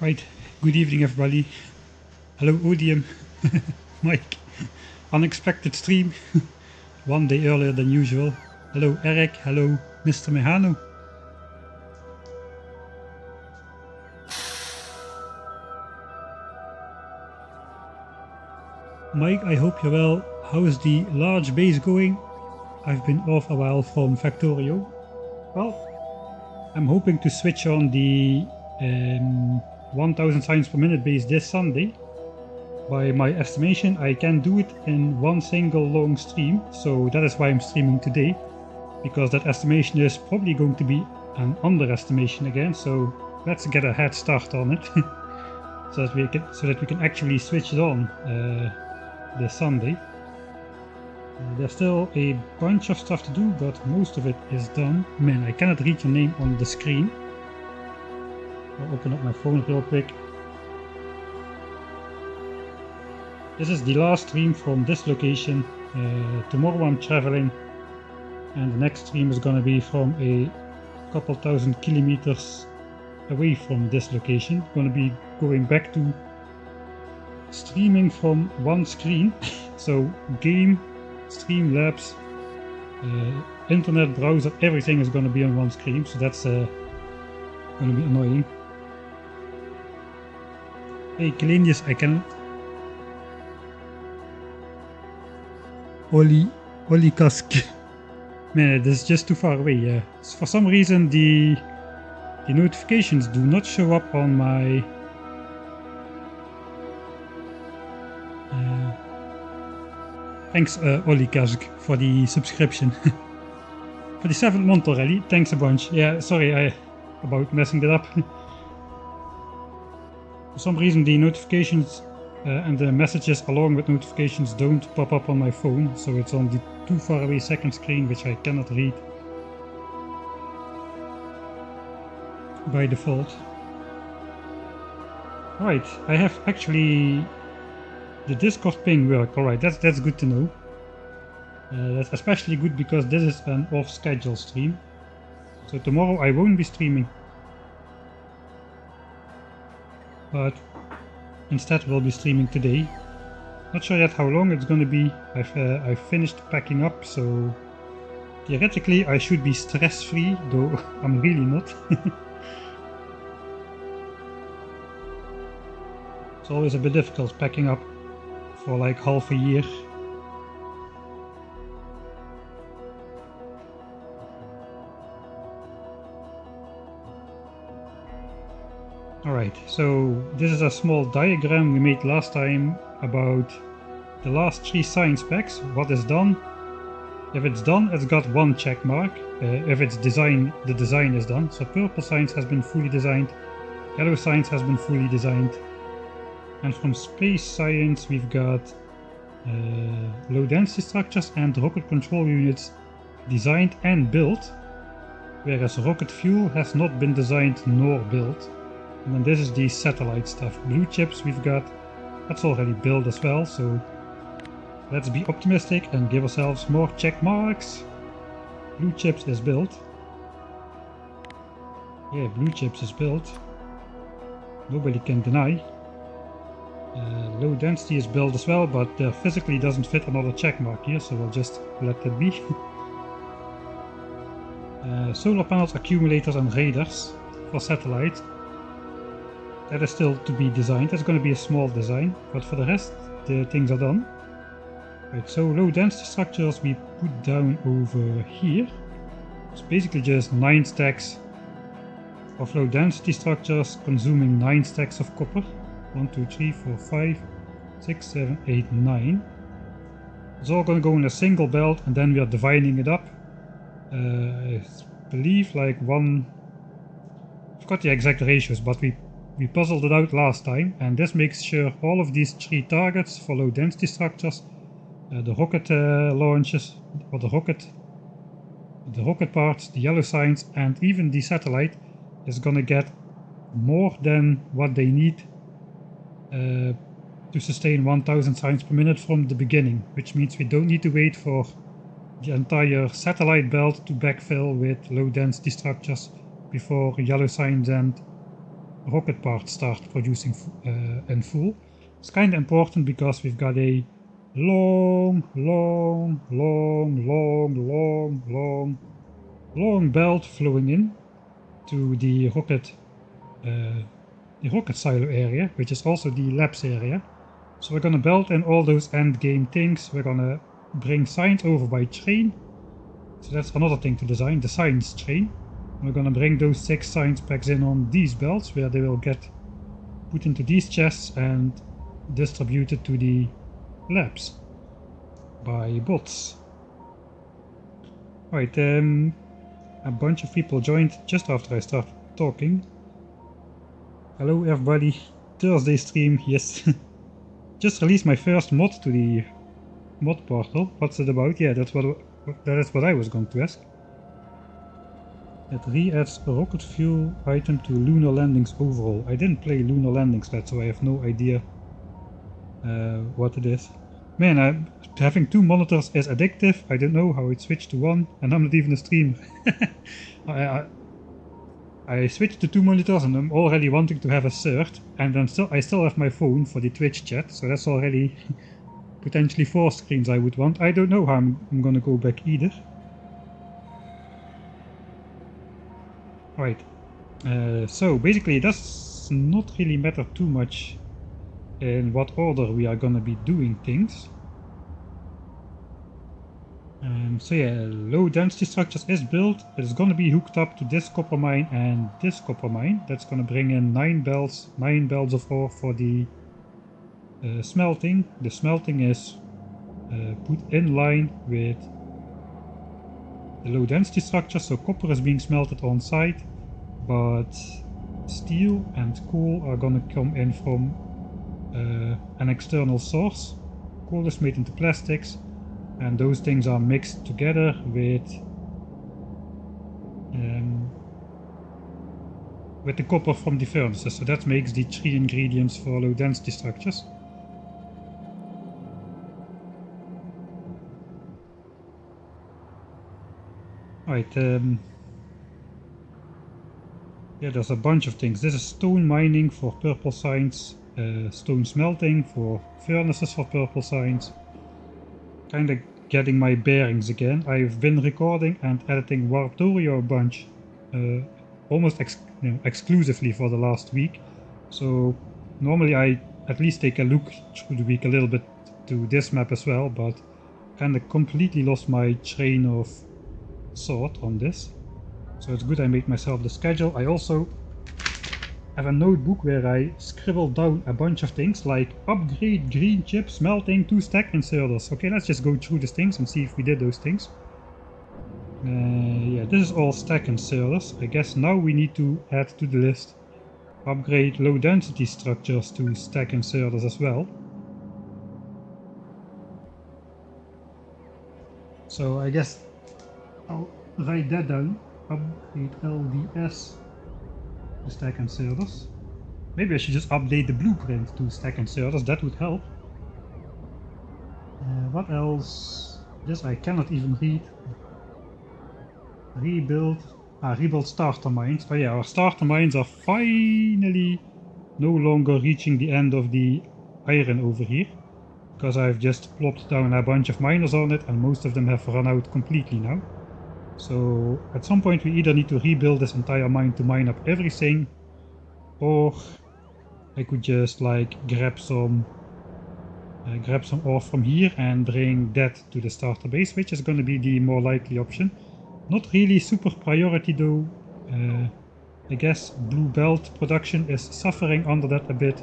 Right, good evening everybody. Hello Odium, Mike. Unexpected stream, one day earlier than usual. Hello Eric, hello Mr. Mehano. Mike, I hope you're well. How is the large base going? I've been off a while from Factorio. Well, I'm hoping to switch on the 1000 signs per minute base this Sunday. By my estimation, I can do it in one single long stream, so that is why I'm streaming today, because that estimation is probably going to be an underestimation again, so let's get a head start on it so that we can actually switch it on this Sunday. There's still a bunch of stuff to do, but most of it is done. Man, I cannot read your name on the screen. I'll open up my phone real quick. This is the last stream from this location. Tomorrow I'm traveling, and the next stream is gonna be from a couple thousand kilometers away from this location. Gonna be going back to streaming from one screen. So game, Streamlabs, internet browser, everything is gonna be on one screen, so that's gonna be annoying. Hey Kalenius, I can Oli Kask. Man, this is just too far away. For some reason the notifications do not show up on my thanks Oli Kask for the subscription. For the 7th month already, thanks a bunch. Yeah, sorry about messing that up. For some reason the notifications and the messages along with notifications don't pop up on my phone, so it's on the too far away second screen, which I cannot read by default. Alright, I have actually the Discord ping work. Alright, that's good to know. That's especially good because this is an off-schedule stream. So tomorrow I won't be streaming, but instead we'll be streaming today. Not sure yet how long it's gonna be. I've finished packing up, so theoretically I should be stress-free, though I'm really not. It's always a bit difficult packing up for like half a year. Alright, so this is a small diagram we made last time about the last 3 science packs, what is done. If it's done, it's got 1 check mark. If it's designed, the design is done. So purple science has been fully designed, yellow science has been fully designed. And from space science we've got low density structures and rocket control units designed and built, whereas rocket fuel has not been designed nor built. And then this is the satellite stuff. Blue chips we've got, that's already built as well, so let's be optimistic and give ourselves more check marks. Blue chips is built. Yeah, blue chips is built. Nobody can deny. Low density is built as well, but physically doesn't fit another check mark here, so we'll just let that be. Solar panels, accumulators and radars for satellite. That is still to be designed. That's going to be a small design, but for the rest the things are done. Right, so low density structures we put down over here. It's basically just 9 stacks of low density structures consuming 9 stacks of copper. 1, 2, 3, 4, 5, 6, 7, 8, 9. It's all going to go in a single belt, and then we are dividing it up. I believe like one... I forgot the exact ratios, but we puzzled it out last time, and this makes sure all of these 3 targets for low density structures, the rocket launches, or the rocket parts, the yellow science, and even the satellite is gonna get more than what they need to sustain 1000 signs per minute from the beginning, which means we don't need to wait for the entire satellite belt to backfill with low density structures before yellow signs and rocket parts start producing in full. It's kind of important because we've got a long belt flowing in to the rocket silo area, which is also the labs area. So we're gonna build in all those end game things. We're gonna bring signs over by train. So that's another thing to design, the signs train. We're gonna bring those 6 science packs in on these belts, where they will get put into these chests and distributed to the labs by bots. Right, a bunch of people joined just after I started talking. Hello everybody, Thursday stream, yes. Just released my first mod to the mod portal. What's it about? Yeah, that is what I was going to ask. It re-adds a rocket fuel item to lunar landings overall. I didn't play lunar landings yet, so I have no idea what it is. Man, having 2 monitors is addictive. I don't know how it switched to 1, and I'm not even a streamer. I switched to 2 monitors and I'm already wanting to have a third, and then I still have my phone for the Twitch chat, so that's already potentially 4 screens I would want. I don't know how I'm gonna go back either. Right, so basically it does not really matter too much in what order we are gonna be doing things. So yeah, low density structures is built. It's gonna be hooked up to this copper mine and this copper mine. That's gonna bring in 9 belts of ore for the smelting. The smelting is put in line with the low density structure, so copper is being smelted on site, but steel and coal are gonna come in from an external source. Coal is made into plastics, and those things are mixed together with the copper from the furnaces, so that makes the 3 ingredients for low density structures. Right, yeah, there's a bunch of things. This is stone mining for purple signs, stone smelting for furnaces for purple signs. Kinda getting my bearings again. I've been recording and editing Warptorio a bunch, almost exclusively for the last week. So normally I at least take a look through the week a little bit to this map as well, but kinda completely lost my train of thought on this. So it's good I made myself the schedule. I also have a notebook where I scribbled down a bunch of things like upgrade green chip smelting to stack inserters. Okay, let's just go through these things and see if we did those things. Yeah, this is all stack inserters. I guess now we need to add to the list upgrade low density structures to stack inserters as well. So I guess I'll write that down. Upgrade LDS to stack inserters. Maybe I should just update the blueprint to stack inserters, that would help. What else? This I cannot even read. Rebuild starter mines. Oh yeah, our starter mines are finally no longer reaching the end of the iron over here, because I've just plopped down a bunch of miners on it and most of them have run out completely now. So at some point we either need to rebuild this entire mine to mine up everything, or I could just like grab some ore from here and bring that to the starter base, which is going to be the more likely option. Not really super priority though. I guess blue belt production is suffering under that a bit,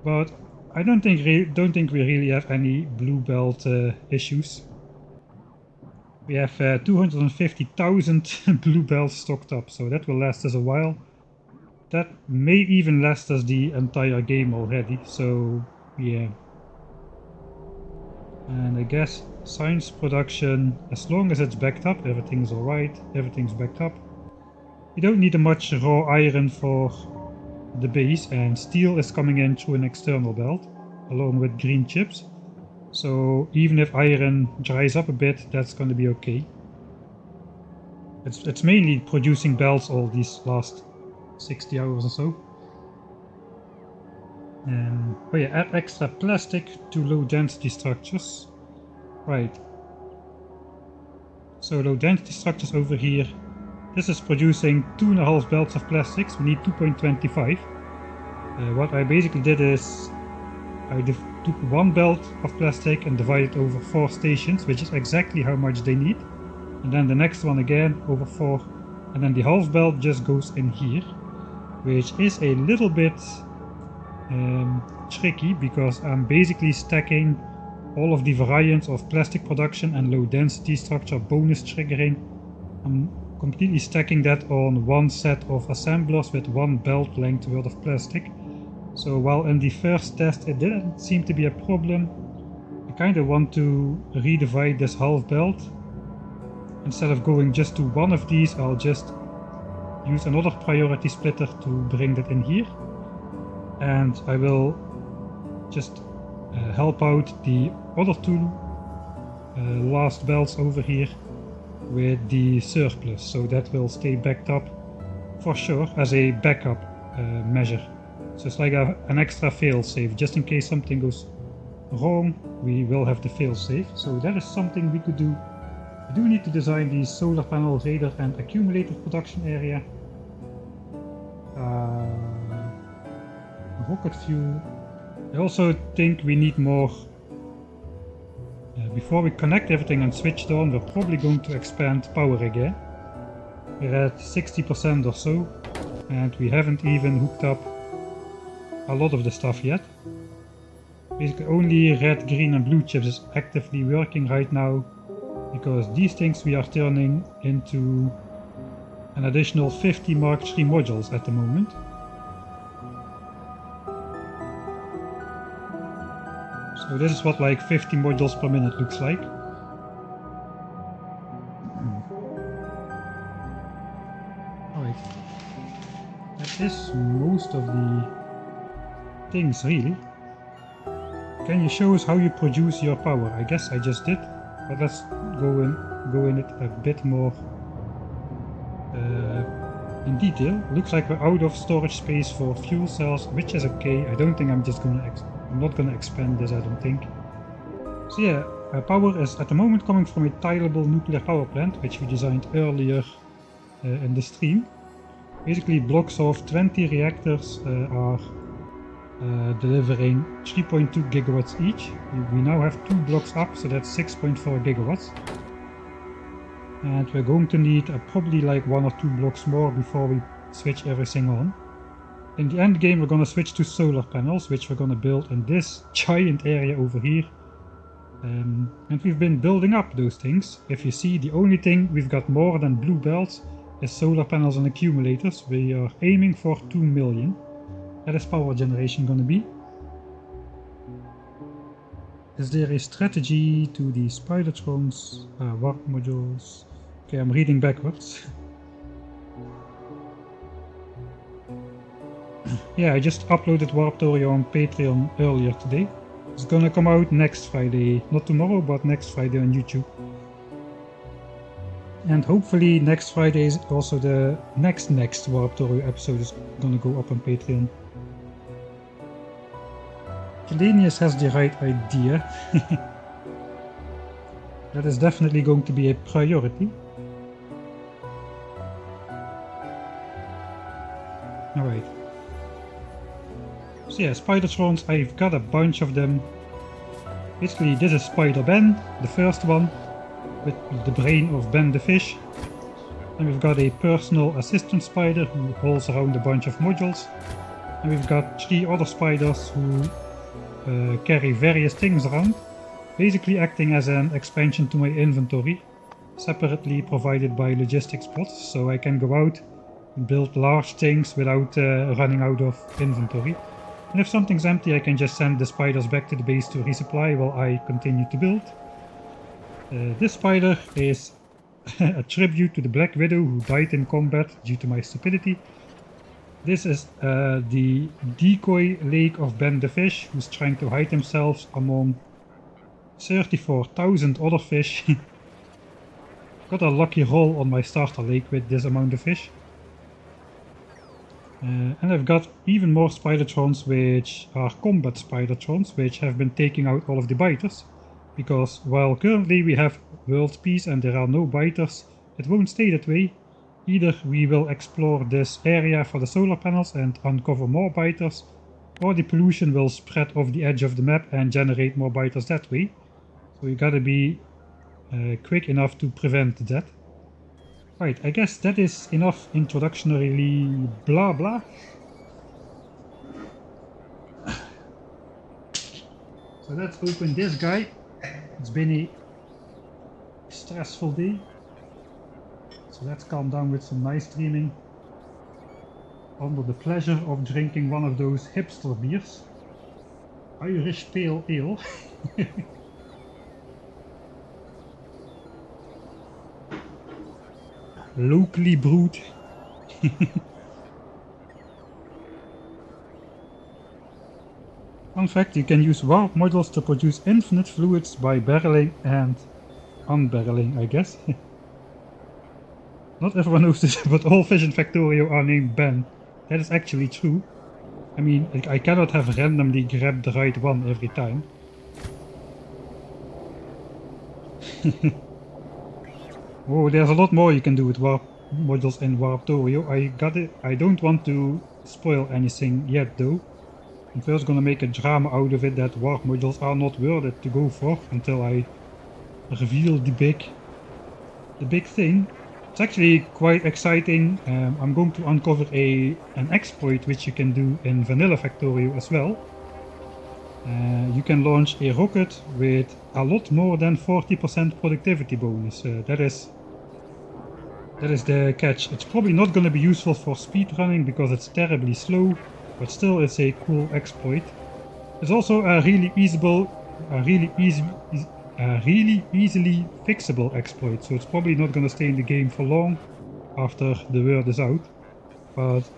but I don't think we really have any blue belt issues. We have 250,000 blue belts stocked up, so that will last us a while. That may even last us the entire game already, so yeah. And I guess science production, as long as it's backed up, everything's alright, everything's backed up. You don't need much raw iron for the base, and steel is coming in through an external belt, along with green chips. So even if iron dries up a bit, that's going to be okay. It's mainly producing belts all these last 60 hours or so. Oh yeah, add extra plastic to low density structures. Right. So low density structures over here. This is producing 2.5 belts of plastics. We need 2.25. What I basically did is I took one belt of plastic and divided it over 4 stations, which is exactly how much they need. And then the next one again over 4. And then the half belt just goes in here, which is a little bit tricky because I'm basically stacking all of the variants of plastic production and low density structure bonus triggering. I'm completely stacking that on one set of assemblers with one belt length worth of plastic. So while in the first test it didn't seem to be a problem, I kind of want to redivide this half belt. Instead of going just to one of these, I'll just use another priority splitter to bring that in here. And I will just help out the other 2 last belts over here with the surplus, so that will stay backed up for sure as a backup measure. So it's like an extra fail-safe, just in case something goes wrong, we will have the fail-safe. So that is something we could do. We do need to design the solar panel, radar and accumulator production area. Rocket fuel. I also think we need more. Before we connect everything and switch it on, we're probably going to expand power again. We're at 60% or so, and we haven't even hooked up a lot of the stuff yet. Basically only red, green and blue chips is actively working right now, because these things we are turning into an additional 50 Mark III modules at the moment. So this is what like 50 modules per minute looks like. Alright. That is most of the things really. Can you show us how you produce your power? I guess I just did, but let's go in it a bit more in detail. Looks like we're out of storage space for fuel cells, which is okay. I don't think I'm not gonna expand this, I don't think. So yeah, power is at the moment coming from a tileable nuclear power plant, which we designed earlier in the stream. Basically blocks of 20 reactors are delivering 3.2 gigawatts each. We now have 2 blocks up, so that's 6.4 gigawatts. And we're going to need probably like 1 or 2 blocks more before we switch everything on. In the end game we're going to switch to solar panels, which we're going to build in this giant area over here. And we've been building up those things. If you see, the only thing we've got more than blue belts is solar panels and accumulators. We are aiming for 2 million. That is power generation going to be. Is there a strategy to the Spidertrons? Warp modules. Okay, I'm reading backwards. Yeah, I just uploaded Warptorio on Patreon earlier today. It's gonna come out next Friday. Not tomorrow, but next Friday on YouTube. And hopefully next Friday is also the next Warptorio episode is gonna go up on Patreon. Kelenius has the right idea. That is definitely going to be a priority. Alright. So yeah, Spidertrons, I've got a bunch of them. Basically this is Spider Ben, the first one, with the brain of Ben the fish. And we've got a personal assistant spider who hauls around a bunch of modules. And we've got 3 other spiders who carry various things around, basically acting as an expansion to my inventory, separately provided by logistics pods, so I can go out and build large things without running out of inventory. And if something's empty, I can just send the spiders back to the base to resupply while I continue to build. This spider is a tribute to the Black Widow who died in combat due to my stupidity. This is the decoy lake of Ben the fish, who's trying to hide himself among 34,000 other fish. Got a lucky roll on my starter lake with this amount of fish. And I've got even more Spidertrons, which are combat Spidertrons, which have been taking out all of the biters. Because while currently we have world peace and there are no biters, it won't stay that way. Either we will explore this area for the solar panels and uncover more biters, or the pollution will spread off the edge of the map and generate more biters that way. So you gotta be quick enough to prevent that. Right, I guess that is enough introductionary blah blah. So let's open this guy. It's been a stressful day. So let's calm down with some nice streaming. Under the pleasure of drinking one of those hipster beers. Irish Pale Ale. Locally brewed. Fun fact, you can use warp modules to produce infinite fluids by barreling and unbarreling, I guess. Not everyone knows this, but all fish in Factorio are named Ben. That is actually true. I mean, I cannot have randomly grabbed the right one every time. Oh, there's a lot more you can do with warp modules in Warptorio. I don't want to spoil anything yet though. I'm first gonna make a drama out of it that warp modules are not worth it to go for until I reveal the big thing. It's actually quite exciting. I'm going to uncover an exploit which you can do in Vanilla Factorio as well. You can launch a rocket with a lot more than 40% productivity bonus. That is the catch. It's probably not going to be useful for speedrunning because it's terribly slow, but still it's a cool exploit. It's also a really easily fixable exploit, so it's probably not going to stay in the game for long after the word is out. But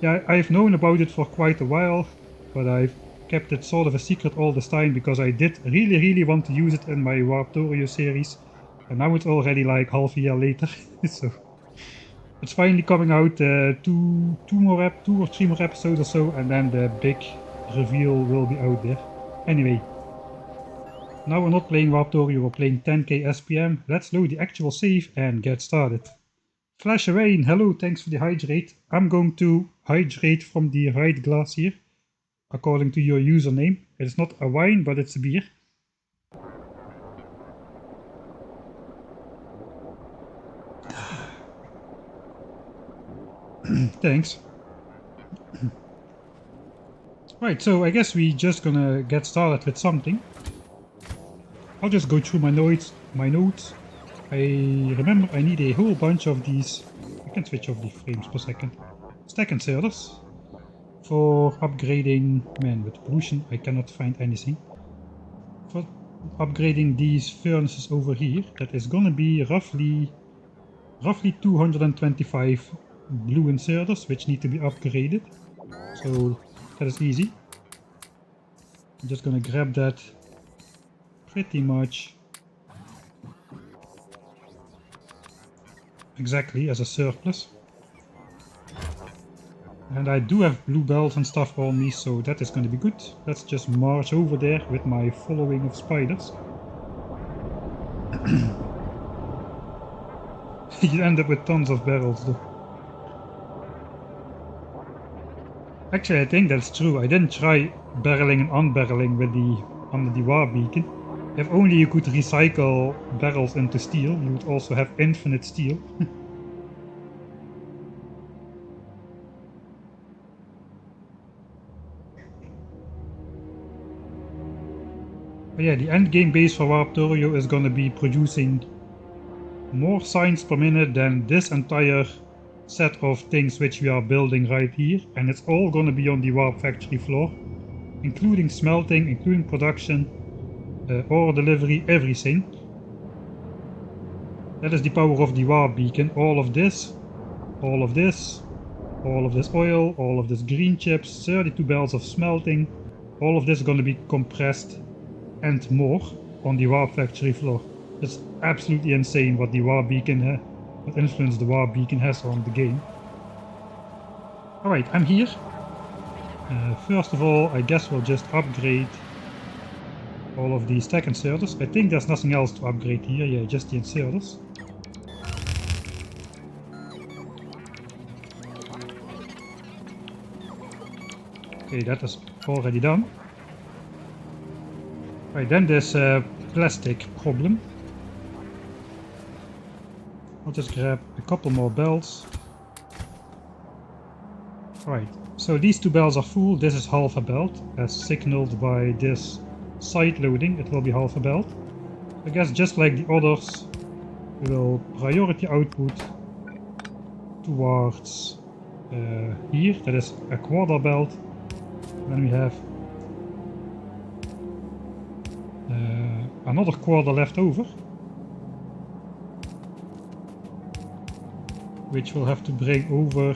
yeah, I've known about it for quite a while, but I've kept it sort of a secret all this time because I did really want to use it in my Warptorio series, and now it's already like half a year later. So it's finally coming out. Two or three more episodes or so, and then the big reveal will be out there. Anyway, now we're not playing Warptorio, we're playing 10k SPM. Let's load the actual save and get started. Flash Rain, hello, thanks for the hydrate. I'm going to hydrate from the right glass here, according to your username. It's not a wine, but it's a beer. Thanks. Right, so I guess we just gonna get started with something. I'll just go through my notes. I remember I need a whole bunch of these. I can switch off the frames per second. Stack inserters for upgrading. Man, with pollution I cannot find anything. For upgrading these furnaces over here, that is gonna be roughly 225 blue inserters, which need to be upgraded. So that is easy. I'm just gonna grab that pretty much exactly as a surplus. And I do have blue bells and stuff on me, so that is going to be good. Let's just march over there with my following of spiders. You end up with tons of barrels though. Actually, I think that's true. I didn't try barreling and unbarreling with under the warp beacon. If only you could recycle barrels into steel, you would also have infinite steel. But yeah, the end game base for Warptorio is gonna be producing more signs per minute than this entire set of things which we are building right here, and it's all gonna be on the warp factory floor, including smelting, including production, ore delivery, everything. That is the power of the warp beacon. All of this, all of this, all of this oil, all of this green chips, 32 barrels of smelting, all of this is gonna be compressed and more on the warp factory floor. It's absolutely insane what the warp beacon what influence the warp beacon has on the game. Alright, I'm here. First of all, I guess we'll just upgrade all of these stack inserters. I think there's nothing else to upgrade here, yeah, just the inserters. Okay, that is already done. Right, then there's a plastic problem. I'll just grab a couple more belts. Right, so these two belts are full. This is half a belt, as signaled by this side loading. It will be half a belt. I guess just like the others, we will priority output towards here. That is a quarter belt. Then we have another quarter left over, which we'll have to bring over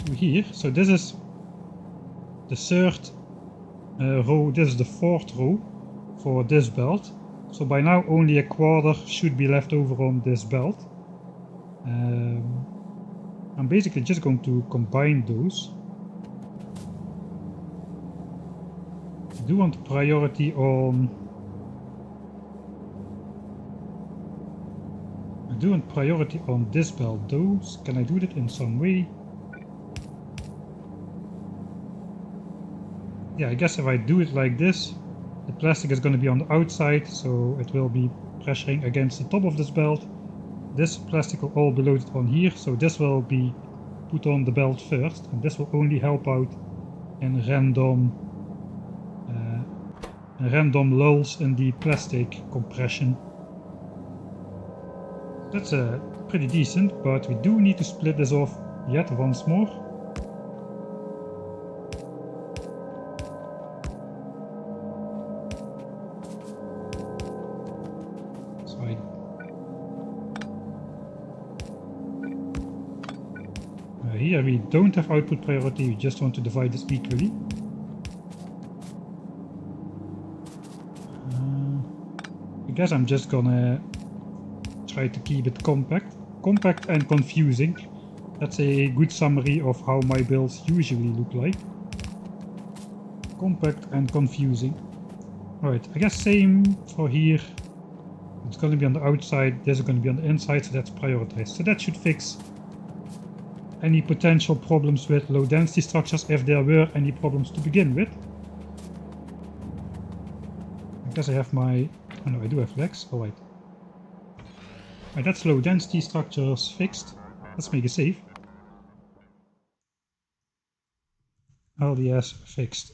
to here. So this is the third row, this is the fourth row for this belt. So by now only a quarter should be left over on this belt. I'm basically just going to combine those. I do want priority on this belt though. Can I do that in some way? Yeah, I guess if I do it like this, the plastic is going to be on the outside, so it will be pressuring against the top of this belt. This plastic will all be loaded on here, so this will be put on the belt first, and this will only help out in random lulls in the plastic compression. That's pretty decent, but we do need to split this off yet once more. Here we don't have output priority, we just want to divide this equally. I guess I'm just gonna try to keep it compact and confusing. That's a good summary of how my builds usually look like. Compact and confusing. Alright, I guess same for here. It's going to be on the outside, this is going to be on the inside, so that's prioritized. So that should fix any potential problems with low density structures, if there were any problems to begin with. I guess I have my... oh no, I do have legs, alright. Alright, that's low density structures fixed. Let's make a save. LDS fixed.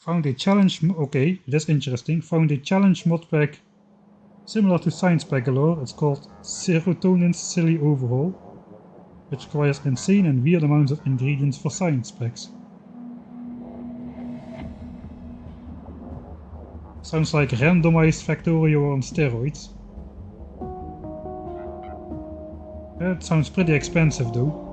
Found a challenge... okay, that's interesting. Found a challenge modpack similar to Science Pack Galore. It's called Serotonin's Silly Overhaul, which requires insane and weird amounts of ingredients for science packs. Sounds like randomized Factorio on steroids. That sounds pretty expensive though.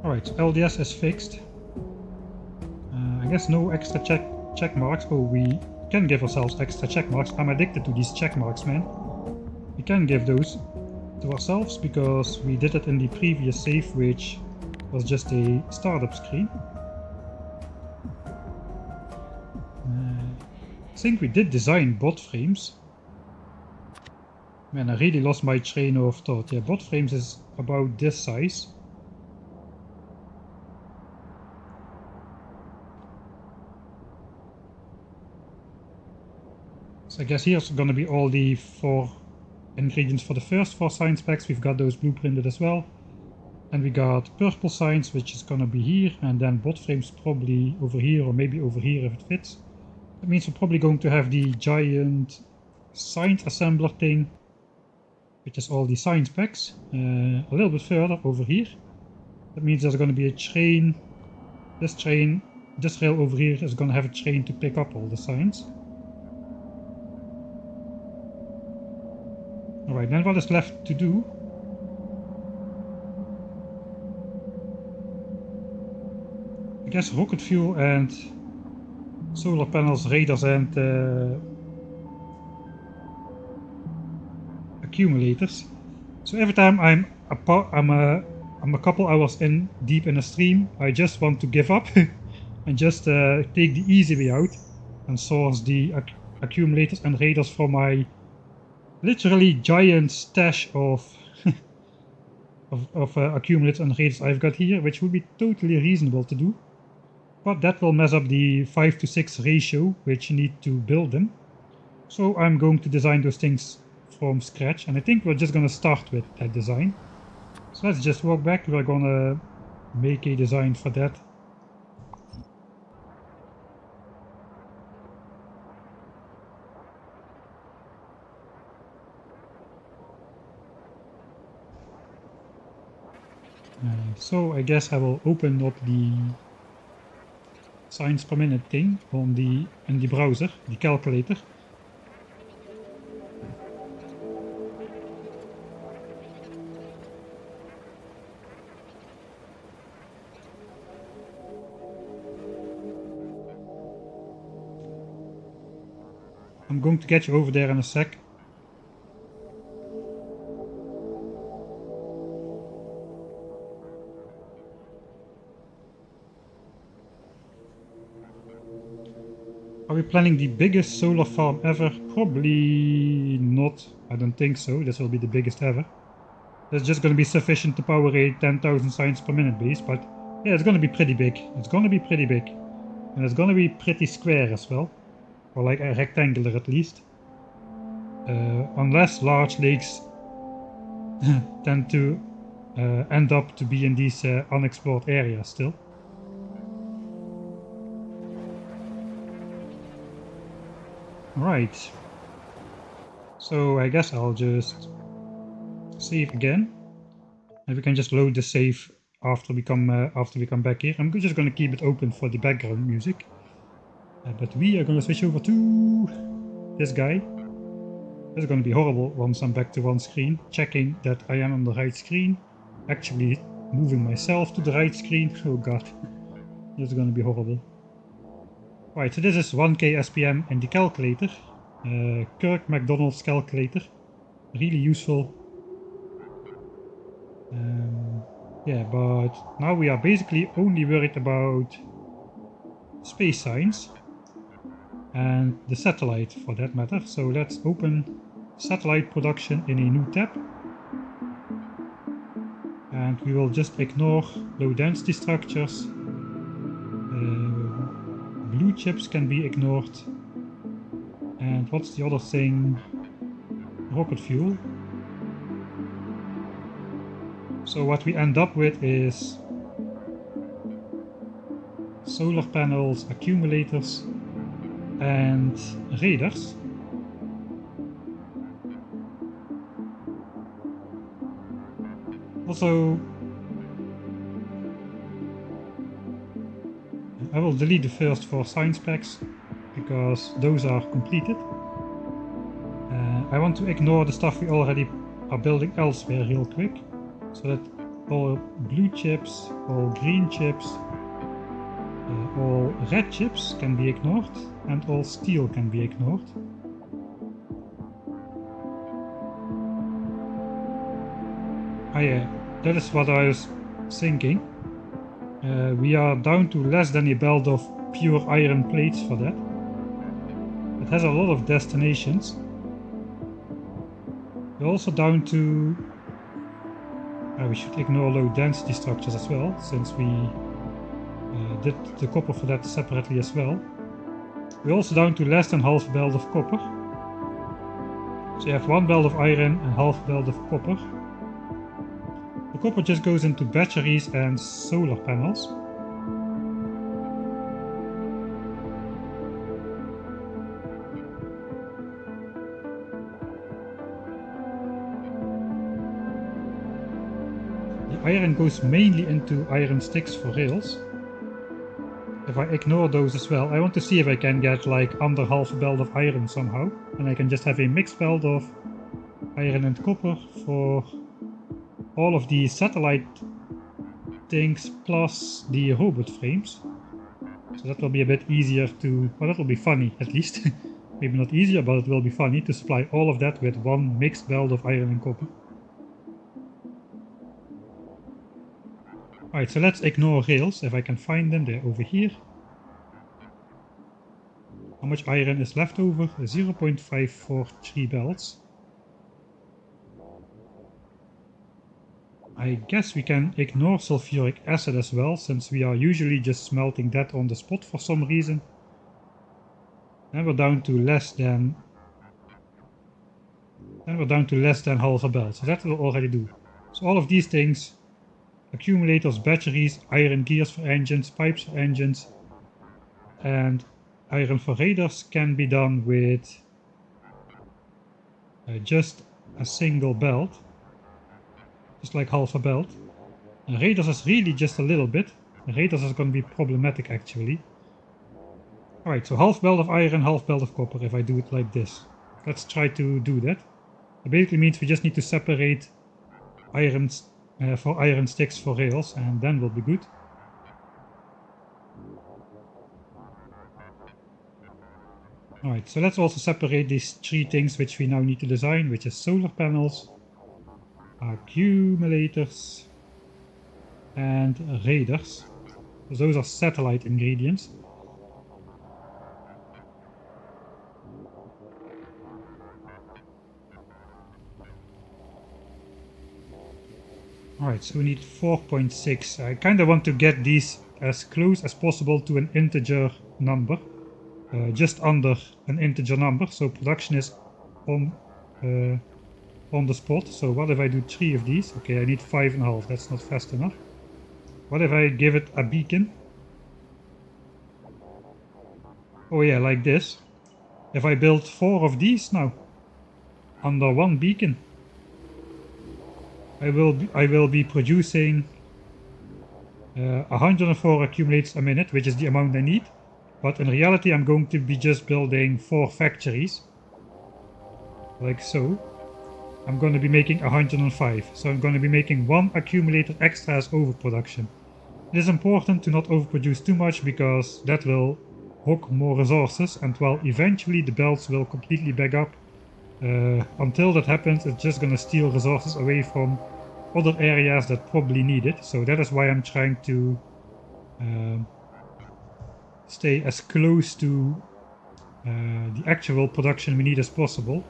Alright, so LDS is fixed. I guess no extra check marks. Oh, we can give ourselves extra check marks. I'm addicted to these check marks, man. We can give those to ourselves because we did it in the previous save, which was just a startup screen. I think we did design bot frames. Man, I really lost my train of thought. Yeah, bot frames is about this size. So I guess here's going to be all the 4 ingredients for the first 4 science packs. We've got those blueprinted as well. And we got purple science, which is going to be here. And then bot frames probably over here, or maybe over here if it fits. That means we're probably going to have the giant science assembler thing, which is all the science packs, a little bit further over here. That means there's going to be a train. This rail over here is going to have a train to pick up all the science. Alright, then what is left to do? I guess rocket fuel and solar panels, radars and accumulators. So every time I'm a couple hours deep in a stream, I just want to give up and just take the easy way out and source the accumulators and radars from my literally giant stash of accumulators and radars I've got here, which would be totally reasonable to do. But that will mess up the 5 to 6 ratio, which you need to build them. So I'm going to design those things from scratch, and I think we're just going to start with that design. So let's just walk back. We're going to make a design for that. So I guess I will open up the signs per minute thing on in the browser, the calculator. I'm going to get you over there in a sec. Are we planning the biggest solar farm ever? Probably not. I don't think so. This will be the biggest ever. That's just going to be sufficient to power a 10,000 signs per minute base, but yeah, it's going to be pretty big. It's going to be pretty big. And it's going to be pretty square as well. Or like a rectangular at least. Unless large lakes tend to end up to be in these unexplored areas still. Right. So I guess I'll just save again. And we can just load the save after we come back here. I'm just going to keep it open for the background music. But we are going to switch over to this guy. This is going to be horrible once I'm back to one screen. Checking that I am on the right screen. Actually moving myself to the right screen. Oh god. This is going to be horrible. Right, so this is 1K SPM in the calculator. Kirk McDonald's calculator. Really useful. Yeah, but now we are basically only worried about space science and the satellite for that matter. So let's open satellite production in a new tab. And we will just ignore low density structures. Blue chips can be ignored. And what's the other thing? Rocket fuel. So what we end up with is solar panels, accumulators and radars. Also, I will delete the first 4 science packs because those are completed. I want to ignore the stuff we already are building elsewhere real quick, so that all blue chips, all green chips, all red chips can be ignored, and all steel can be ignored. Ah yeah, that is what I was thinking. We are down to less than a belt of pure iron plates for that. It has a lot of destinations. We're also down to... we should ignore low density structures as well, since we did the copper for that separately as well. We're also down to less than half a belt of copper. So you have 1 belt of iron and half a belt of copper. The copper just goes into batteries and solar panels. The iron goes mainly into iron sticks for rails. If I ignore those as well, I want to see if I can get like under half a belt of iron somehow, and I can just have a mixed belt of iron and copper for all of the satellite things plus the robot frames. So that will be a bit easier to, well, that will be funny at least. Maybe not easier, but it will be funny to supply all of that with one mixed belt of iron and copper. Alright, so let's ignore rails. If I can find them, they're over here. How much iron is left over? 0.543 belts. I guess we can ignore sulfuric acid as well, since we are usually just smelting that on the spot for some reason. And we're down to less than half a belt, so that will already do. So all of these things, accumulators, batteries, iron gears for engines, pipes for engines, and iron for radars can be done with just a single belt, just like half a belt. And radars is really just a little bit. Radars is going to be problematic actually. Alright, so half belt of iron, half belt of copper if I do it like this. Let's try to do that. It basically means we just need to separate iron for iron sticks for rails, and then we'll be good. Alright, so let's also separate these three things which we now need to design, which is solar panels, accumulators, and radars. So those are satellite ingredients. Alright, so we need 4.6. I kind of want to get these as close as possible to an integer number. Just under an integer number, so production is on the spot. So what if I do 3 of these? Okay, I need 5.5, that's not fast enough. What if I give it a beacon? Oh yeah, like this. If I build 4 of these now, under one beacon, I will be producing 104 accumulators a minute, which is the amount I need. But in reality I'm going to be just building 4 factories. Like so. I'm going to be making 105. So I'm going to be making 1 accumulator extra as overproduction. It is important to not overproduce too much, because that will hog more resources, and while eventually the belts will completely back up, until that happens it's just going to steal resources away from other areas that probably need it. So that is why I'm trying to stay as close to the actual production we need as possible.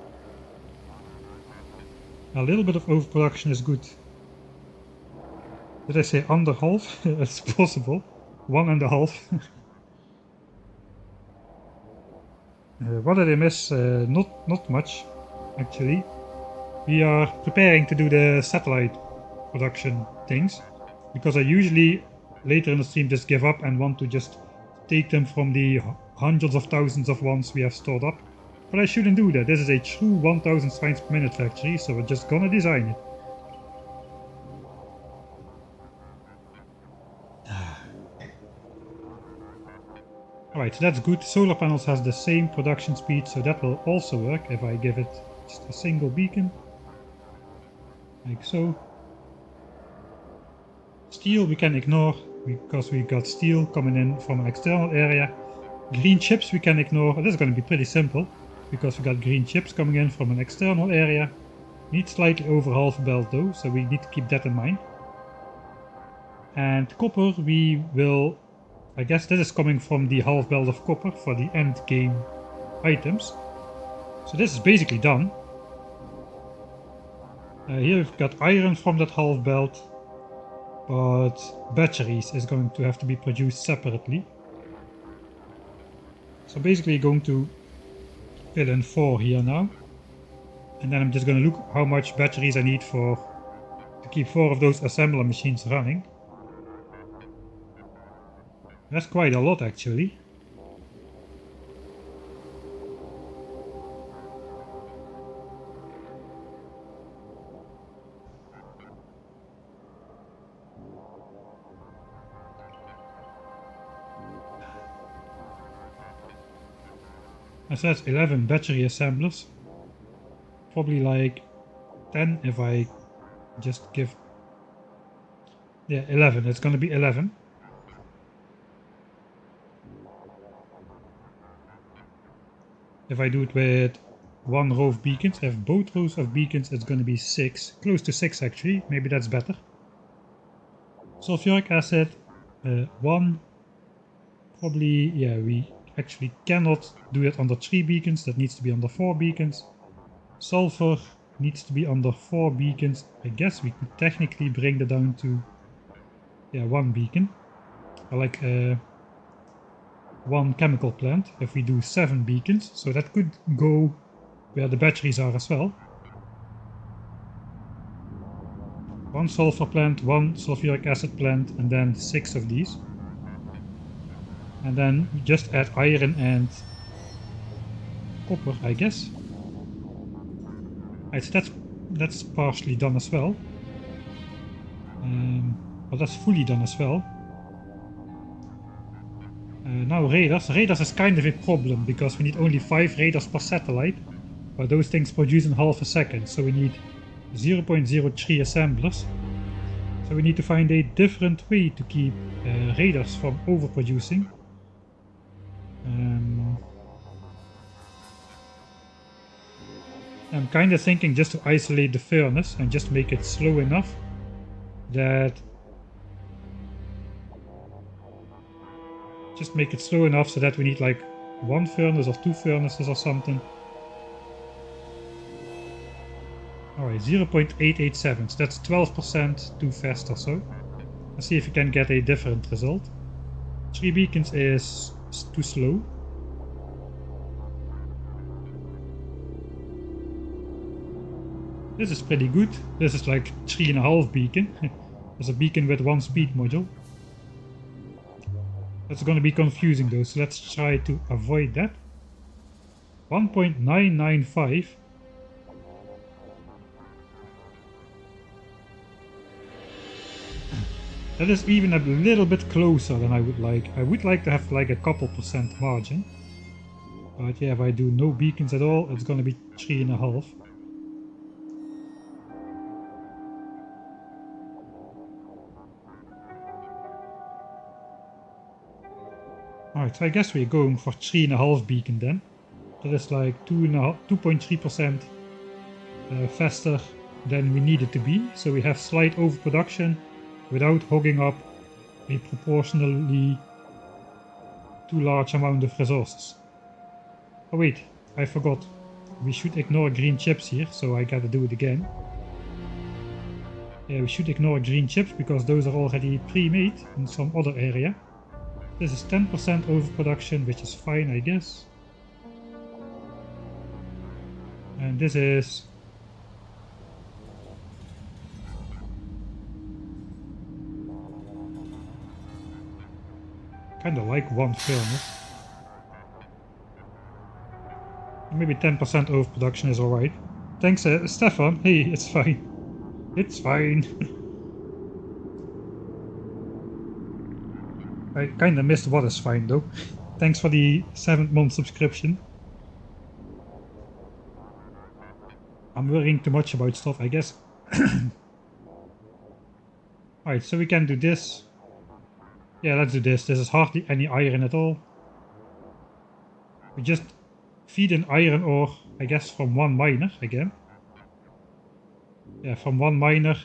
A little bit of overproduction is good. Did I say under half? It's possible. 1.5. What did I miss? Not much, actually. We are preparing to do the satellite production things, because I usually later in the stream just give up and want to just take them from the hundreds of thousands of ones we have stored up. But I shouldn't do that. This is a true 1000 finds per minute factory, so we're just gonna design it. Alright, so that's good. Solar panels has the same production speed, so that will also work if I give it just a single beacon. Like so. Steel we can ignore, because we got steel coming in from an external area. Green chips we can ignore. This is going to be pretty simple, because we got green chips coming in from an external area. Need slightly over half a belt though, so we need to keep that in mind. And copper we will... I guess this is coming from the half belt of copper for the end game items. So this is basically done. Here we've got iron from that half belt, but batteries is going to have to be produced separately. So basically going to fill in 4 here now. And then I'm just going to look how much batteries I need to keep 4 of those assembler machines running. That's quite a lot actually. So that's 11 battery assemblers. Probably like 10 if I just give... Yeah, 11. It's gonna be 11. If I do it with one row of beacons, if both rows of beacons, it's gonna be 6. Close to 6 actually. Maybe that's better. Sulfuric acid, 1. Probably, yeah, we actually cannot do it under 3 beacons. That needs to be under 4 beacons. Sulfur needs to be under 4 beacons. I guess we could technically bring that down to, yeah, 1 beacon. Or like 1 chemical plant if we do 7 beacons. So that could go where the batteries are as well. 1 sulfur plant, 1 sulfuric acid plant, and then 6 of these. And then we just add iron and copper, I guess. Right, so that's partially done as well. Well, that's fully done as well. Now radars. Radars is kind of a problem because we need only 5 radars per satellite, but those things produce in half a second, so we need 0.03 assemblers. So we need to find a different way to keep radars from overproducing. I'm kind of thinking just to isolate the furnace and just make it slow enough that... Just make it slow enough so that we need like 1 furnace or 2 furnaces or something. Alright, 0.887, so that's 12% too fast or so. Let's see if we can get a different result. 3 beacons is too slow. This is pretty good. This is like 3.5 beacon. There's a beacon with 1 speed module. That's going to be confusing though, so let's try to avoid that. 1.995. That is even a little bit closer than I would like. I would like to have like a couple % margin. But yeah, if I do no beacons at all, it's going to be 3.5. Alright, so I guess we're going for 3.5 beacon then. That is like 2.3% faster than we need it to be. So we have slight overproduction without hogging up a proportionally too large amount of resources. Oh wait, I forgot. We should ignore green chips here, so I gotta do it again. Yeah, we should ignore green chips because those are already pre-made in some other area. This is 10% overproduction, which is fine, I guess. And this is... kinda like 1 furnace. Maybe 10% overproduction is alright. Thanks, Stefan. Hey, it's fine. It's fine. I kinda missed what is fine though. Thanks for the 7th-month subscription. I'm worrying too much about stuff, I guess. Alright, so we can do this. Yeah, let's do this. This is hardly any iron at all. We just feed in iron ore, I guess, from 1 miner again. Yeah, from 1 miner.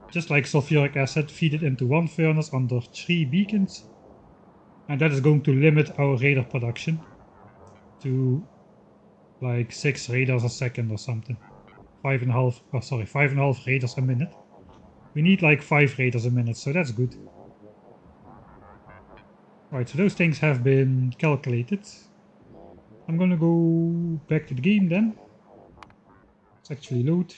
Just like sulfuric acid, feed it into 1 furnace under 3 beacons. And that is going to limit our radar production to like 6 radars a second or something. 5.5 radars a minute. We need like 5 radars a minute, so that's good. Right, so those things have been calculated. I'm gonna go back to the game then. Let's actually load.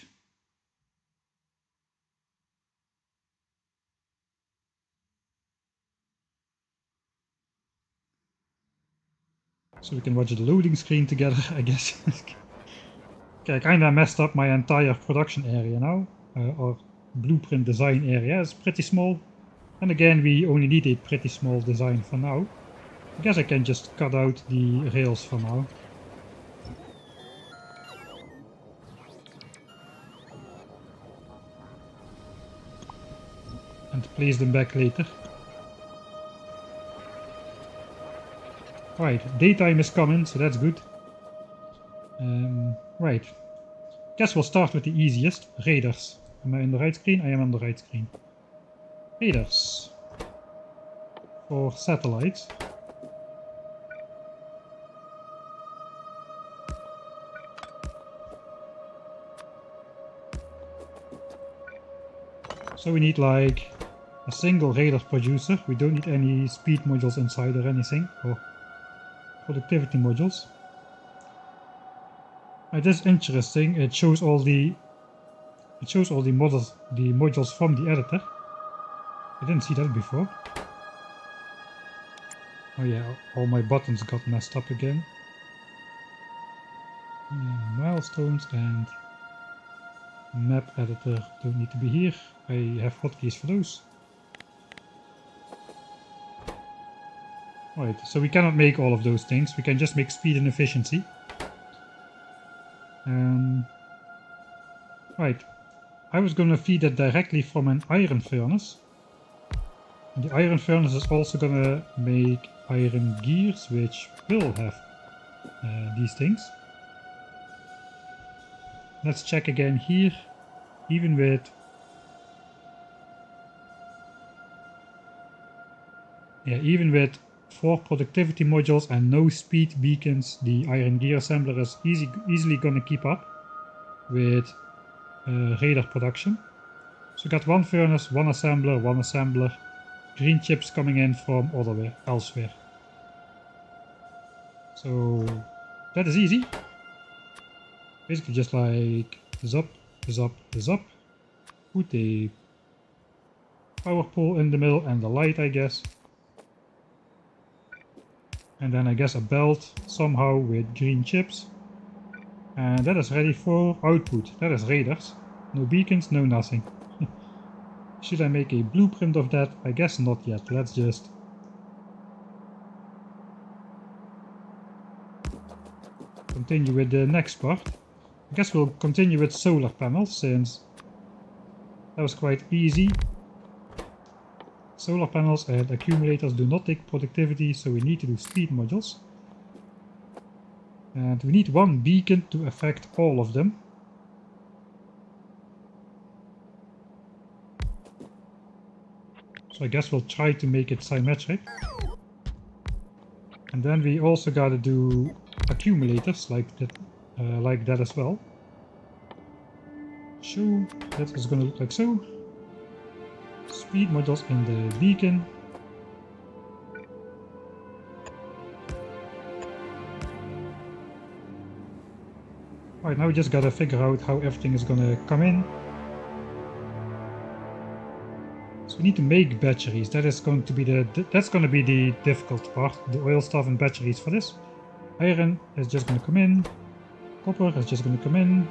So we can watch the loading screen together, I guess. Okay, I kinda messed up my entire production area now. Or blueprint design area is pretty small. And again, we only need a pretty small design for now. I guess I can just cut out the rails for now. and place them back later. Right, daytime is coming, so that's good. Right. Guess we'll start with the easiest, radars. Am I on the right screen? I am on the right screen. Radars. For satellites. So we need like a single radar producer. We don't need any speed modules inside or anything, or productivity modules. It is interesting. It shows all the modules from the editor. I didn't see that before. Oh yeah, all my buttons got messed up again. Milestones and map editor don't need to be here. I have hotkeys for those. Right, so we cannot make all of those things. We can just make speed and efficiency. Right, I was going to feed it directly from an iron furnace. And the iron furnace is also going to make iron gears, which will have these things. Let's check again here. Even with even with 4 productivity modules and no speed beacons, the iron gear assembler is easily going to keep up with radar production. So we got 1 furnace, 1 assembler, green chips coming in from elsewhere. So that is easy. Basically just like zap, zap, zap. Put a power pole in the middle and the light, I guess. And then I guess a belt somehow with green chips. And that is ready for output. That is radars. No beacons, no nothing. Should I make a blueprint of that? I guess not yet. Let's just continue with the next part. I guess we'll continue with solar panels since that was quite easy. Solar panels and accumulators do not take productivity, so we need to do speed modules. And we need 1 beacon to affect all of them. So I guess we'll try to make it symmetric. And then we also gotta do accumulators like that as well. So that is gonna look like so. Speed modules in the beacon. Right, now we just gotta figure out how everything is gonna come in. So we need to make batteries. That's going to be the difficult part. The oil stuff and batteries for this. Iron is just gonna come in. Copper is just gonna come in.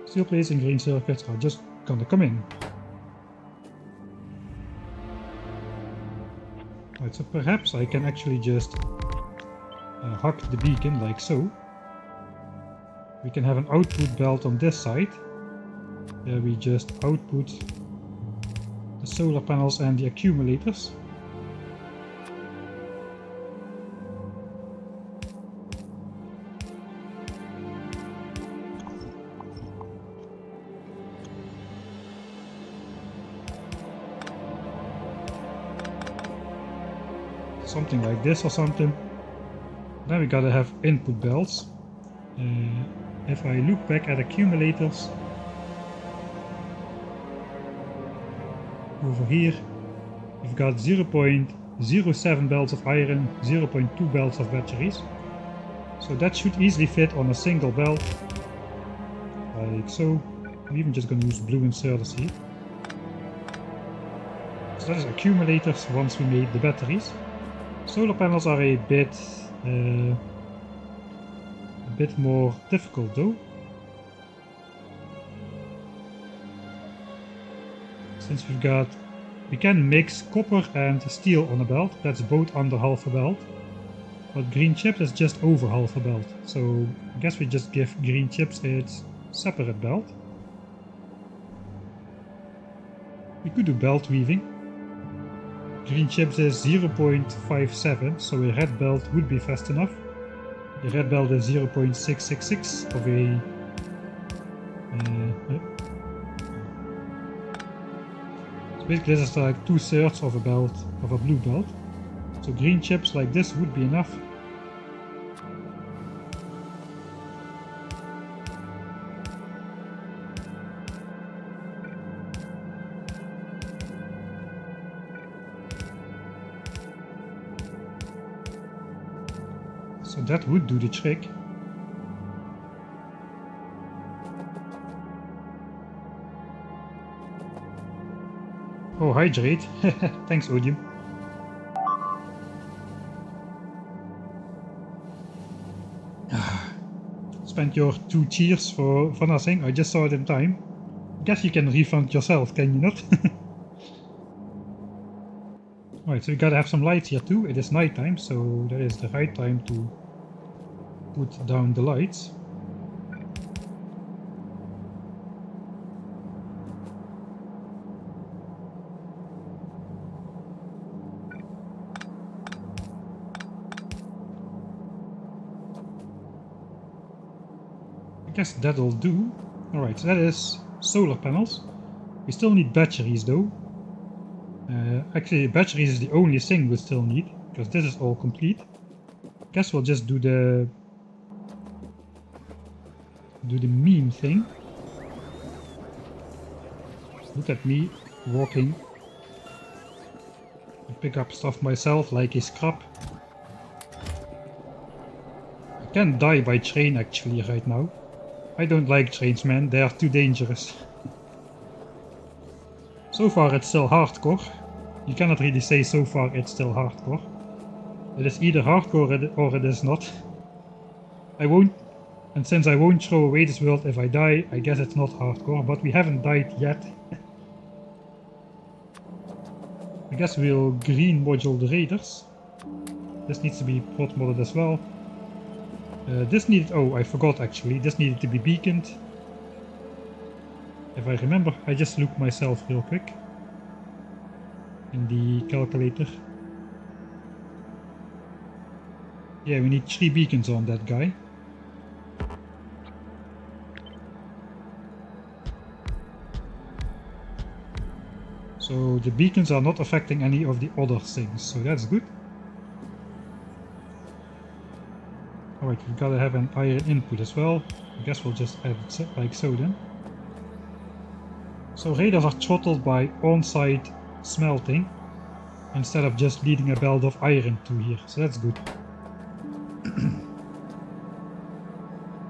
Steel plates and green circuits are just gonna come in. Right, so perhaps I can actually just hack the beacon like so. We can have an output belt on this side, where we just output the solar panels and the accumulators. Something like this or something. Then we gotta have input belts. If I look back at accumulators, over here we've got 0.07 belts of iron, 0.2 belts of batteries. So that should easily fit on a single belt, like so. I'm even just going to use blue inserters here. So that is accumulators once we made the batteries. Solar panels are a bit more difficult though. Since we can mix copper and steel on a belt, that's both under half a belt. But green chips is just over half a belt, so I guess we just give green chips its separate belt. We could do belt weaving. Green chips is 0.57, so a red belt would be fast enough. The red belt is 0.666 of a... so basically this is like 2/3 of a belt, of a blue belt. So green chips like this would be enough. So that would do the trick. Oh, hydrate. Thanks, Odium. Spent your 2 cheers for nothing. I just saw it in time. Guess you can refund yourself, can you not? Alright, so we gotta have some lights here too. It is nighttime, so that is the right time to put down the lights. I guess that'll do. Alright, so that is solar panels. We still need batteries though. Actually, batteries is the only thing we still need, because this is all complete. Guess we'll just do the meme thing. Look at me walking. I pick up stuff myself like a scrap. I can't die by train actually right now. I don't like trains, man. They are too dangerous. So far it's still hardcore. You cannot really say so far it's still hardcore. It is either hardcore or it is not. I won't, and since I won't throw away this world if I die, I guess it's not hardcore, but we haven't died yet. I guess we'll green module the raiders. This needs to be prot modded as well. This needed, oh I forgot actually, this needed to be beaconed. If I remember, I just looked myself real quick in the calculator. Yeah, we need 3 beacons on that guy. So the beacons are not affecting any of the other things, so that's good. Alright, we gotta have an iron input as well. I guess we'll just add it like so then. So raiders are throttled by on-site smelting instead of just leading a belt of iron to here, so that's good.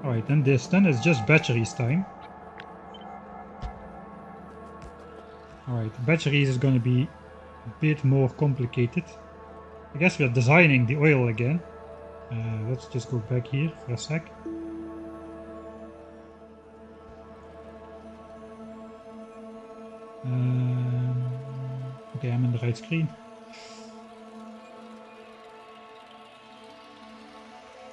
Alright, then is just batteries time. Alright, batteries is going to be a bit more complicated. I guess we're designing the oil again. Let's just go back here for a sec. Okay, I'm in the right screen.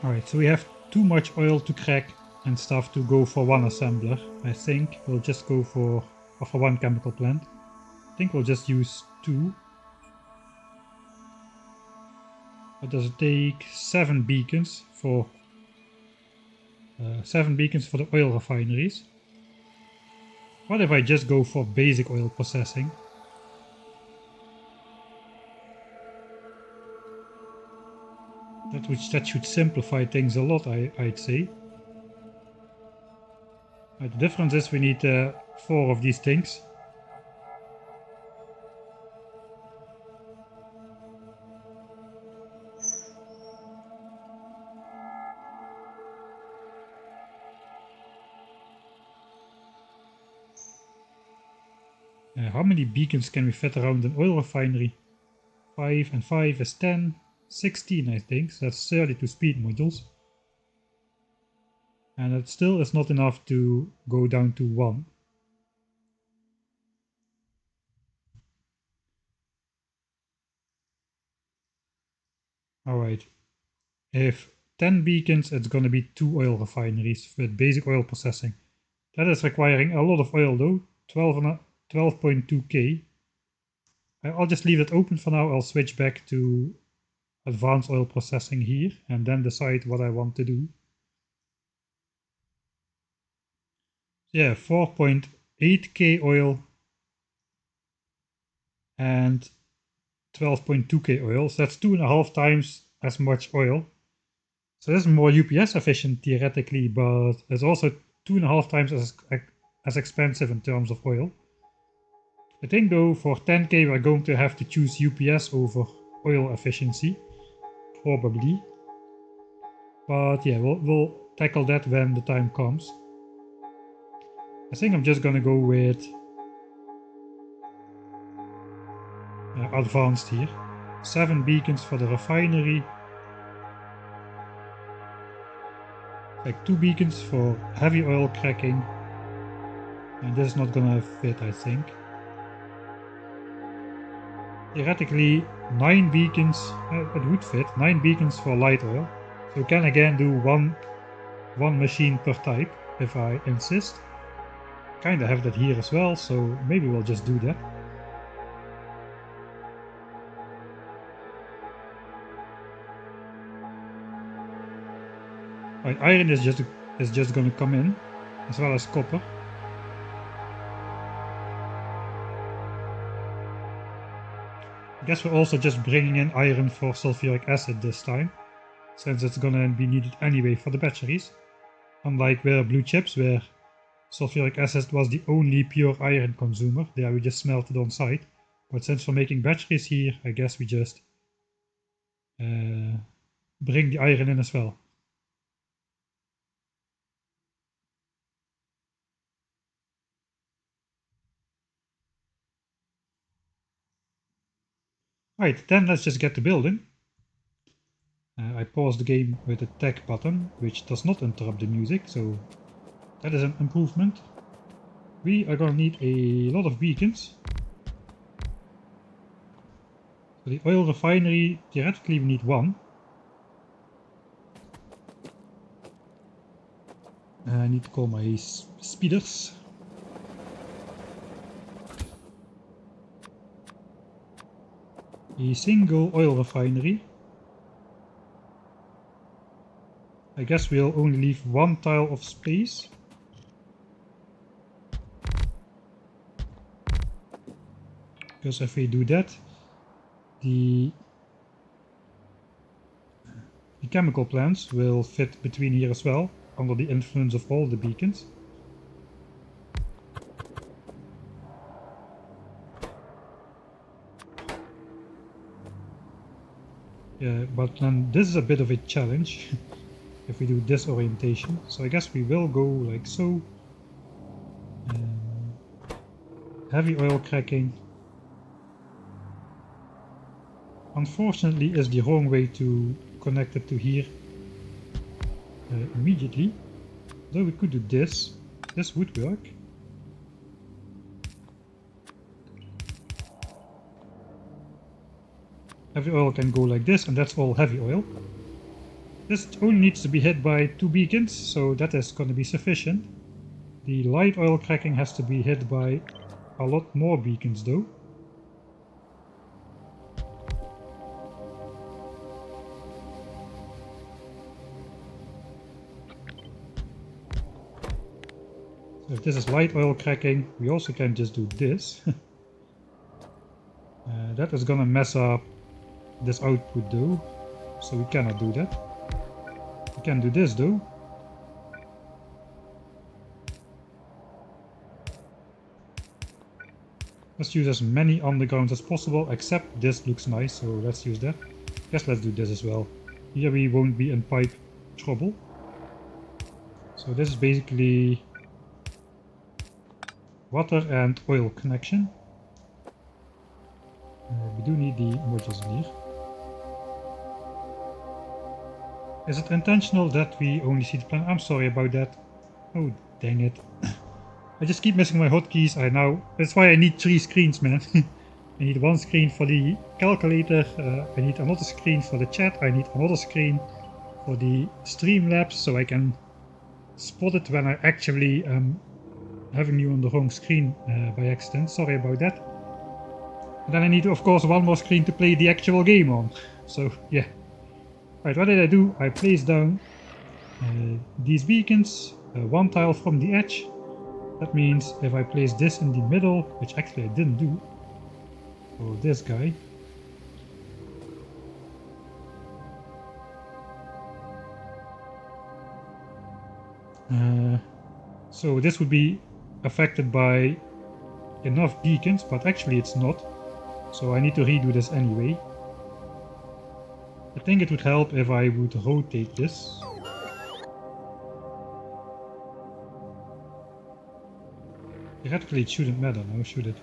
Alright, so we have too much oil to crack and stuff to go for one assembler. I think we'll just go for one chemical plant. I think we'll just use 2. What does it take? 7 beacons for 7 beacons for the oil refineries. What if I just go for basic oil processing? That should simplify things a lot, I'd say. The difference is we need 4 of these things. How many beacons can we fit around an oil refinery? 5 and 5 is 10. 16 I think, so that's 32 speed modules. And it still is not enough to go down to 1. Alright, if 10 beacons it's gonna be 2 oil refineries with basic oil processing. That is requiring a lot of oil though, 12.2k. I'll just leave it open for now. I'll switch back to advanced oil processing here and then decide what I want to do. Yeah, 4.8k oil and 12.2k oil, so that's 2.5 times as much oil. So this is more UPS efficient theoretically, but it's also 2.5 times as expensive in terms of oil. I think though for 10k we're going to have to choose UPS over oil efficiency, probably. But yeah, we'll tackle that when the time comes. I think I'm just gonna go with advanced here. 7 beacons for the refinery. Like 2 beacons for heavy oil cracking. And this is not gonna fit, I think. Theoretically, 9 beacons, it would fit. 9 beacons for light oil. So we can again do one machine per type, if I insist. Kinda have that here as well, so maybe we'll just do that. Right, iron is just gonna come in, as well as copper. I guess we're also just bringing in iron for sulfuric acid this time, since it's gonna be needed anyway for the batteries. Unlike with blue chips, where sulfuric acid was the only pure iron consumer, there we just smelted on site. But since we're making batteries here, I guess we just bring the iron in as well. Right, then let's just get to building. I paused the game with the tech button, which does not interrupt the music, so that is an improvement. We are gonna need a lot of beacons. For the oil refinery, theoretically we need 1. I need to call my speeders. A single oil refinery. I guess we'll only leave 1 tile of space. Because if we do that, the chemical plants will fit between here as well, under the influence of all the beacons. Yeah, but then this is a bit of a challenge if we do this orientation. So I guess we will go like so. Heavy oil cracking. Unfortunately is the wrong way to connect it to here immediately. Though we could do this. This would work. Heavy oil can go like this, and that's all heavy oil. This only needs to be hit by 2 beacons, so that is going to be sufficient. The light oil cracking has to be hit by a lot more beacons though. So if this is light oil cracking, we also can just do this. That is gonna mess up this output though, so we cannot do that. We can do this though. Let's use as many undergrounds as possible, except this looks nice, so let's use that. Guess let's do this as well. Here we won't be in pipe trouble. So this is basically water and oil connection. We do need the modules in here. Is it intentional that we only see the plan? I'm sorry about that. Oh, dang it. I just keep missing my hotkeys. That's why I need 3 screens, man. I need 1 screen for the calculator. I need another screen for the chat. I need another screen for the Streamlabs so I can spot it when I actually am having you on the wrong screen by accident. Sorry about that. And then I need, of course, one more screen to play the actual game on. So, yeah. Right, what did I do? I placed down these beacons, one tile from the edge. That means if I place this in the middle, which actually I didn't do, so this guy, so this would be affected by enough beacons, but actually it's not. So I need to redo this anyway. I think it would help if I would rotate this. Theoretically it shouldn't matter now, should it?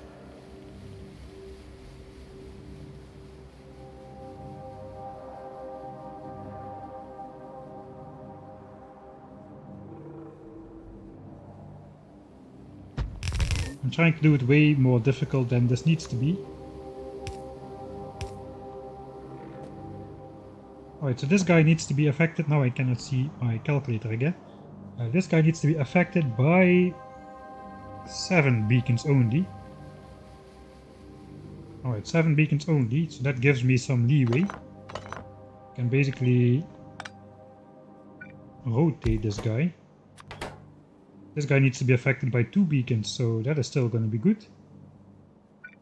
I'm trying to do it way more difficult than this needs to be. Alright, so this guy needs to be affected. Now I cannot see my calculator again. This guy needs to be affected by 7 beacons only. Alright, 7 beacons only, so that gives me some leeway. I can basically rotate this guy. This guy needs to be affected by 2 beacons, so that is still going to be good.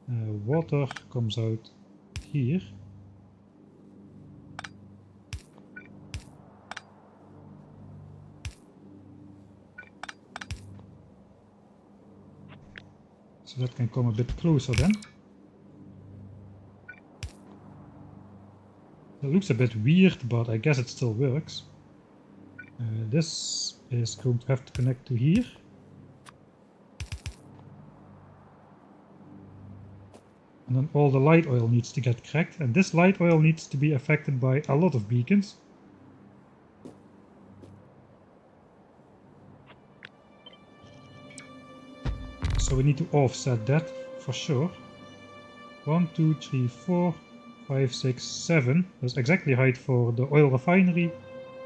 Water comes out here. So that can come a bit closer then. It looks a bit weird, but I guess it still works. This is going to have to connect to here. And then all the light oil needs to get cracked, and this light oil needs to be affected by a lot of beacons. So we need to offset that for sure. 1, 2, 3, 4, 5, 6, 7. That's exactly right for the oil refinery.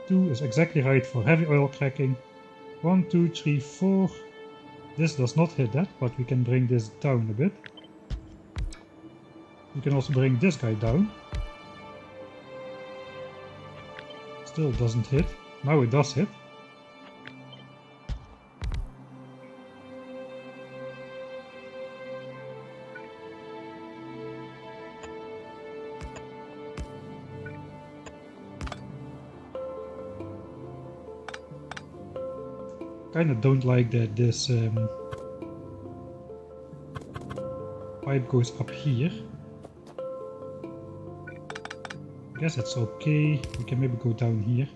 2 is exactly right for heavy oil cracking. 1, 2, 3, 4. This does not hit that, but we can bring this down a bit. We can also bring this guy down. Still doesn't hit. Now it does hit. Kinda don't like that this pipe goes up here. I guess it's okay. We can maybe go down here.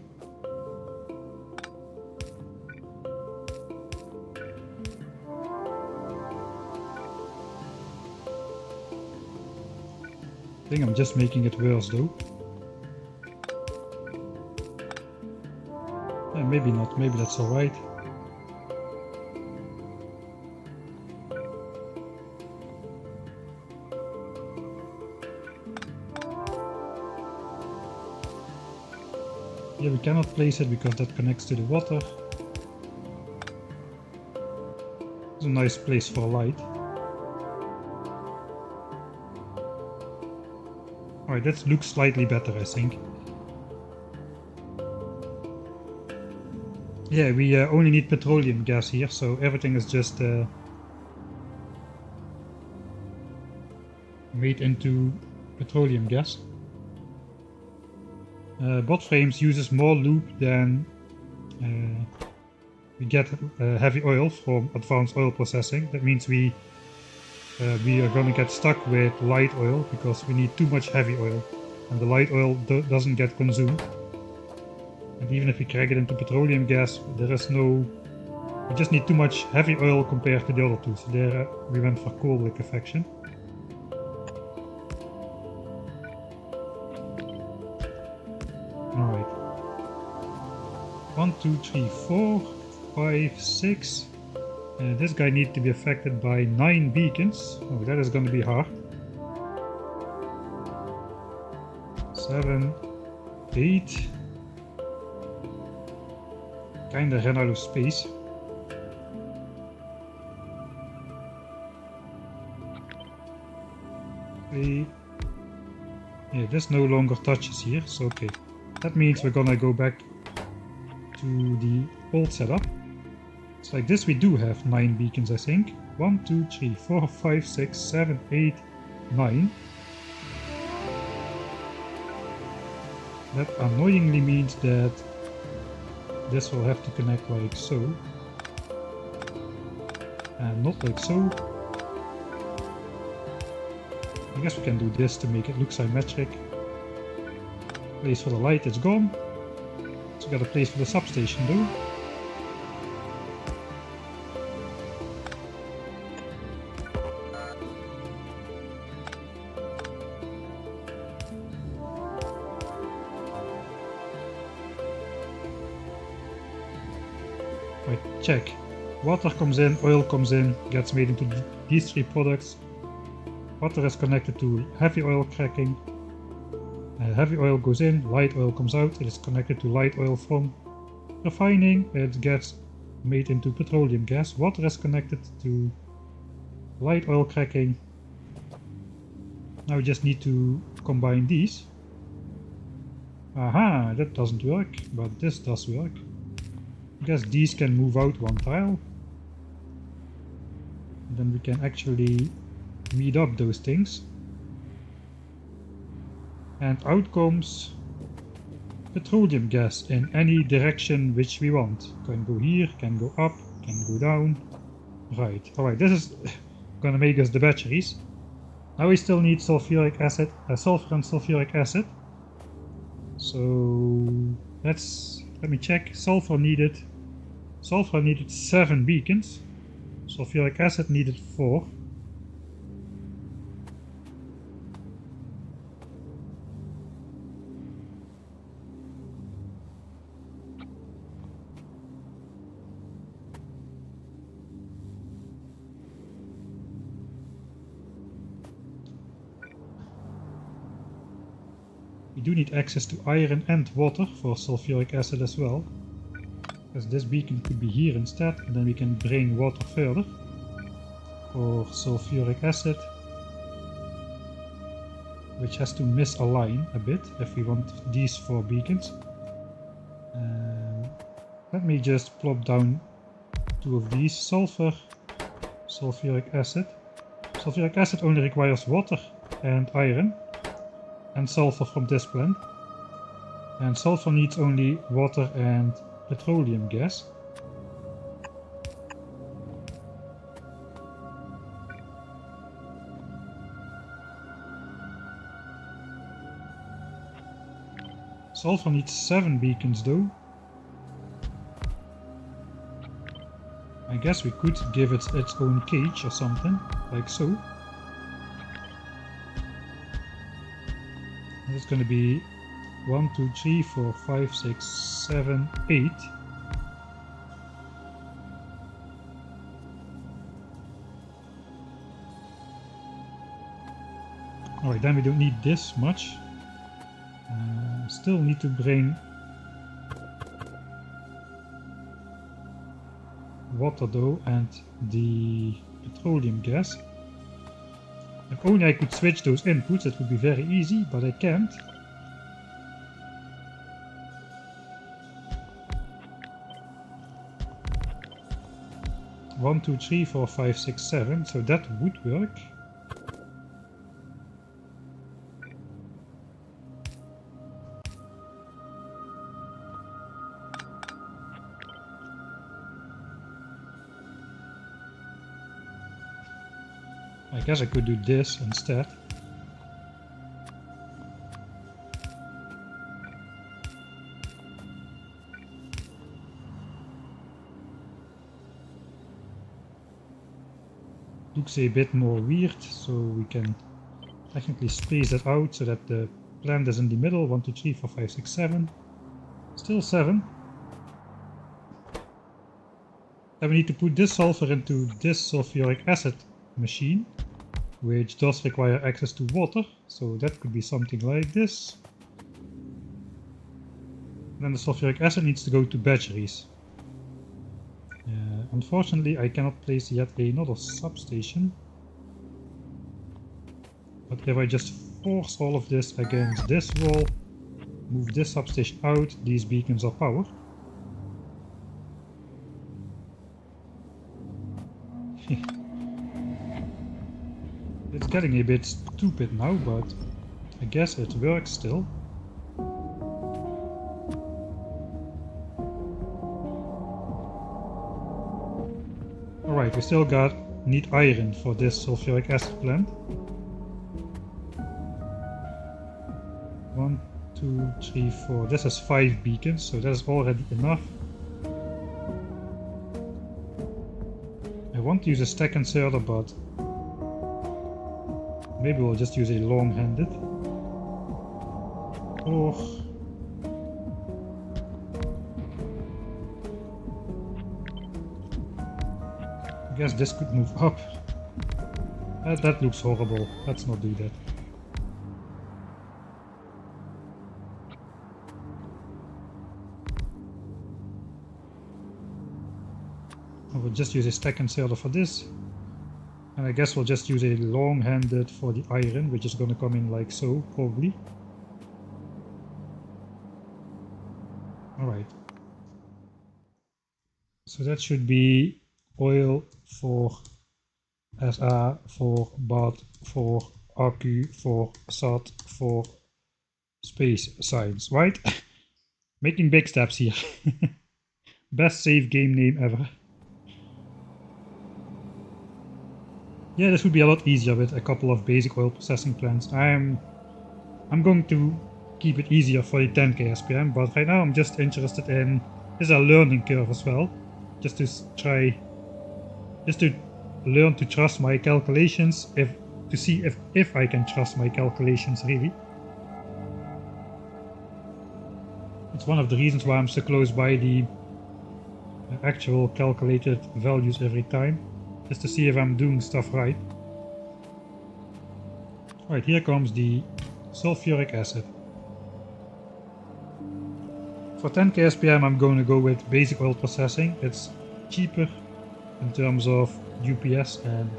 I think I'm just making it worse though. Maybe not, maybe that's alright. Here we cannot place it because that connects to the water. It's a nice place for light. Alright, that looks slightly better, I think. Yeah, we only need petroleum gas here, so everything is just made into petroleum gas. Bot frames uses more lube than we get heavy oil from advanced oil processing. That means we are going to get stuck with light oil because we need too much heavy oil, and the light oil doesn't get consumed. And even if we crack it into petroleum gas, there is no... we just need too much heavy oil compared to the other two. So there we went for cold liquefaction. Alright. 1, 2, 3, 4, 5, 6. This guy needs to be affected by 9 beacons. Oh, that is going to be hard. 7, 8. Kinda ran out of space. Yeah, this no longer touches here, so okay. That means we're gonna go back to the old setup. So like this we do have 9 beacons, I think. 1, 2, 3, 4, 5, 6, 7, 8, 9. That annoyingly means that this will have to connect like so. And not like so. I guess we can do this to make it look symmetric. Place for the light is gone. So we got a place for the substation though. Right, check. Water comes in, oil comes in, gets made into these 3 products. Water is connected to heavy oil cracking. Heavy oil goes in, light oil comes out. It is connected to light oil from refining. It gets made into petroleum gas. Water is connected to light oil cracking. Now we just need to combine these. Aha, that doesn't work, but this does work. I guess these can move out 1 tile. And then we can actually meet up those things. And out comes petroleum gas in any direction which we want. Can go here, can go up, can go down. Right, alright, this is gonna make us the batteries. Now we still need sulfuric acid, sulfur and sulfuric acid. So let me check. Sulfur needed 7 beacons. Sulfuric acid needed 4. We do need access to iron and water for sulfuric acid as well. Because this beacon could be here instead, and then we can bring water further for sulfuric acid, which has to misalign a bit if we want these 4 beacons. Let me just plop down 2 of these. Sulfur, sulfuric acid. Sulfuric acid only requires water and iron and sulfur from this blend. And sulfur needs only water and petroleum gas. Sulfur needs 7 beacons though. I guess we could give it its own cage or something, like so. It's going to be 1, 2, 3, 4, 5, 6, 7, 8. Alright, then we don't need this much. Still need to bring water though and the petroleum gas. If only I could switch those inputs, it would be very easy, but I can't. One, two, 3, 4, 5, 6, 7, so that would work. I guess I could do this instead. Looks a bit more weird, so we can technically space it out so that the plant is in the middle. 1, 2, 3, 4, 5, 6, 7. Still 7. Then we need to put this sulfur into this sulfuric acid machine, which does require access to water, so that could be something like this. And then the sulfuric acid needs to go to batteries. Unfortunately, I cannot place yet another substation. But if I just force all of this against this wall, move this substation out, these beacons are powered. It's getting a bit stupid now, but I guess it works still. Alright, we still need iron for this sulfuric acid plant. 1, 2, 3, 4. This has 5 beacons, so that's already enough. I want to use a stack inserter, but maybe we'll just use a long-handed. Or I guess this could move up. That looks horrible. Let's not do that. I will just use a stack inserter for this. And I guess we'll just use a long-handed for the iron, which is going to come in like so, probably. Alright. So that should be oil for SA, for BAT, for AQ, for SAT, for space science, right? Making big steps here. Best save game name ever. Yeah, this would be a lot easier with a couple of basic oil processing plants. I'm going to keep it easier for the 10k SPM, but right now I'm just interested in, there's a learning curve as well, just to learn to trust my calculations, to see if I can trust my calculations really. It's one of the reasons why I'm so close by the actual calculated values every time, just to see if I'm doing stuff right. Right, here comes the sulfuric acid. For 10k SPM I'm going to go with basic oil processing. It's cheaper in terms of UPS and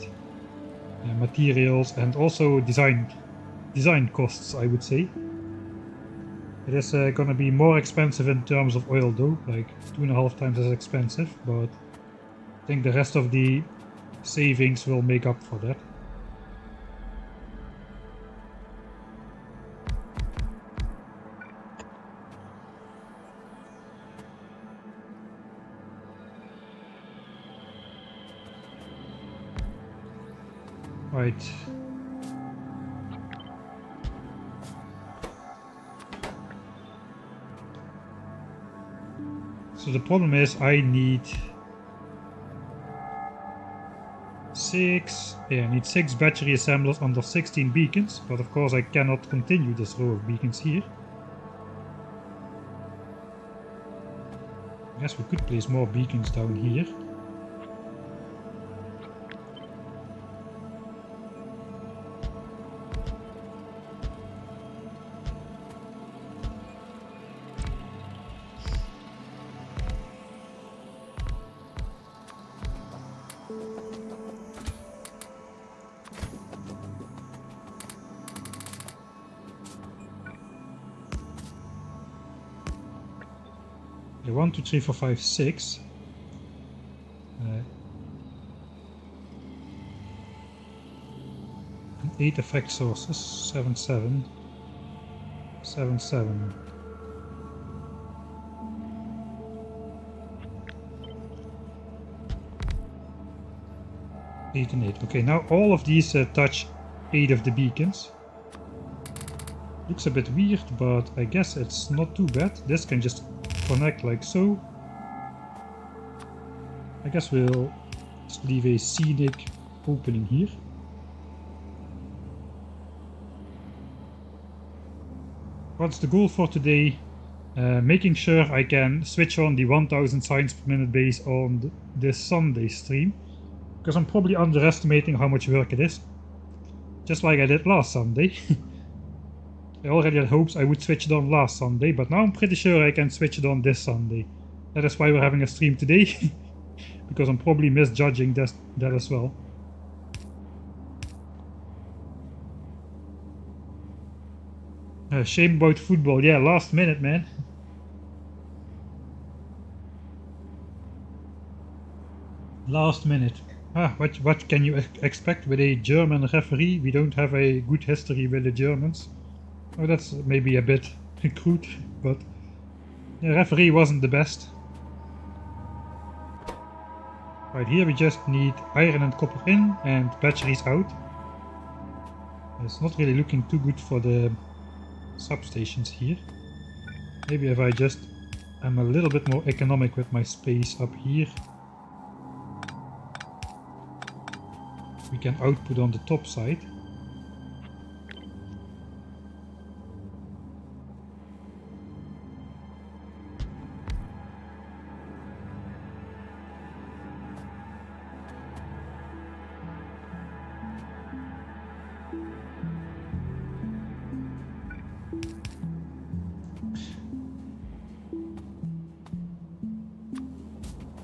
materials, and also design costs, I would say. It is going to be more expensive in terms of oil though, like 2.5 times as expensive, but I think the rest of the savings will make up for that. Right. So the problem is I need 6 battery assemblers under 16 beacons, but of course I cannot continue this row of beacons here. I guess we could place more beacons down here. Okay, 1, 2, 3, 4, 5, 6. 8 effect sources. 7, 7. 7, 7. Eight and 8. Okay, now all of these touch 8 of the beacons. Looks a bit weird, but I guess it's not too bad. This can just connect like so. I guess we'll just leave a scenic opening here. What's the goal for today? Making sure I can switch on the 1000 signs per minute base on this Sunday stream, because I'm probably underestimating how much work it is, just like I did last Sunday. I already had hopes I would switch it on last Sunday, but now I'm pretty sure I can switch it on this Sunday. That is why we're having a stream today, because I'm probably misjudging that as well. Shame about football. Yeah, last minute, man. Last minute. What can you expect with a German referee? We don't have a good history with the Germans. Oh, that's maybe a bit crude, but the referee wasn't the best. Right here we just need iron and copper in and batteries out. It's not really looking too good for the substations here. Maybe if I just am a little bit more economic with my space up here, we can output on the top side.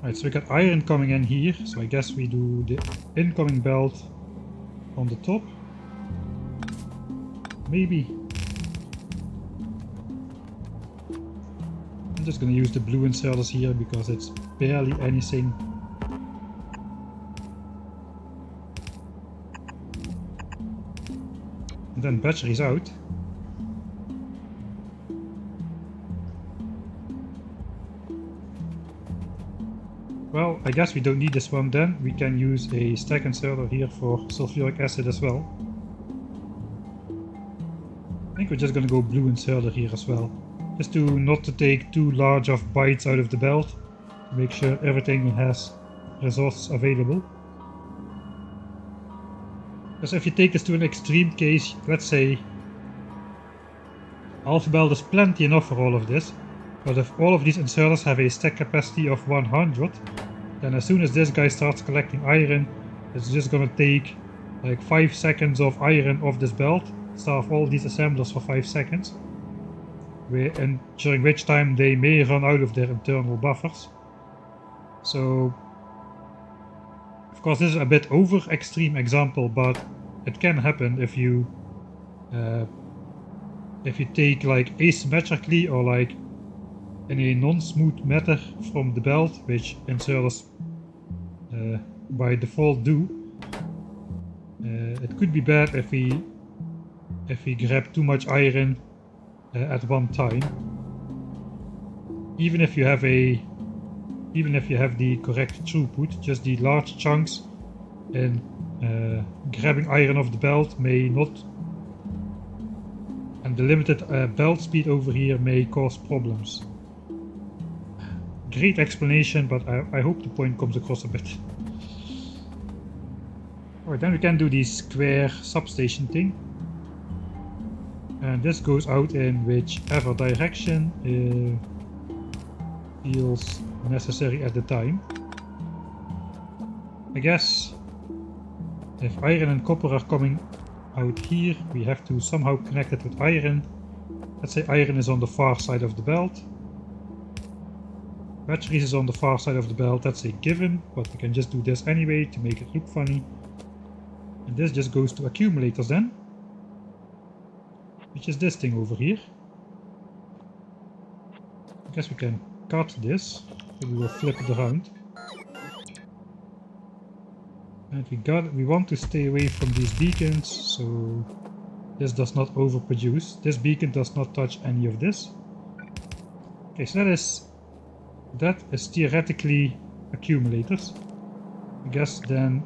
Right, so we got iron coming in here, so I guess we do the incoming belt on the top. Maybe. I'm just gonna use the blue inserters here because it's barely anything. And then batteries out. Well, I guess we don't need this one then. We can use a stack inserter here for sulfuric acid as well. I think we're just gonna go blue inserter here as well. Just to not to take too large of bites out of the belt. To make sure everything has resources available. Because if you take this to an extreme case, let's say half a belt is plenty enough for all of this. But if all of these inserters have a stack capacity of 100, then as soon as this guy starts collecting iron, it's just gonna take like 5 seconds of iron off this belt, starve all these assemblers for 5 seconds, and during which time they may run out of their internal buffers. So, of course this is a bit over extreme example, but it can happen if you take like asymmetrically or like in a non-smooth manner from the belt, which inserters by default do. It could be bad if we grab too much iron at one time. Even if you have the correct throughput, just the large chunks and grabbing iron off the belt may not, and the limited belt speed over here may cause problems. Great explanation, but I hope the point comes across a bit. Alright, then we can do the square substation thing. And this goes out in whichever direction feels necessary at the time. I guess if iron and copper are coming out here, we have to somehow connect it with iron. Let's say iron is on the far side of the belt. Batteries is on the far side of the belt, that's a given, but we can just do this anyway to make it look funny. And this just goes to accumulators then. Which is this thing over here. I guess we can cut this, so we will flip it around. And we want to stay away from these beacons, so this does not overproduce. This beacon does not touch any of this. Okay, so that is theoretically accumulators. I guess then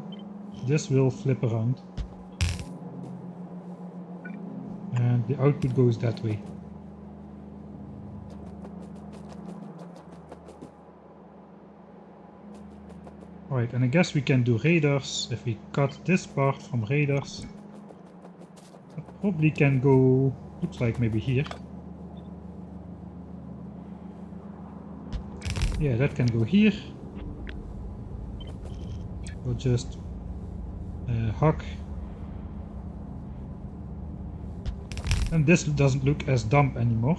this will flip around. And the output goes that way. Alright, and I guess we can do radars. If we cut this part from radars, that probably can go, looks like maybe here. Yeah, that can go here. We'll just hack. And this doesn't look as dumb anymore.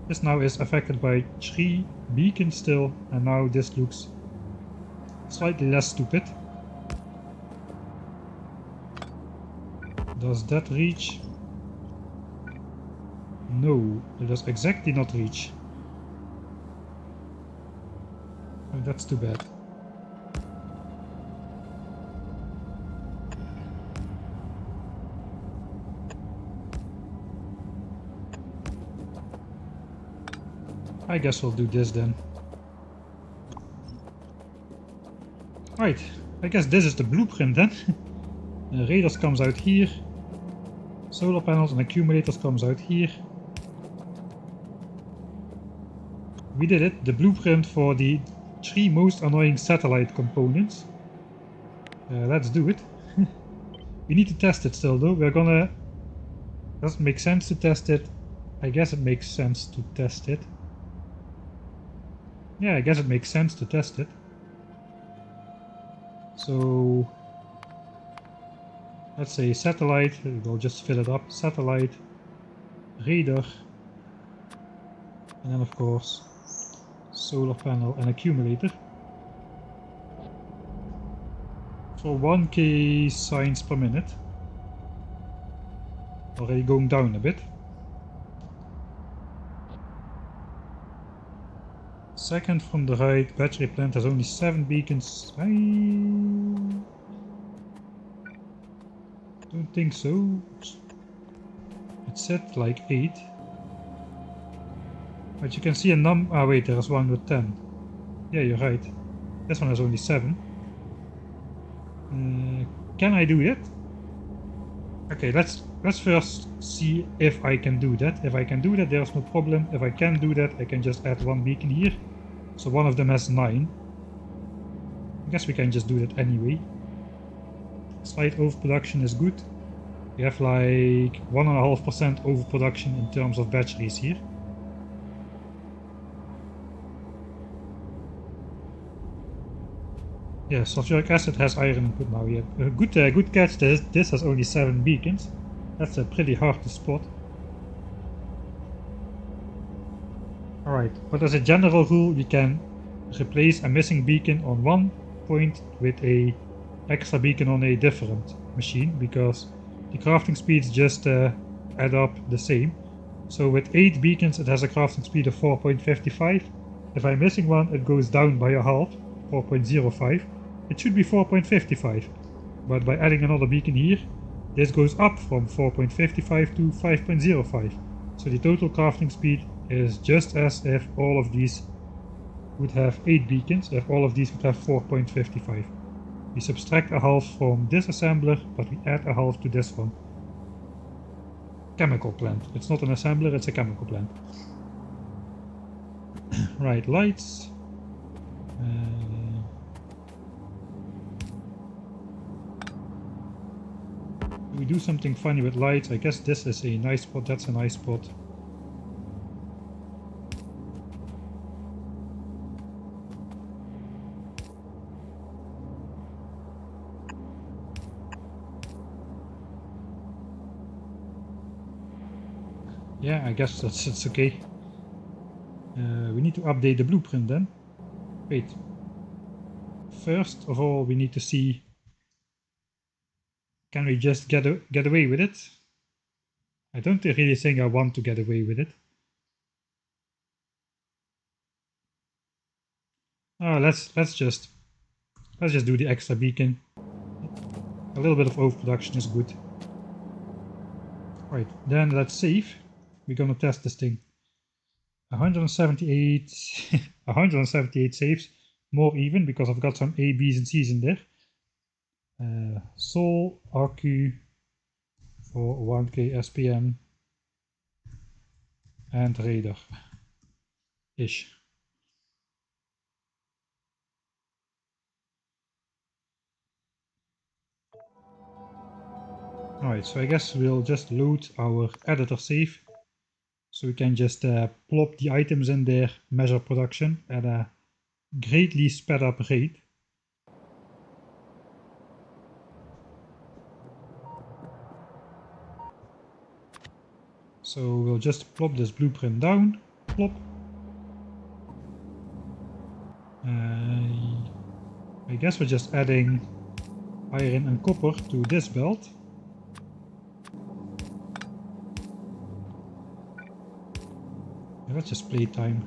This now is affected by 3 beacons still, and now this looks slightly less stupid. Does that reach? No, it does exactly not reach. Oh, that's too bad. I guess we'll do this then. Right, I guess this is the blueprint then. Radars comes out here. Solar panels and accumulators comes out here. We did it, the blueprint for the 3 most annoying satellite components. Let's do it. We need to test it still though. We're gonna... Does it make sense to test it? I guess it makes sense to test it. Yeah, I guess it makes sense to test it. So... let's say satellite, we'll just fill it up. Satellite, radar, and then of course solar panel and accumulator. For 1k signs per minute. Already going down a bit. Second from the right, battery plant has only 7 beacons. I don't think so. It said like 8. But you can see a ah wait, there's one with 10. Yeah, you're right. This one has only 7. Can I do that? Okay, let's first see if I can do that. If I can do that, there's no problem. If I can do that, I can just add 1 beacon here. So one of them has 9. I guess we can just do that anyway. Slight overproduction is good. We have like 1.5% overproduction in terms of batteries here. Yeah, sulfuric acid has iron input now. Yeah, good catch. This has only 7 beacons. That's pretty hard to spot. Alright, but as a general rule, we can replace a missing beacon on one point with a extra beacon on a different machine, because the crafting speeds just add up the same. So with 8 beacons it has a crafting speed of 4.55. If I'm missing one, it goes down by a half, 4.05. It should be 4.55, but by adding another beacon here, this goes up from 4.55 to 5.05. So the total crafting speed is just as if all of these would have 8 beacons, if all of these would have 4.55. We subtract a half from this assembler, but we add a half to this one. Chemical plant. It's not an assembler, it's a chemical plant. Right, lights. We do something funny with lights. I guess this is a nice spot, that's a nice spot. Yeah, I guess it's okay. We need to update the blueprint then. Wait. First of all, we need to see, can we just get away with it? I don't really think I want to get away with it. Oh, let's just do the extra beacon. A little bit of overproduction is good. Right, then let's save. We're gonna test this thing. 178 178 saves, more even because I've got some A, B's and C's in there. Sol RQ for 1k SPM and radar ish. Alright, so I guess we'll just load our editor save, so we can just plop the items in there, measure production at a greatly sped up rate. So we'll just plop this blueprint down, plop. I guess we're just adding iron and copper to this belt. That's just playtime.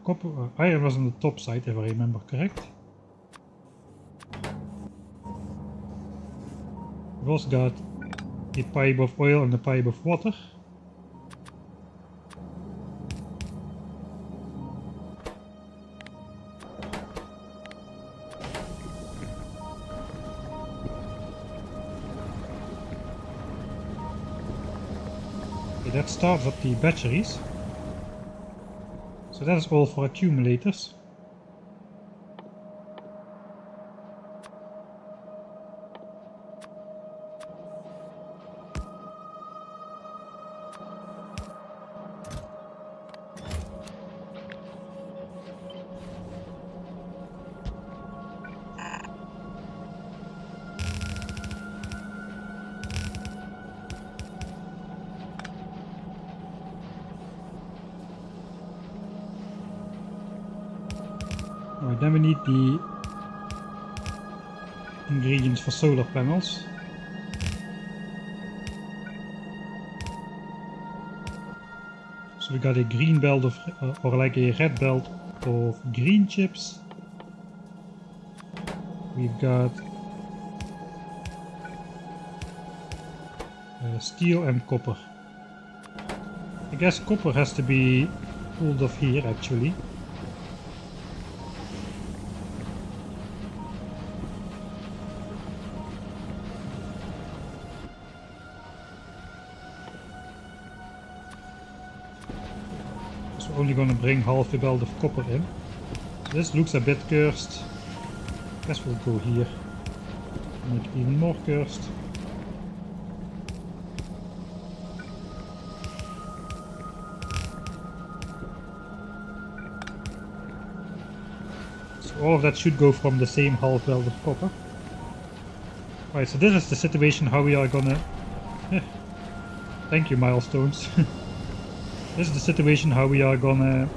Copper, iron was on the top side, if I remember correct. We've also got a pipe of oil and a pipe of water. Okay, that starts up the batteries. So that is all for accumulators. Alright, then we need the ingredients for solar panels. So we got a green belt of, or like a red belt of green chips. We've got steel and copper. I guess copper has to be pulled off here actually. So we're only gonna bring half a belt of copper in. So this looks a bit cursed. I guess we'll go here. Make it even more cursed. All of that should go from the same half belt of copper. Right, so this is the situation how we are gonna... Thank you, milestones. This is the situation how we are gonna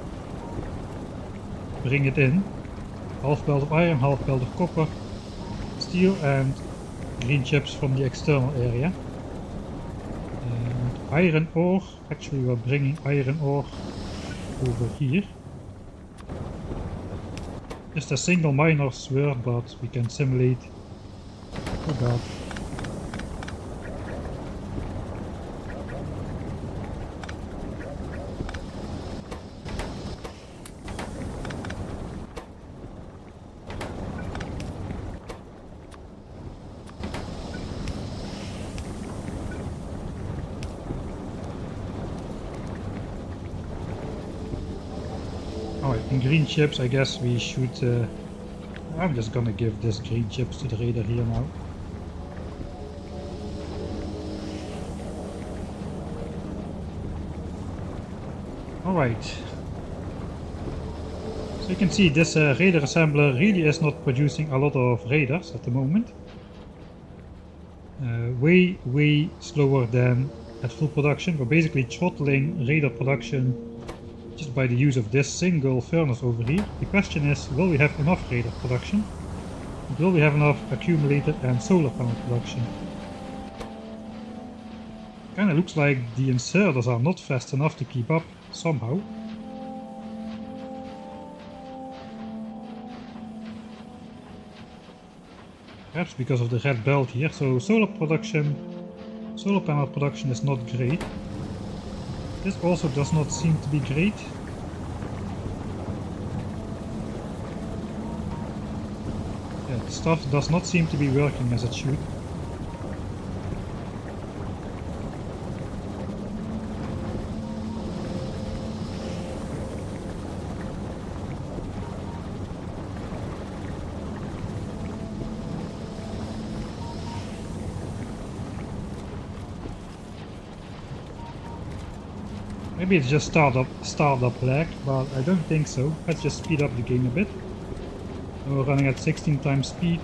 bring it in. Half belt of iron, half belt of copper, steel and green chips from the external area. And iron ore, actually we're bringing iron ore over here. Just a single miner's word, but we can simulate. Oh god. Alright, in green chips I guess we should... I'm just gonna give this green chips to the raider here now. Alright. So you can see this raider assembler really is not producing a lot of raiders at the moment. Way slower than at full production. We're basically throttling raider production just by the use of this single furnace over here. The question is, will we have enough raider production? Will we have enough accumulator and solar panel production? Kinda looks like the inserters are not fast enough to keep up somehow. Perhaps because of the red belt here. So solar panel production is not great. This also does not seem to be great. Yeah, the stuff does not seem to be working as it should. Maybe it's just startup lag, but I don't think so. Let's just speed up the game a bit. We're running at 16 times speed.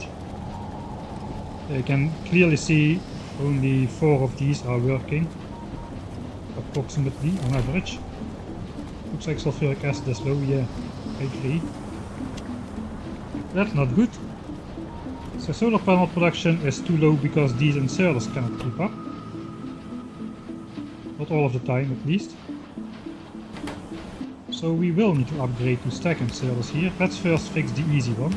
You can clearly see only 4 of these are working, approximately on average. Looks like sulfuric acid is low, yeah, I agree. That's not good. So solar panel production is too low because these inserters cannot keep up. Not not all of the time at least. So we will need to upgrade to stack inserters here. Let's first fix the easy one.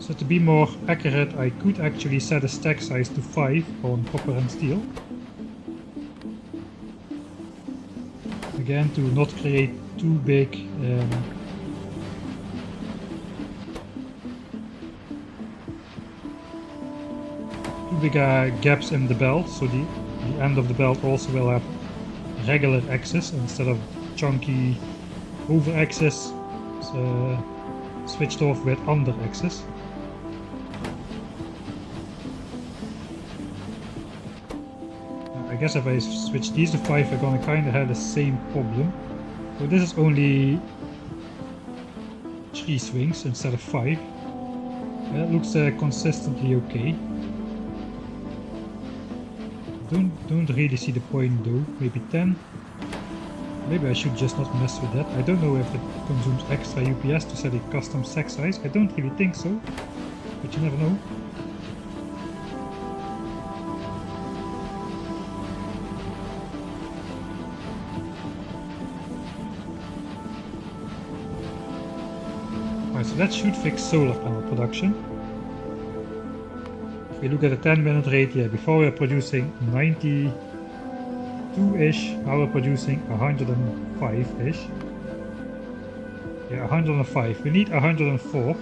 So to be more accurate, I could actually set a stack size to 5 on copper and steel. Again, to not create too big gaps in the belt, so the end of the belt also will have regular axis instead of chunky over axis switched off with under axis. I guess if I switch these to 5, we're gonna kinda have the same problem. So this is only 3 swings instead of 5. That looks consistently okay. Don't really see the point though. Maybe 10. Maybe I should just not mess with that. I don't know if it consumes extra UPS to set a custom stack size. I don't really think so, but you never know. Alright, so that should fix solar panel production. If we look at the 10-minute rate, yeah, before we were producing 92-ish, now we're producing 105-ish. Yeah, 105. We need 104.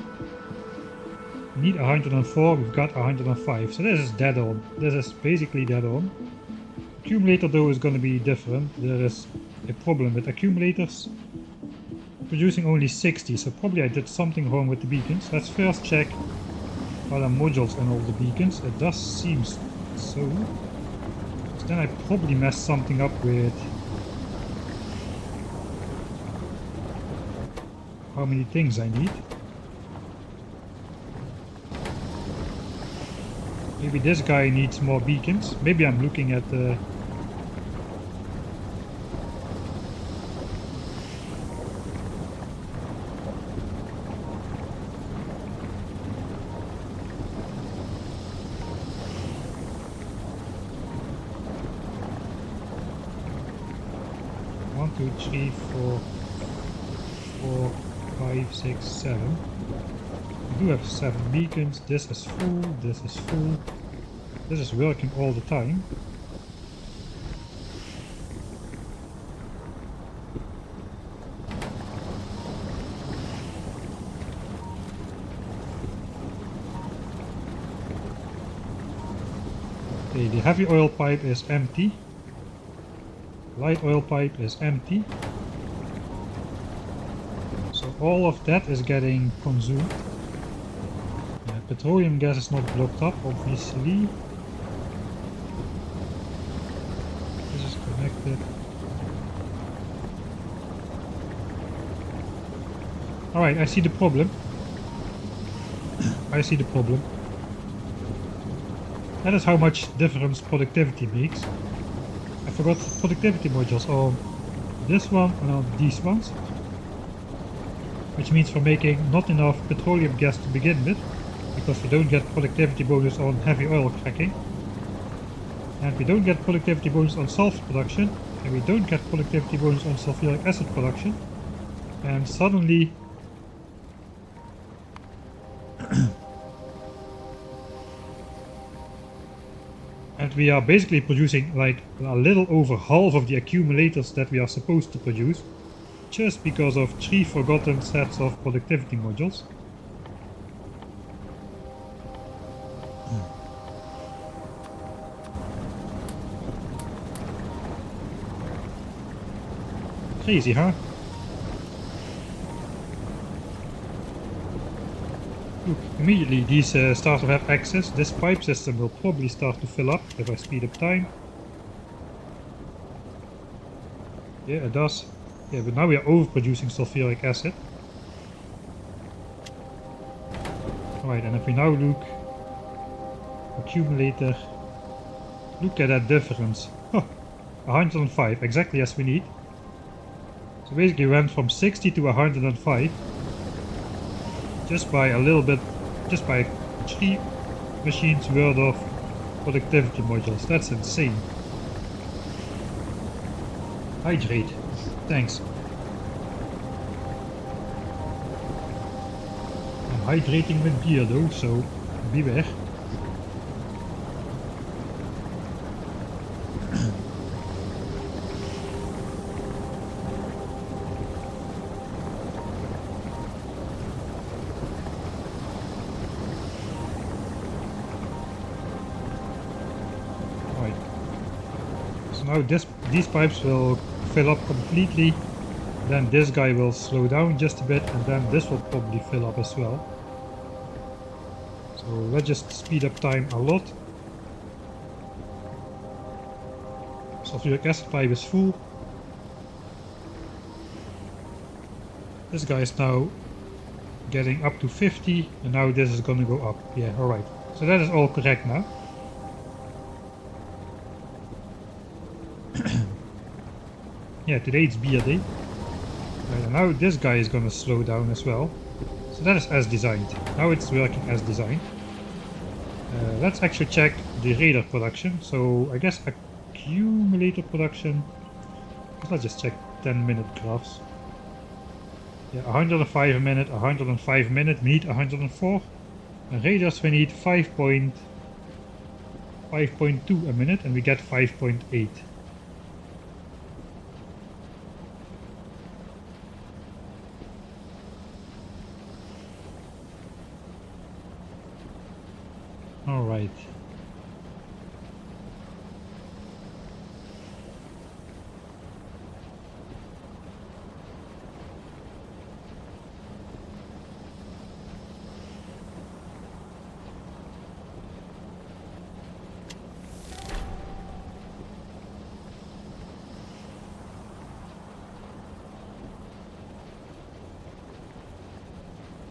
We need 104, we've got 105. So this is dead on. This is basically dead on. Accumulator though is going to be different. There is a problem with accumulators. Producing only 60, so probably I did something wrong with the beacons. Let's first check are there modules in all the beacons. It does seem so. So then I probably messed something up with how many things I need. Maybe this guy needs more beacons. Maybe I'm looking at the... One, two, three, four, 5, 6, 7. We do have 7 beacons. This is full, this is full. This is working all the time. Okay, the heavy oil pipe is empty. Light oil pipe is empty. So all of that is getting consumed. Petroleum gas is not blocked up, obviously. This is connected. Alright, I see the problem. I see the problem. That is how much difference productivity makes. I forgot productivity modules on this one and on these ones. Which means we're making not enough petroleum gas to begin with, because we don't get productivity bonus on heavy oil cracking. And we don't get productivity bonus on sulfur production, and we don't get productivity bonus on sulfuric acid production. And suddenly and we are basically producing like a little over half of the accumulators that we are supposed to produce, just because of 3 forgotten sets of productivity modules. Crazy, huh? Look, immediately these start to have access. This pipe system will probably start to fill up if I speed up time. Yeah, it does. Yeah, but now we are overproducing sulfuric acid. Alright, and if we now look... accumulator... Look at that difference. Huh, 105, exactly as we need. So basically we went from 60 to 105. Just by a little bit, just by 3 machines worth of productivity modules. That's insane. Hydrate. Thanks. I'm hydrating with beer though, so beware. Now these pipes will fill up completely, then this guy will slow down just a bit, and then this will probably fill up as well. So let's just speed up time a lot. Sulfuric acid pipe is full. This guy is now getting up to 50, and now this is gonna go up. Yeah, alright. So that is all correct now. Yeah, today it's beer day. Right, and now this guy is gonna slow down as well. So that is as designed. Now it's working as designed. Let's actually check the radar production. So I guess accumulator production. Let's just check 10-minute graphs. Yeah, 105 a minute, 105 a minute. We need 104. And radars we need 5.2 a minute, and we get 5.8. All right.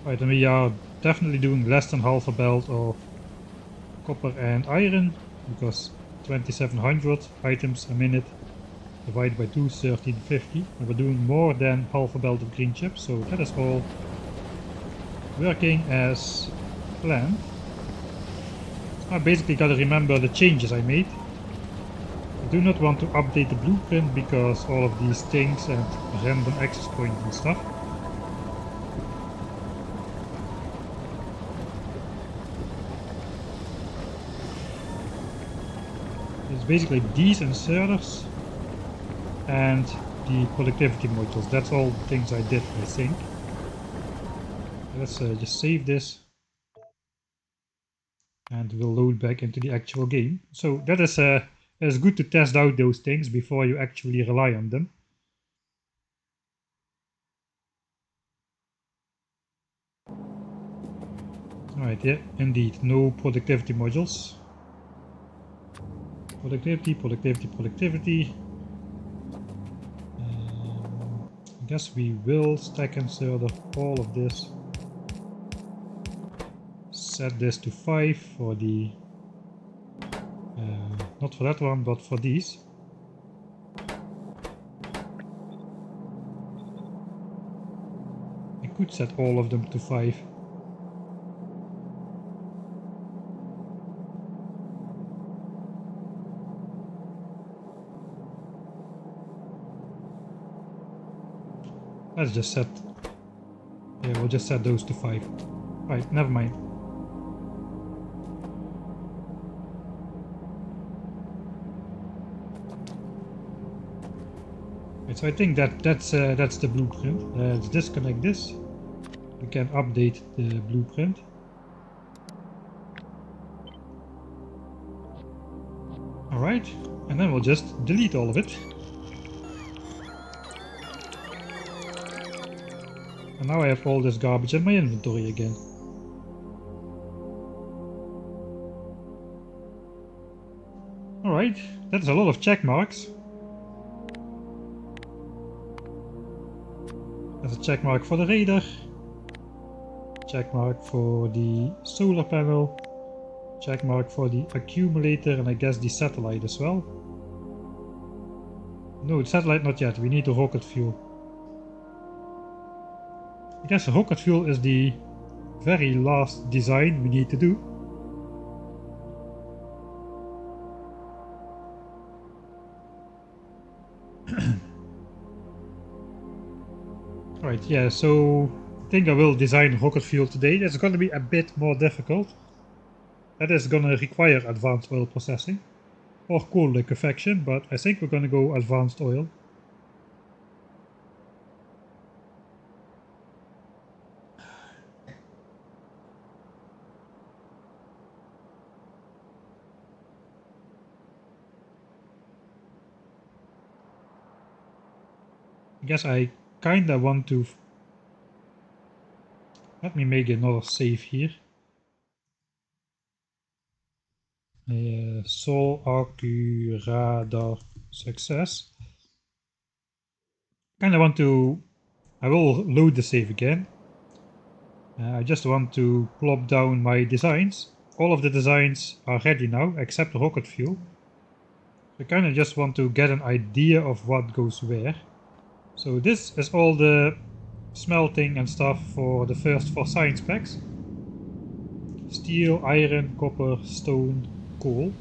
Right, and we are definitely doing less than half a belt of copper and iron, because 2700 items a minute divided by 2 is 1350, and we're doing more than half a belt of green chips, so that is all working as planned. I basically gotta remember the changes I made. I do not want to update the blueprint because all of these things and random access points and stuff. Basically these inserters and the productivity modules. That's all the things I did, I think. Let's just save this and we'll load back into the actual game. So that is it's good to test out those things before you actually rely on them. Alright, yeah, indeed, no productivity modules. Productivity. I guess we will stack inserter all of this. Set this to 5 for the... not for that one, but for these. I could set all of them to 5. Let's just set... yeah, we'll just set those to 5. Right, never mind. Right, so I think that's the blueprint. Let's disconnect this. We can update the blueprint. Alright, and then we'll just delete all of it. And now I have all this garbage in my inventory again. Alright, that's a lot of check marks. There's a check mark for the radar. Check mark for the solar panel. Check mark for the accumulator, and I guess the satellite as well. No, the satellite not yet, we need the rocket fuel. I guess rocket fuel is the very last design we need to do. Right, yeah, so I think I will design rocket fuel today. It's going to be a bit more difficult. That is going to require advanced oil processing or cool liquefaction, but I think we're going to go advanced oil. I guess I kinda want to... Let me make another save here. Sol Accurador success. Kinda want to... I will load the save again. I just want to plop down my designs. All of the designs are ready now, except rocket fuel. I kinda just want to get an idea of what goes where. So this is all the smelting and stuff for the first 4 science packs. Steel, iron, copper, stone, coal.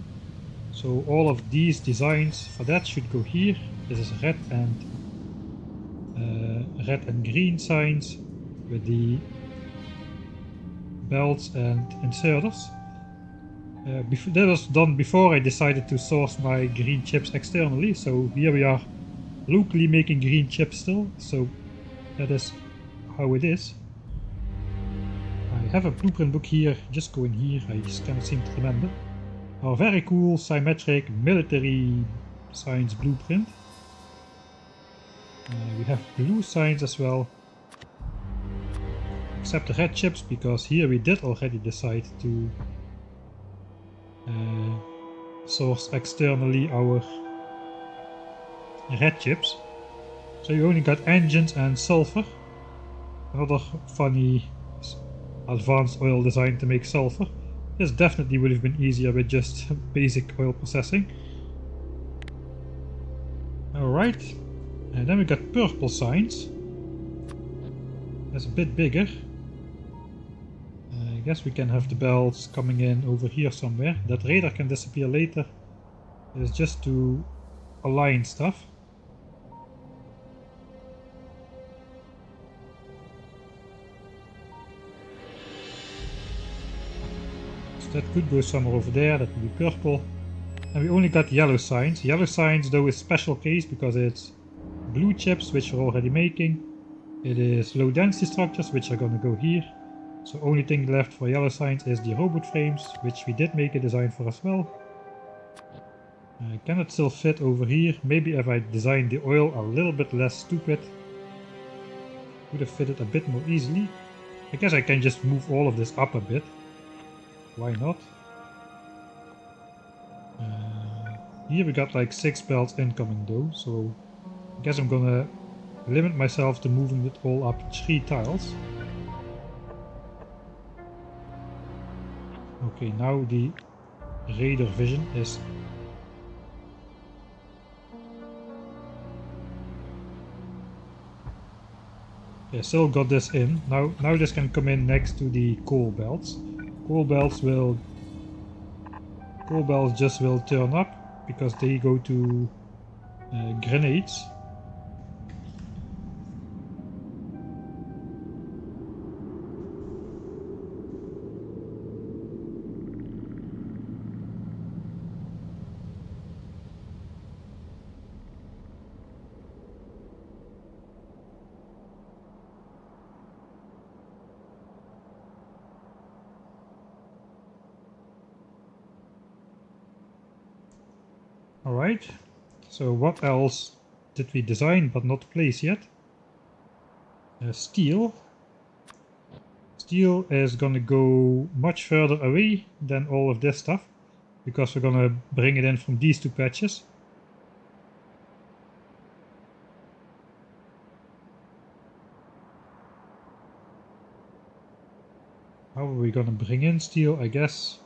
So all of these designs for that should go here. This is red and green signs with the belts and inserters. That was done before I decided to source my green chips externally, so here we are locally making green chips still, so that is how it is. I have a blueprint book here, just go in here, I just cannot seem to remember. Our very cool symmetric military science blueprint. We have blue signs as well, except the red chips, because here we did already decide to source externally our red chips. So you only got engines and sulfur. Another funny advanced oil design to make sulfur. This definitely would have been easier with just basic oil processing. Alright, and then we got purple signs. That's a bit bigger. I guess we can have the belts coming in over here somewhere. That radar can disappear later. It's just to align stuff. So that could go somewhere over there, that would be purple. And we only got yellow signs. Yellow signs though is special case because it's blue chips which we're already making. It is low density structures which are gonna go here. So only thing left for yellow signs is the robot frames, which we did make a design for as well. Can it still fit over here? Maybe if I designed the oil a little bit less stupid, would have fitted a bit more easily. I guess I can just move all of this up a bit. Why not? Here we got like 6 belts incoming though, so I guess I'm gonna limit myself to moving it all up 3 tiles. Okay, now the radar vision is... Yeah, still got this in. Now this can come in next to the coal belts. Coal belts just will turn up because they go to grenades. Alright, so what else did we design but not place yet? Steel. Steel is gonna go much further away than all of this stuff, because we're gonna bring it in from these 2 patches. How are we gonna bring in steel? I guess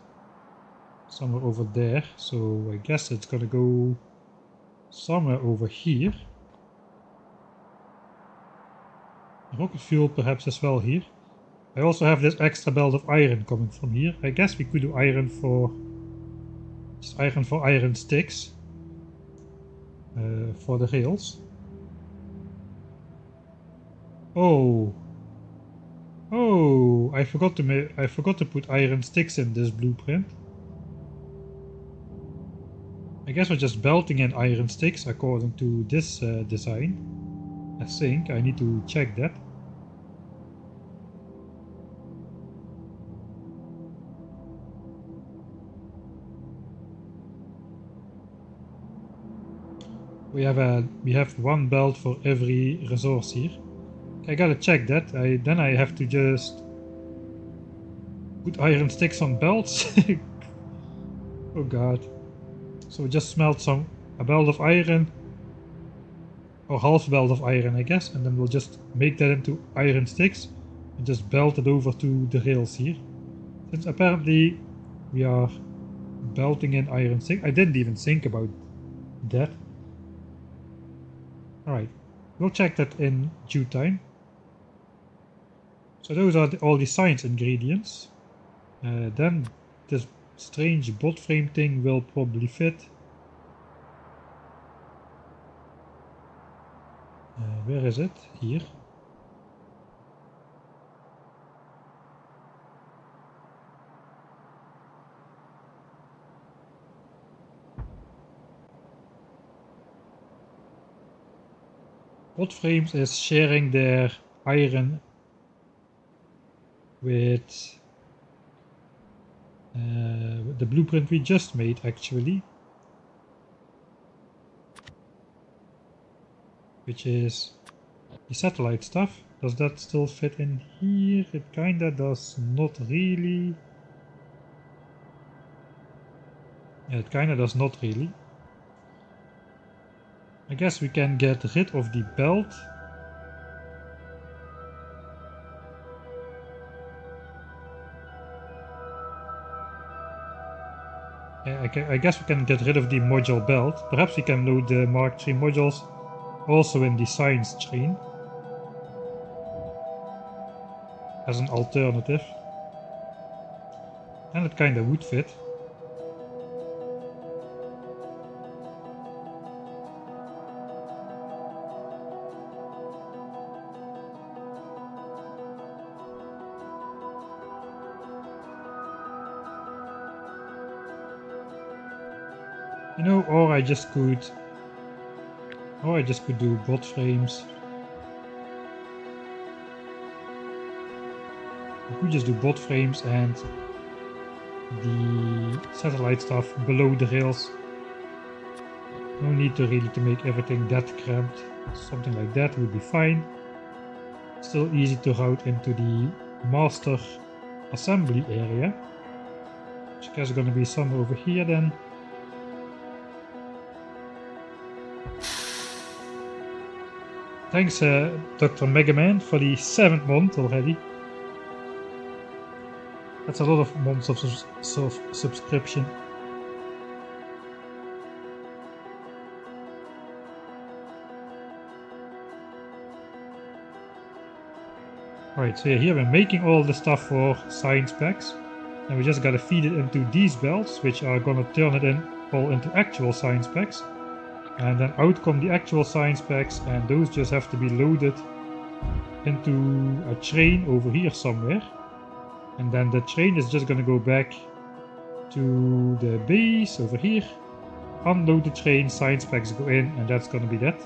somewhere over there, so I guess it's gonna go somewhere over here. Rocket fuel perhaps as well here. I also have this extra belt of iron coming from here. I guess we could do iron for... just iron for iron sticks. For the rails. Oh. Oh, I forgot to put iron sticks in this blueprint. I guess we're just belting in iron sticks according to this design. I think I need to check that. We have one belt for every resource here. I gotta check that. Then I have to just put iron sticks on belts. Oh god. So we just smelt a belt of iron, or half belt of iron I guess, and then we'll just make that into iron sticks and just belt it over to the rails here. Since apparently we are belting in iron sticks. I didn't even think about that. Alright, we'll check that in due time. So those are all the science ingredients. Then this strange bot frame thing will probably fit. Where is it? Here. Bot frames is sharing their iron with the blueprint we just made actually. Which is the satellite stuff. Does that still fit in here? It kinda does not really. Yeah, it kinda does not really. I guess we can get rid of the belt. I guess we can get rid of the module belt. Perhaps we can load the Mark III modules also in the science chain as an alternative. And it kinda would fit. You know, or I just could do bot frames. I could just do bot frames and the satellite stuff below the rails. No need to really make everything that cramped. Something like that would be fine. Still easy to route into the master assembly area. Which I guess is gonna be somewhere over here then. Thanks Dr. Megaman for the 7th month already. That's a lot of months of subscription. Alright, so yeah, here we're making all the stuff for science packs. And we just gotta feed it into these belts, which are gonna turn it all into actual science packs. And then out come the actual science packs, and those just have to be loaded into a train over here somewhere. And then the train is just gonna go back to the base over here, unload the train, science packs go in, and that's gonna be that.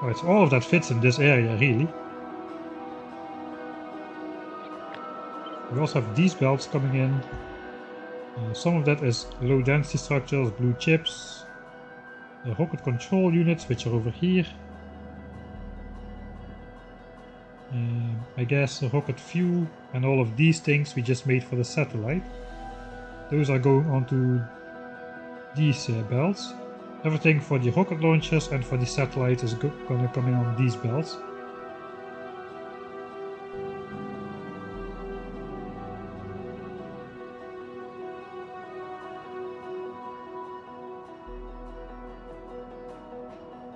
Alright, so all of that fits in this area really. We also have these belts coming in. Some of that is low density structures, blue chips, rocket control units, which are over here. I guess rocket fuel and all of these things we just made for the satellite. Those are going onto these belts. Everything for the rocket launchers and for the satellite is gonna come in on these belts.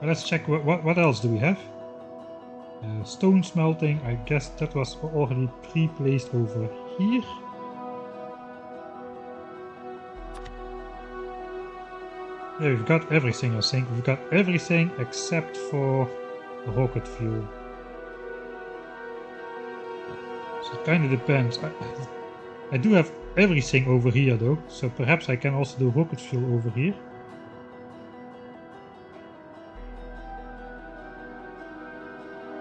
Let's check what else do we have. Stone smelting, I guess that was already pre-placed over here. Yeah, we've got everything I think. We've got everything except for rocket fuel. So it kind of depends. I do have everything over here though, so perhaps I can also do rocket fuel over here.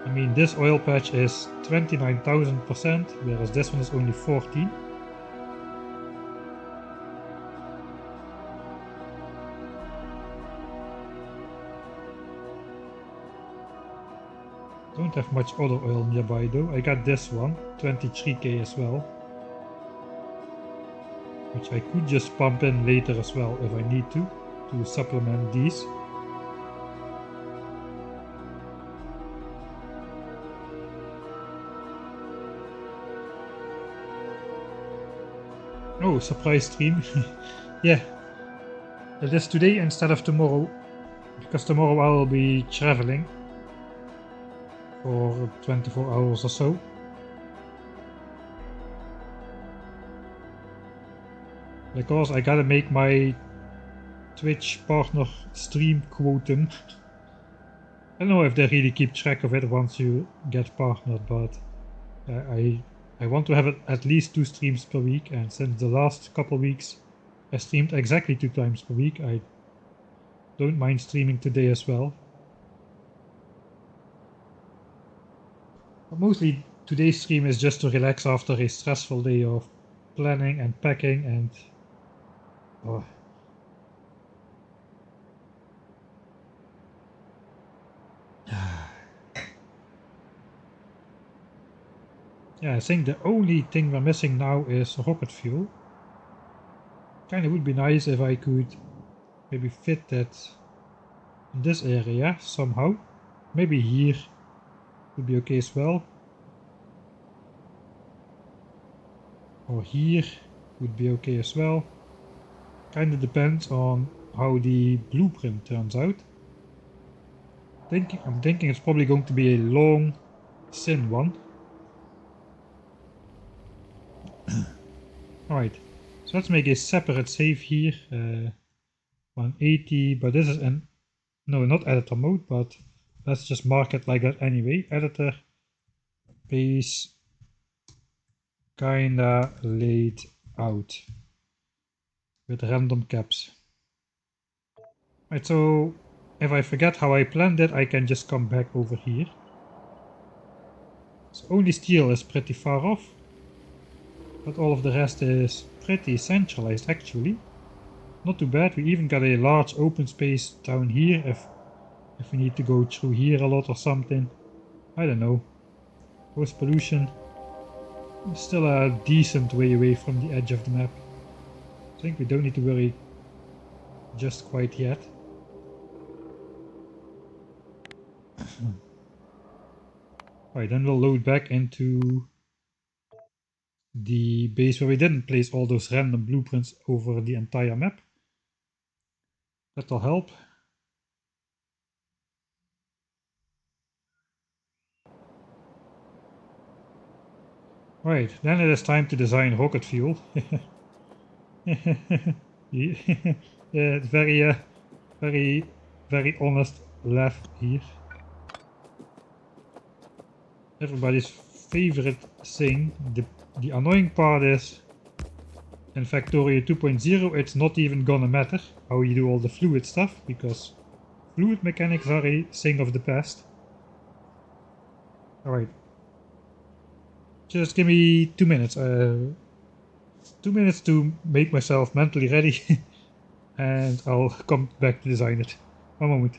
I mean, this oil patch is 29,000%, whereas this one is only 14. Don't have much other oil nearby though. I got this one, 23k as well, which I could just pump in later as well if I need to supplement these. Oh, surprise stream. Yeah, it is today instead of tomorrow, because tomorrow I will be traveling for 24 hours or so. Because I gotta make my Twitch partner stream quotum. I don't know if they really keep track of it once you get partnered, but I want to have at least 2 streams per week, and since the last couple weeks I streamed exactly 2 times per week, I don't mind streaming today as well. But mostly today's stream is just to relax after a stressful day of planning and packing and... Oh. Yeah, I think the only thing we're missing now is rocket fuel. Kinda would be nice if I could maybe fit that in this area somehow. Maybe here would be okay as well. Or here would be okay as well. Kinda depends on how the blueprint turns out. I'm thinking it's probably going to be a long, thin one. Alright, so let's make a separate save here. 180, but this is in... No, not editor mode, but let's just mark it like that anyway. Editor, base, kinda laid out with random caps. Right, so if I forget how I planned it, I can just come back over here. So only steel is pretty far off, but all of the rest is pretty centralized actually. Not too bad. We even got a large open space down here if we need to go through here a lot or something. I don't know. Post pollution. Still a decent way away from the edge of the map. I think we don't need to worry just quite yet. Right, then we'll load back into the base where we didn't place all those random blueprints over the entire map. That'll help. Right, then it is time to design rocket fuel. Yeah, it's very honest laugh here. Everybody's favorite thing. The annoying part is in Factorio 2.0 it's not even gonna matter how you do all the fluid stuff, because fluid mechanics are a thing of the past. Alright. Just give me 2 minutes. 2 minutes to make myself mentally ready and I'll come back to design it. One moment.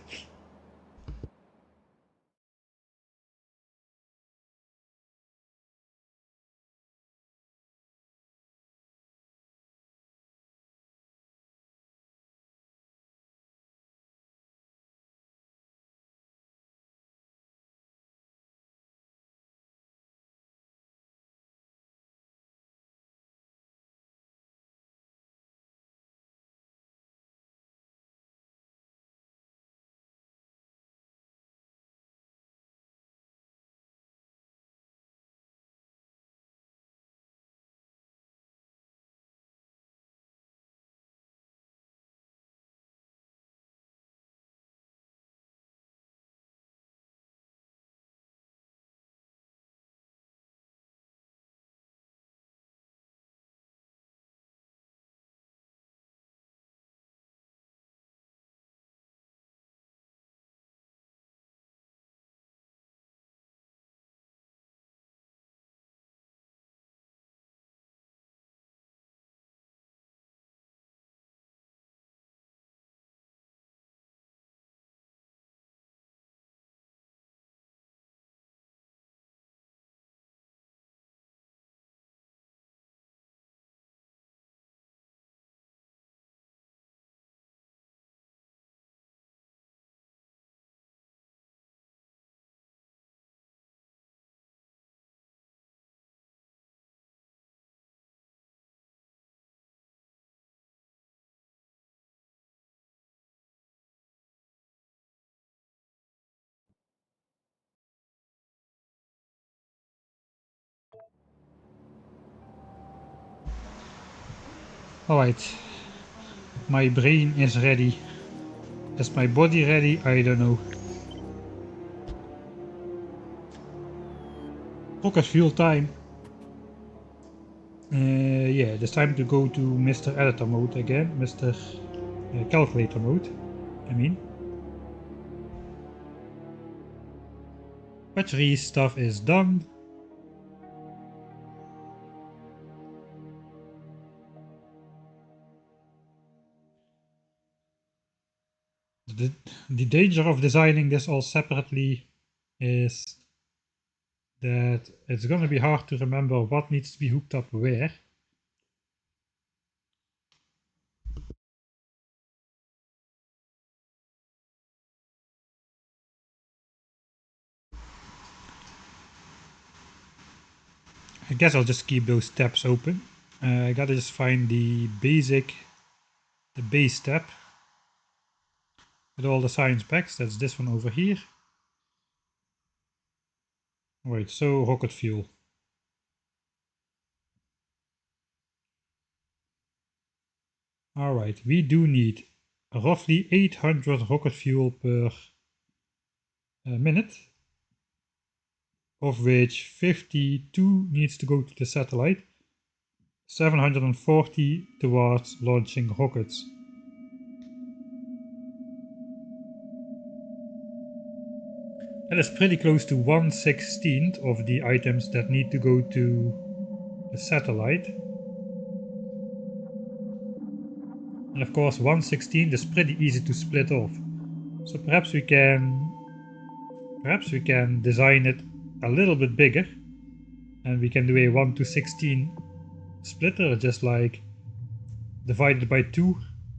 Alright, my brain is ready. Is my body ready? I don't know. Rocket fuel time. Yeah, it's time to go to Mr. Editor mode again. Mr. Calculator mode, I mean. Battery stuff is done. The danger of designing this all separately is that it's gonna be hard to remember what needs to be hooked up where. I guess I'll just keep those tabs open. I gotta just find the base tab with all the science packs. That's this one over here. Right, so rocket fuel. Alright, we do need roughly 800 rocket fuel per minute, of which 52 needs to go to the satellite, 740 towards launching rockets. That is pretty close to 1/16 of the items that need to go to the satellite. And of course 1/16 is pretty easy to split off. So perhaps we can design it a little bit bigger, and we can do a 1/16 splitter, just like divided by 2,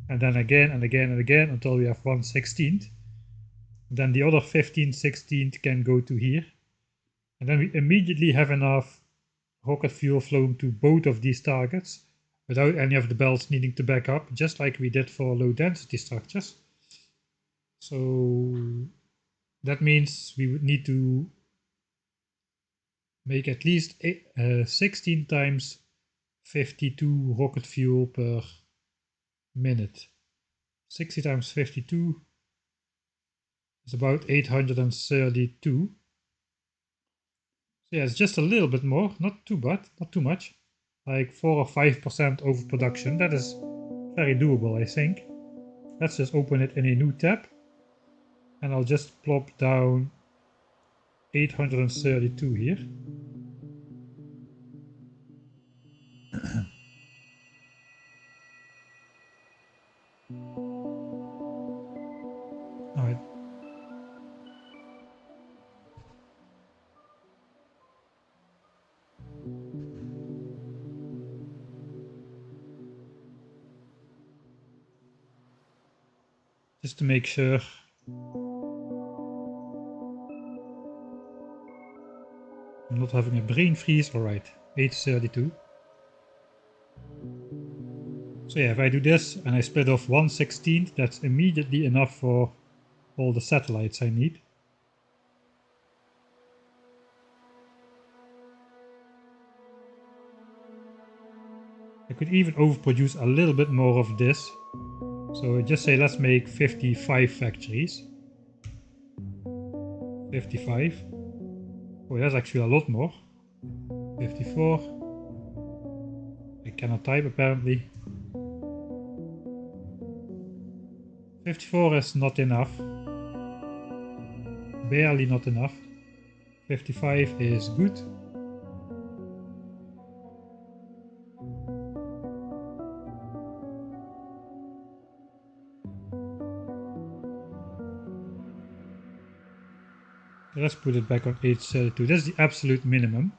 and then again and again and again until we have 1/16. Then the other 15/16 can go to here, and then we immediately have enough rocket fuel flowing to both of these targets without any of the belts needing to back up, just like we did for low density structures. So that means we would need to make at least 16 times 52 rocket fuel per minute. 60 times 52 is about 832. So yeah, it's just a little bit more, not too much. Like 4 or 5% overproduction. That is very doable, I think. Let's just open it in a new tab. And I'll just plop down 832 here. Alright. Just to make sure. I'm not having a brain freeze. Alright, 832. So yeah, if I do this and I split off 1/16, that's immediately enough for all the satellites I need. I could even overproduce a little bit more of this. So just say let's make 55 factories. 55. Oh, that's actually a lot more. 54. I cannot type apparently. 54 is not enough. Barely not enough. 55 is good. Let's put it back on 832. That's the absolute minimum.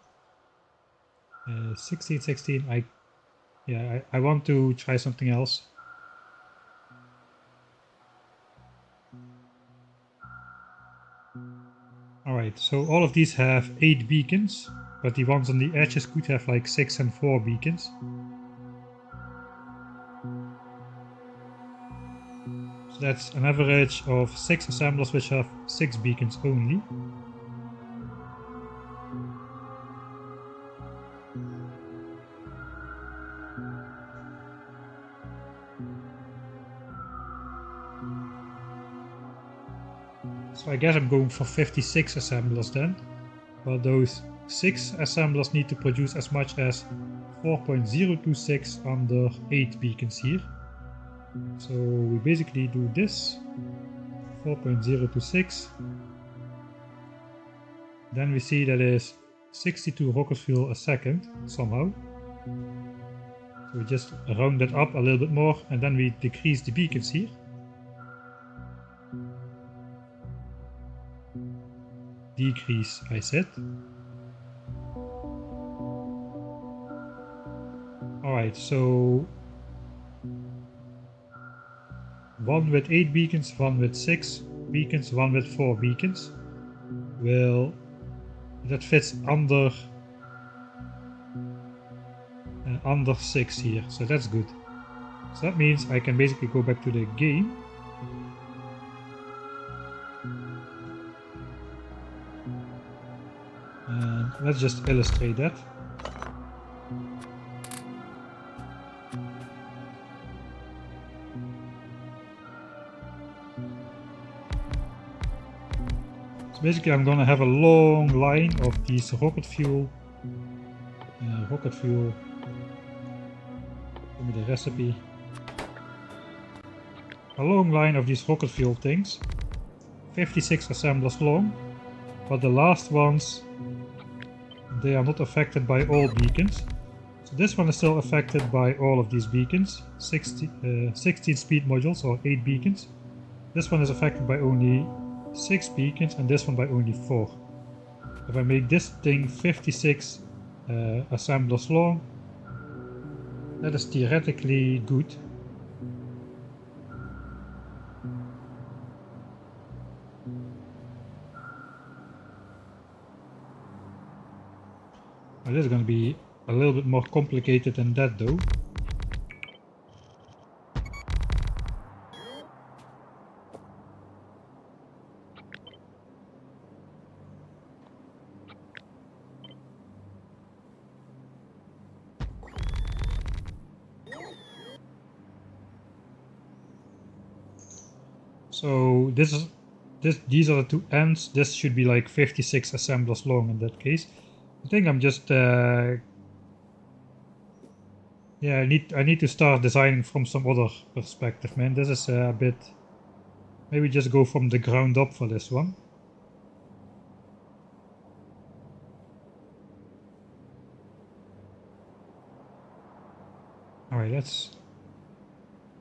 16. I want to try something else. Alright, so all of these have 8 beacons, but the ones on the edges could have like 6 and 4 beacons. So that's an average of 6 assemblers which have 6 beacons only. So I guess I'm going for 56 assemblers then. But those 6 assemblers need to produce as much as 4.026 under 8 beacons here. So we basically do this, 4.026. Then we see that is 62 rocket fuel a second somehow. So we just round that up a little bit more and then we decrease the beacons here. Decrease, I said. Alright, so one with 8 beacons, one with 6 beacons, one with 4 beacons. Well, that fits under 6 here, so that's good. So that means I can basically go back to the game. And let's just illustrate that. So basically I'm gonna have a long line of these rocket fuel. Give me the recipe. A long line of these rocket fuel things. 56 assemblers long. But the last ones, they are not affected by all beacons. So this one is still affected by all of these beacons. 16 speed modules or 8 beacons. This one is affected by only 6 beacons and this one by only 4. If I make this thing 56 assemblers long, that is theoretically good. Well, this is going to be a little bit more complicated than that though. So these are the two ends. This should be like 56 assemblers long in that case. I think I'm just yeah, I need to start designing from some other perspective, man. This is a bit, maybe just go from the ground up for this one. Alright, let's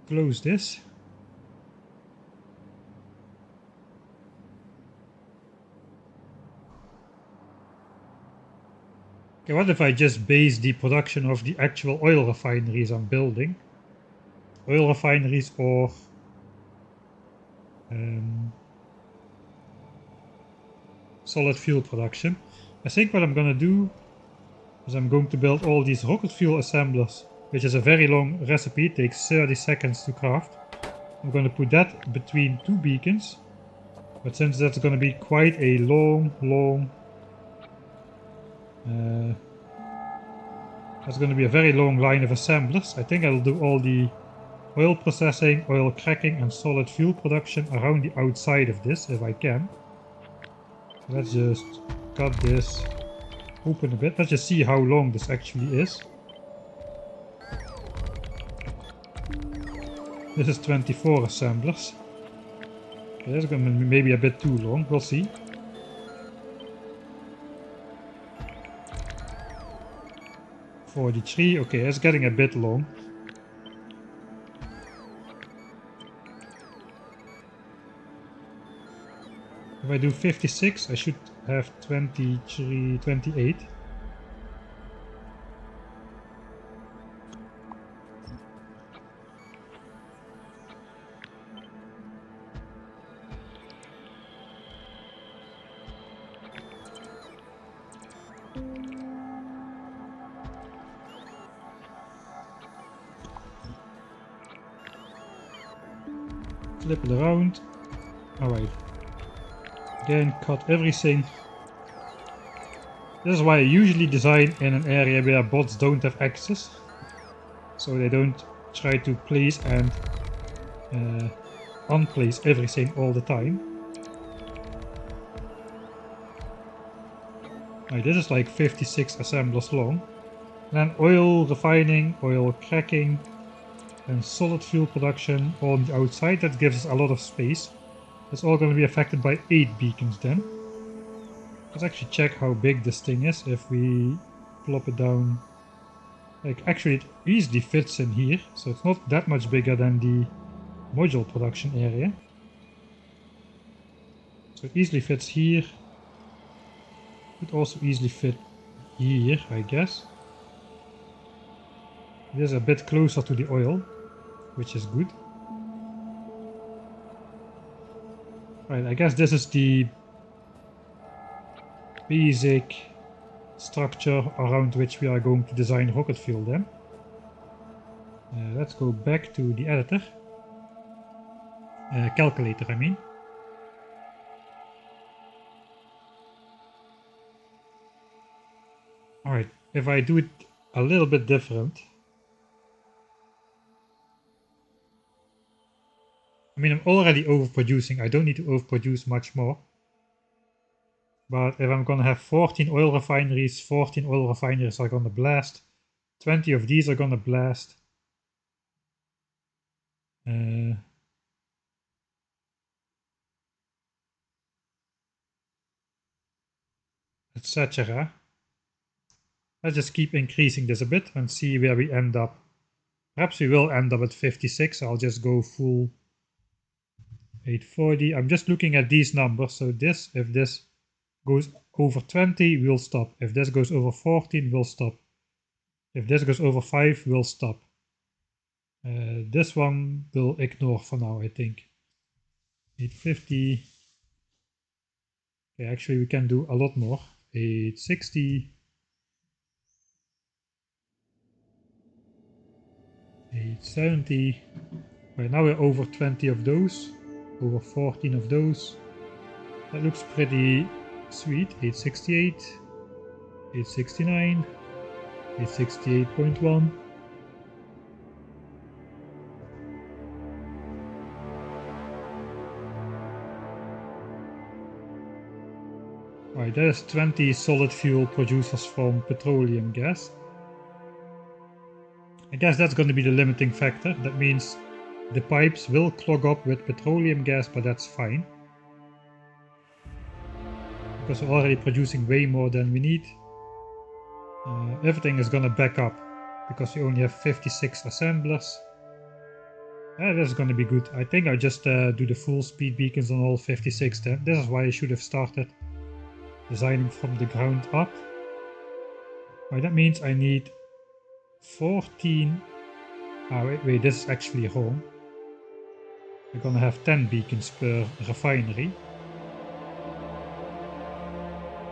close this. Okay, what if I just base the production of the actual oil refineries I'm building? Oil refineries or solid fuel production. I think what I'm gonna do is I'm going to build all these rocket fuel assemblers, which is a very long recipe, it takes 30 seconds to craft. I'm gonna put that between 2 beacons, but since that's gonna be quite a long that's going to be a very long line of assemblers. I think I'll do all the oil processing, oil cracking and solid fuel production around the outside of this if I can. So let's just cut this open a bit. Let's just see how long this actually is. This is 24 assemblers. Okay, that's going to be maybe a bit too long, we'll see. $43, okay, it's getting a bit long. If I do 56, I should have 23, 28. Flip it around. Alright. Again, cut everything. This is why I usually design in an area where bots don't have access. So they don't try to place and unplace everything all the time. Right, this is like 56 assemblers long. And then oil refining, oil cracking, and solid fuel production on the outside. That gives us a lot of space. It's all going to be affected by 8 beacons then. Let's actually check how big this thing is if we plop it down. Like, actually it easily fits in here, so it's not that much bigger than the module production area. So it easily fits here. Could also easily fit here, I guess. It is a bit closer to the oil, which is good. Right, I guess this is the basic structure around which we are going to design rocket fuel then. Let's go back to the editor. Calculator, I mean. Alright, if I do it a little bit different. I mean, I'm already overproducing. I don't need to overproduce much more. But if I'm gonna have 14 oil refineries, 14 oil refineries are gonna blast. 20 of these are gonna blast. Etc. Let's just keep increasing this a bit and see where we end up. Perhaps we will end up at 56. I'll just go full 840. I'm just looking at these numbers. So this, if this goes over 20, we'll stop. If this goes over 14, we'll stop. If this goes over 5, we'll stop. This one we'll ignore for now, I think. 850. Okay, actually we can do a lot more. 860. 870. Right, now we're over 20 of those. Over 14 of those. That looks pretty sweet. 868. 869. 868.1. Right, there's 20 solid fuel producers from petroleum gas. I guess that's going to be the limiting factor. That means the pipes will clog up with petroleum gas, but that's fine. Because we're already producing way more than we need. Everything is going to back up because we only have 56 assemblers. That is going to be good. I think I'll just do the full speed beacons on all 56 then. This is why I should have started designing from the ground up. Right, that means I need 14. Wait, this is actually wrong. We're gonna have 10 beacons per refinery.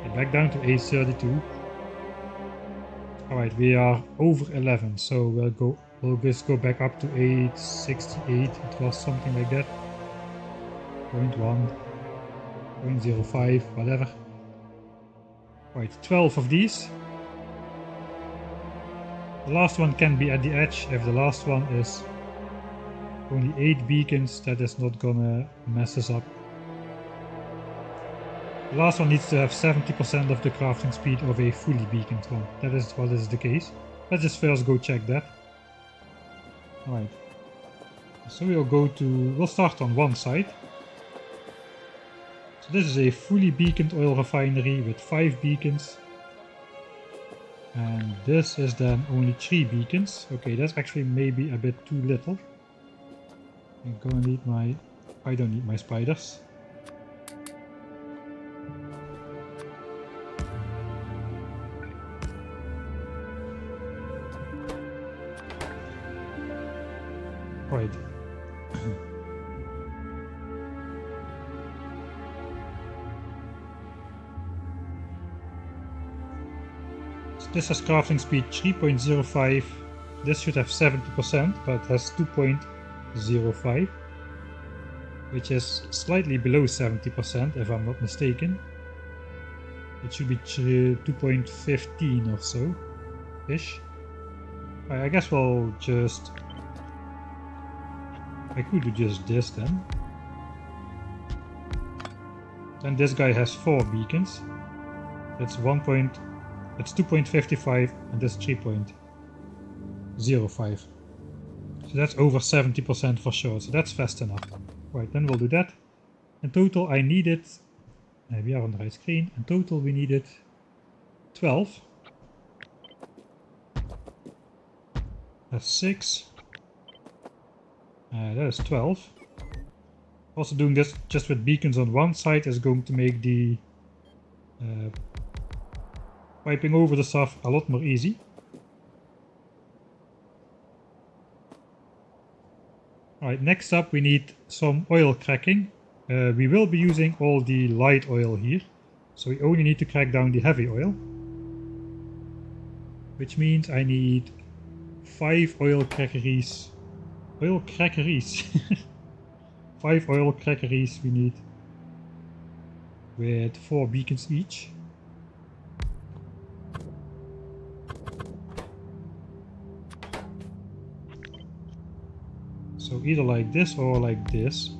Okay, back down to 832. Alright, we are over 11, so we'll just go back up to 868. It was something like that. 0.1, 0.05, whatever. Right, 12 of these. The last one can be at the edge. If the last one is only 8 beacons, that is not gonna mess us up. The last one needs to have 70% of the crafting speed of a fully beaconed one. That is what is the case. Let's just first go check that. Alright. So we'll start on one side. So this is a fully beaconed oil refinery with 5 beacons. And this is then only 3 beacons. Okay, that's actually maybe a bit too little. I'm gonna need I don't need my spiders. Right. So this has crafting speed 3.05. This should have 70%, but it has 2.05, which is slightly below 70% if I'm not mistaken. It should be 2.15 or so ish. I guess we'll just... I could do just this then. Then this guy has 4 beacons. That's 2.55 and that's 3.05. So that's over 70% for sure, so that's fast enough. Right, then we'll do that. In total I needed, we are on the right screen, in total we needed 12. That's 6. That is 12. Also doing this just with beacons on one side is going to make the piping over the stuff a lot more easy. Alright, next up we need some oil cracking. We will be using all the light oil here, so we only need to crack down the heavy oil. Which means I need 5 oil crackeries. Oil crackeries? 5 oil crackeries we need, with 4 beacons each. So either like this or like this.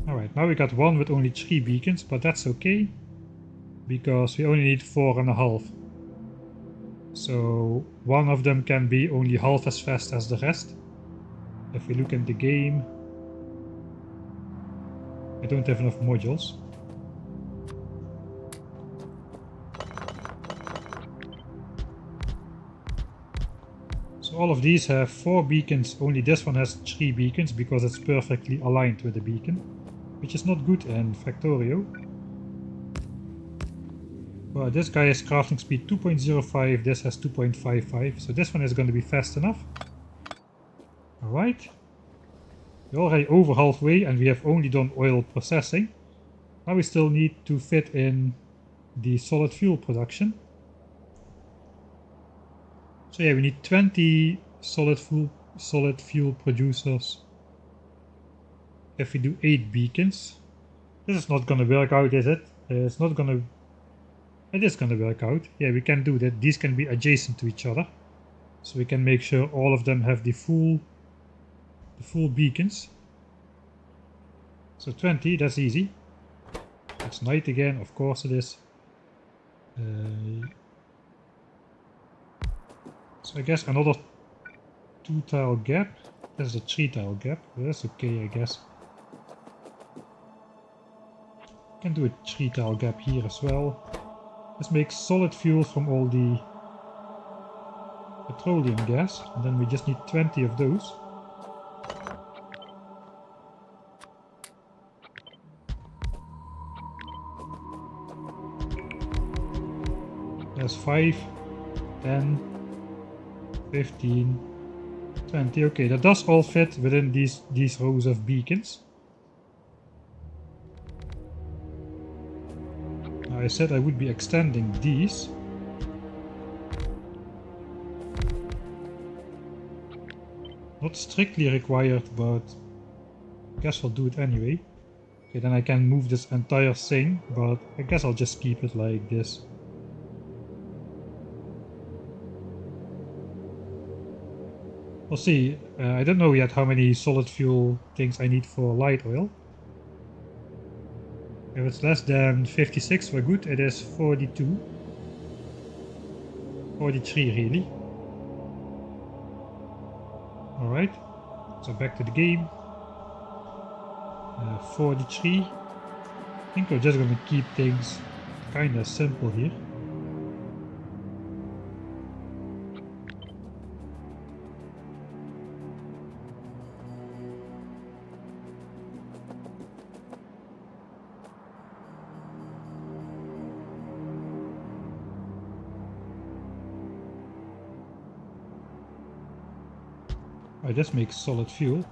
Alright, now we got one with only 3 beacons, but that's okay, because we only need 4.5. So one of them can be only half as fast as the rest. If we look at the game, I don't have enough modules. So all of these have 4 beacons, only this one has 3 beacons because it's perfectly aligned with the beacon, which is not good in Factorio. Well, this guy has crafting speed 2.05, this has 2.55, so this one is going to be fast enough. Alright. We're already over halfway and we have only done oil processing. Now we still need to fit in the solid fuel production. So yeah, we need 20 solid fuel producers if we do 8 beacons. This is not gonna work out, is it? It's not gonna... It is gonna work out. Yeah, we can do that. These can be adjacent to each other. So we can make sure all of them have the full beacons. So 20, that's easy. It's night again, of course it is. So I guess another 2 tile gap. This is a 3 tile gap. That's okay, I guess. Can do a 3 tile gap here as well. Let's make solid fuel from all the petroleum gas, and then we just need 20 of those. There's 5, 10, 15, 20. Okay, that does all fit within these rows of beacons. Now I said I would be extending these. Not strictly required, but I guess I'll do it anyway. Okay, then I can move this entire thing, but I guess I'll just keep it like this. We'll see. I don't know yet how many solid fuel things I need for light oil. If it's less than 56, we're good. It is 42. 43 really. Alright, so back to the game. 43. I think we're just gonna keep things kinda simple here. I just make solid fuel.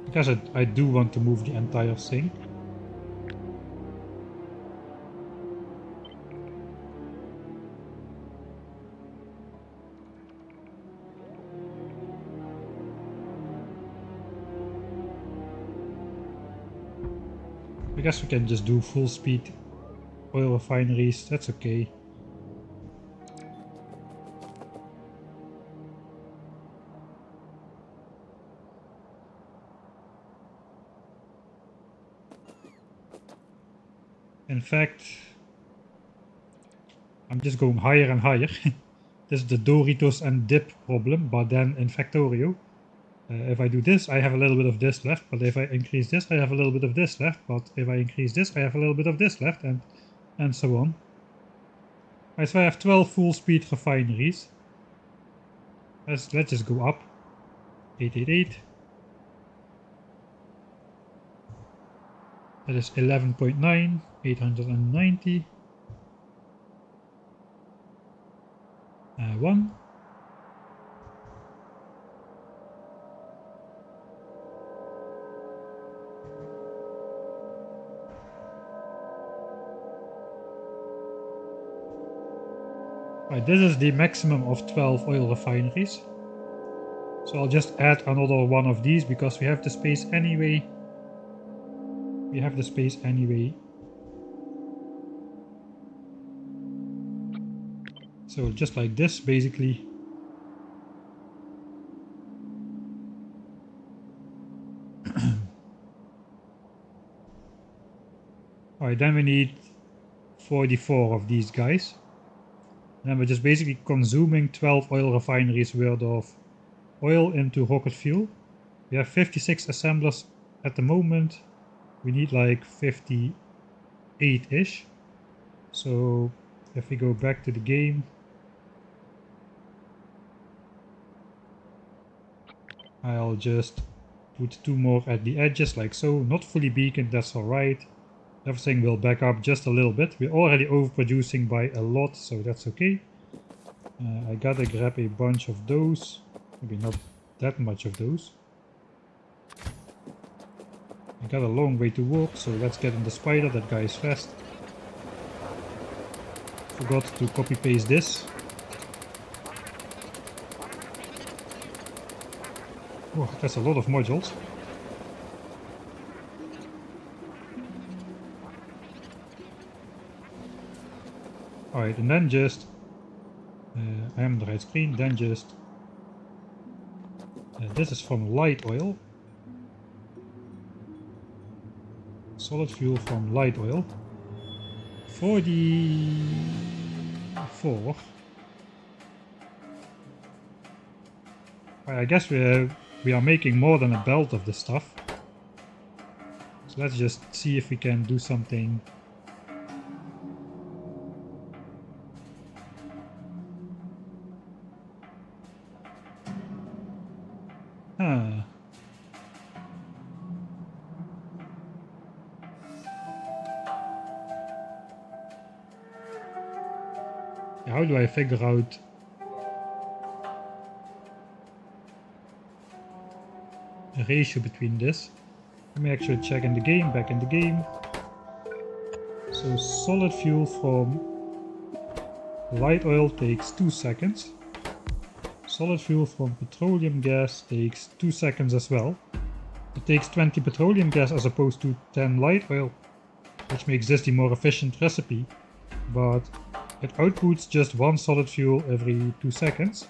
Because I do want to move the entire thing. I guess we can just do full speed oil refineries, that's okay. In fact, I'm just going higher and higher. This is the Doritos and dip problem, but then in Factorio. If I do this, I have a little bit of this left, but if I increase this, I have a little bit of this left, but if I increase this, I have a little bit of this left, and so on. Right, so I have 12 full speed refineries. Let's just go up. 888. That is 11.9, 890. 1. Right, this is the maximum of 12 oil refineries. So I'll just add another one of these because we have the space anyway. So just like this, basically. Alright, then we need 44 of these guys. Then we're just basically consuming 12 oil refineries worth of oil into rocket fuel. We have 56 assemblers at the moment. We need like 58-ish. So if we go back to the game, I'll just put 2 more at the edges like so. Not fully beaconed, that's alright. Everything will back up just a little bit. We're already overproducing by a lot, so that's okay. I gotta grab a bunch of those. Maybe not that much of those. I got a long way to walk, so let's get in the spider. That guy is fast. Forgot to copy paste this. Oh, that's a lot of modules. Alright, and then just I am on the right screen, then just this is from light oil. Solid fuel from light oil. 44. I guess we are making more than a belt of this stuff. So let's just see if we can do something. Huh. How do I figure out a ratio between this? Let me actually check in the game, back in the game. So solid fuel from light oil takes 2 seconds. Solid fuel from petroleum gas takes 2 seconds as well. It takes 20 petroleum gas as opposed to 10 light oil, which makes this the more efficient recipe, but it outputs just 1 solid fuel every 2 seconds.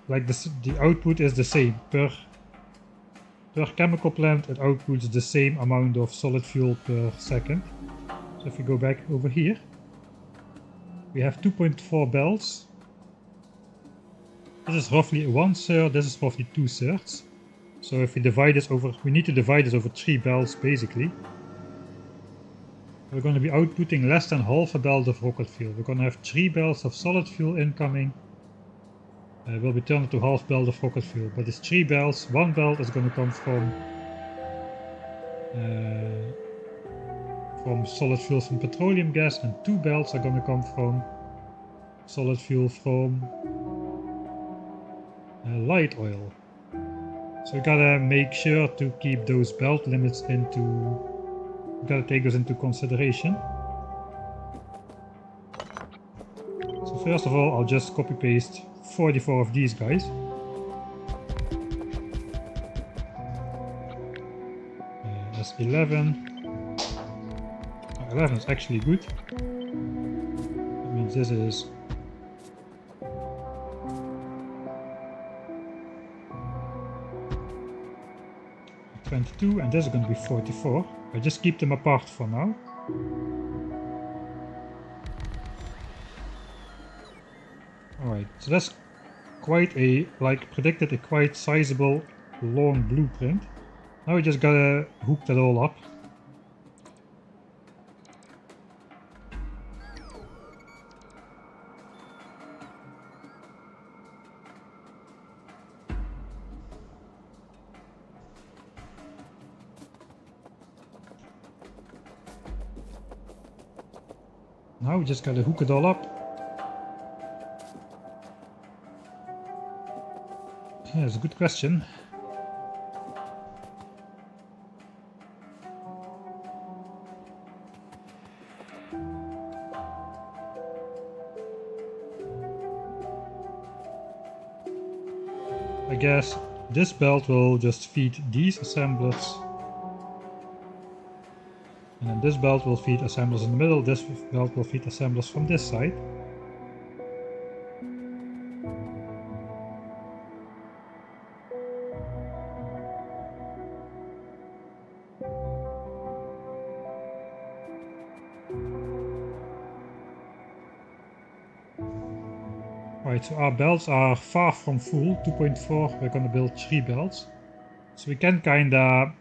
Like this, the output is the same. Per chemical plant it outputs the same amount of solid fuel per second. So if we go back over here, we have 2.4 belts. This is roughly 1/3, this is roughly 2/3. So if we divide this over, we need to divide this over 3 belts basically. We're going to be outputting less than half a belt of rocket fuel. We're going to have 3 belts of solid fuel incoming. Will be turned into half belt of rocket fuel, but it's 3 belts. 1 belt is going to come from solid fuel from petroleum gas, and 2 belts are going to come from solid fuel from light oil. So we gotta make sure to keep those belt limits we gotta take those into consideration. So first of all, I'll just copy paste 44 of these guys. That's 11. 11 is actually good. That means this is 22, and this is going to be 44. I just keep them apart for now. Alright, so that's quite a, like predicted, a quite sizable long blueprint. Now we just gotta hook that all up. Now we just gotta hook it all up. Yeah, that's a good question. I guess this belt will just feed these assemblers. And then this belt will feed assemblers in the middle, this belt will feed assemblers from this side. Right, so our belts are far from full, 2.4, we're gonna build 3 belts. So we can kinda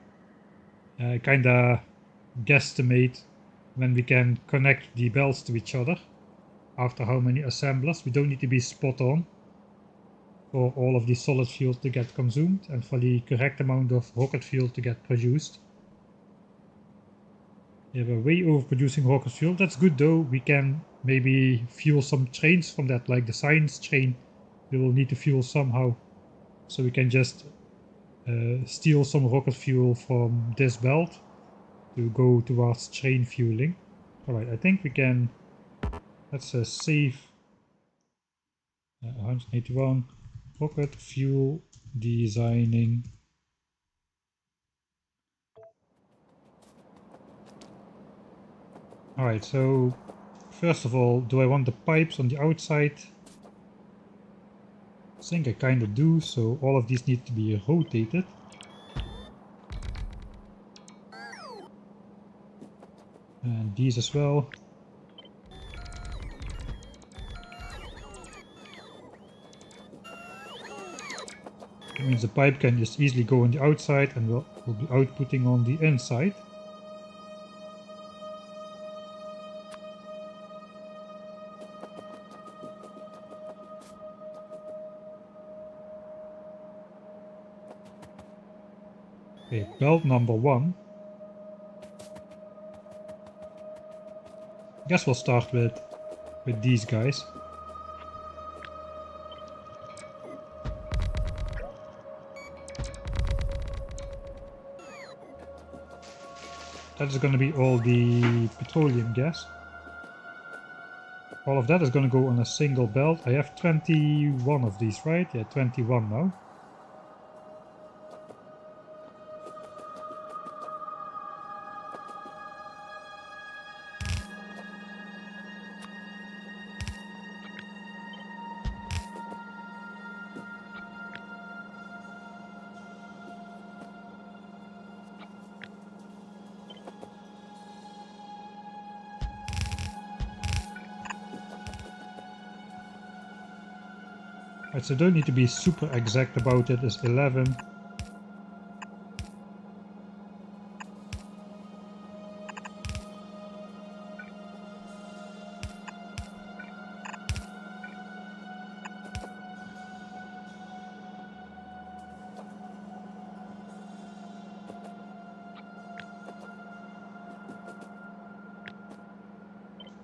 guesstimate when we can connect the belts to each other after how many assemblers. We don't need to be spot on for all of the solid fuel to get consumed and for the correct amount of rocket fuel to get produced. Yeah, we're way overproducing rocket fuel. That's good though. We can maybe fuel some trains from that, like the science train. We will need to fuel somehow. So we can just steal some rocket fuel from this belt to go towards train fueling. Alright, I think we can, let's save 181 rocket fuel designing. Alright, so first of all, do I want the pipes on the outside? I think I kinda do, so all of these need to be rotated. And these as well. That means the pipe can just easily go on the outside and will be outputting on the inside. Okay, belt number 1. I guess we'll start with these guys. That is going to be all the petroleum gas. All of that is going to go on a single belt. I have 21 of these, right? Yeah, 21 now. Right, so don't need to be super exact about it. It's 11.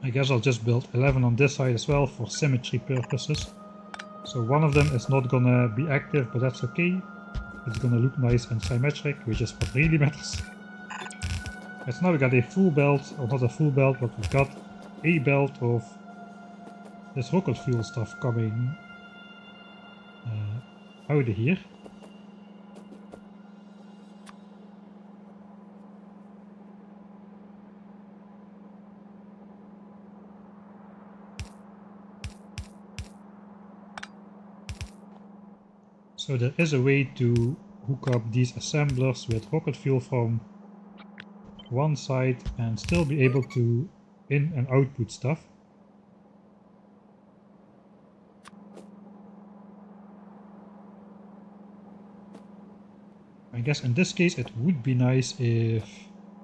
I guess I'll just build 11 on this side as well for symmetry purposes. So one of them is not gonna be active, but that's okay. It's gonna look nice and symmetric, which is what really matters. Right, so now we got a full belt, or not a full belt, but we've got a belt of this rocket fuel stuff coming out of here. So there is a way to hook up these assemblers with rocket fuel from one side and still be able to in and output stuff. I guess in this case it would be nice if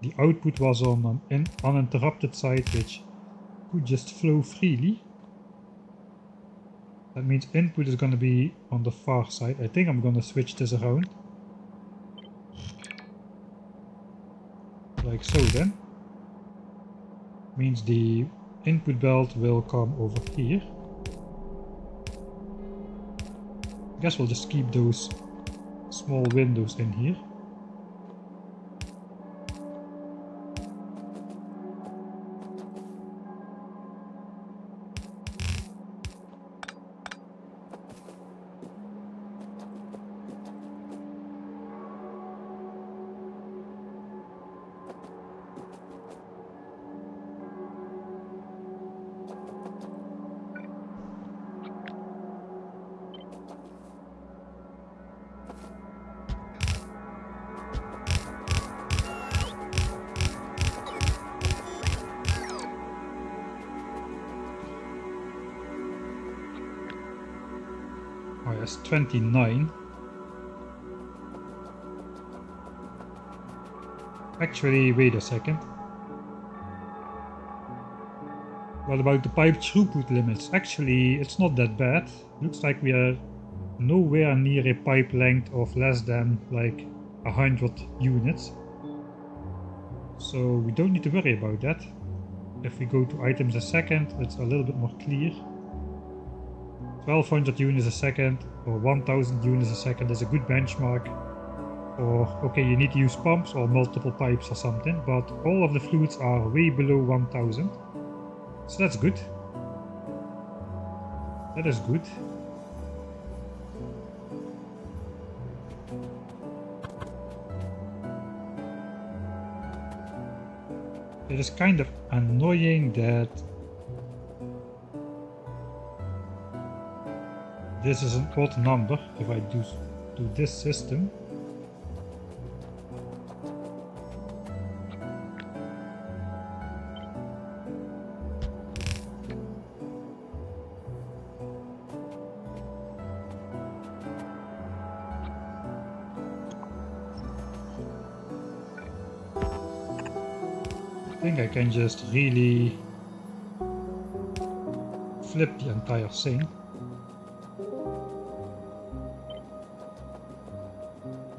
the output was on an uninterrupted side, which could just flow freely. That means input is going to be on the far side. I think I'm going to switch this around. Like so then. Means the input belt will come over here. I guess we'll just keep those small windows in here. Oh, yes, 29. Actually, wait a second. What about the pipe throughput limits? Actually, it's not that bad. Looks like we are nowhere near a pipe length of less than like 100 units. So we don't need to worry about that. If we go to items a second, it's a little bit more clear. 1200 units a second or 1000 units a second is a good benchmark. Or, okay, you need to use pumps or multiple pipes or something, but all of the fluids are way below 1000. So that's good. That is good. It is kind of annoying that this is an odd number if I do this system. I think I can just really flip the entire thing.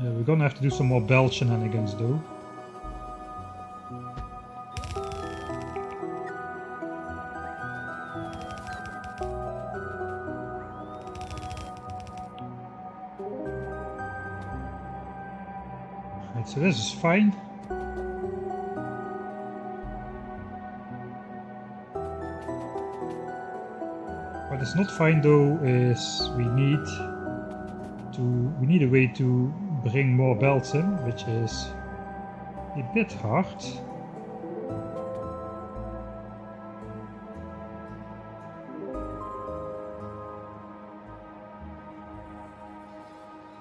We're gonna have to do some more bell shenanigans though. Right, so this is fine. What is not fine though is we need a way to bring more belts in, which is a bit hard.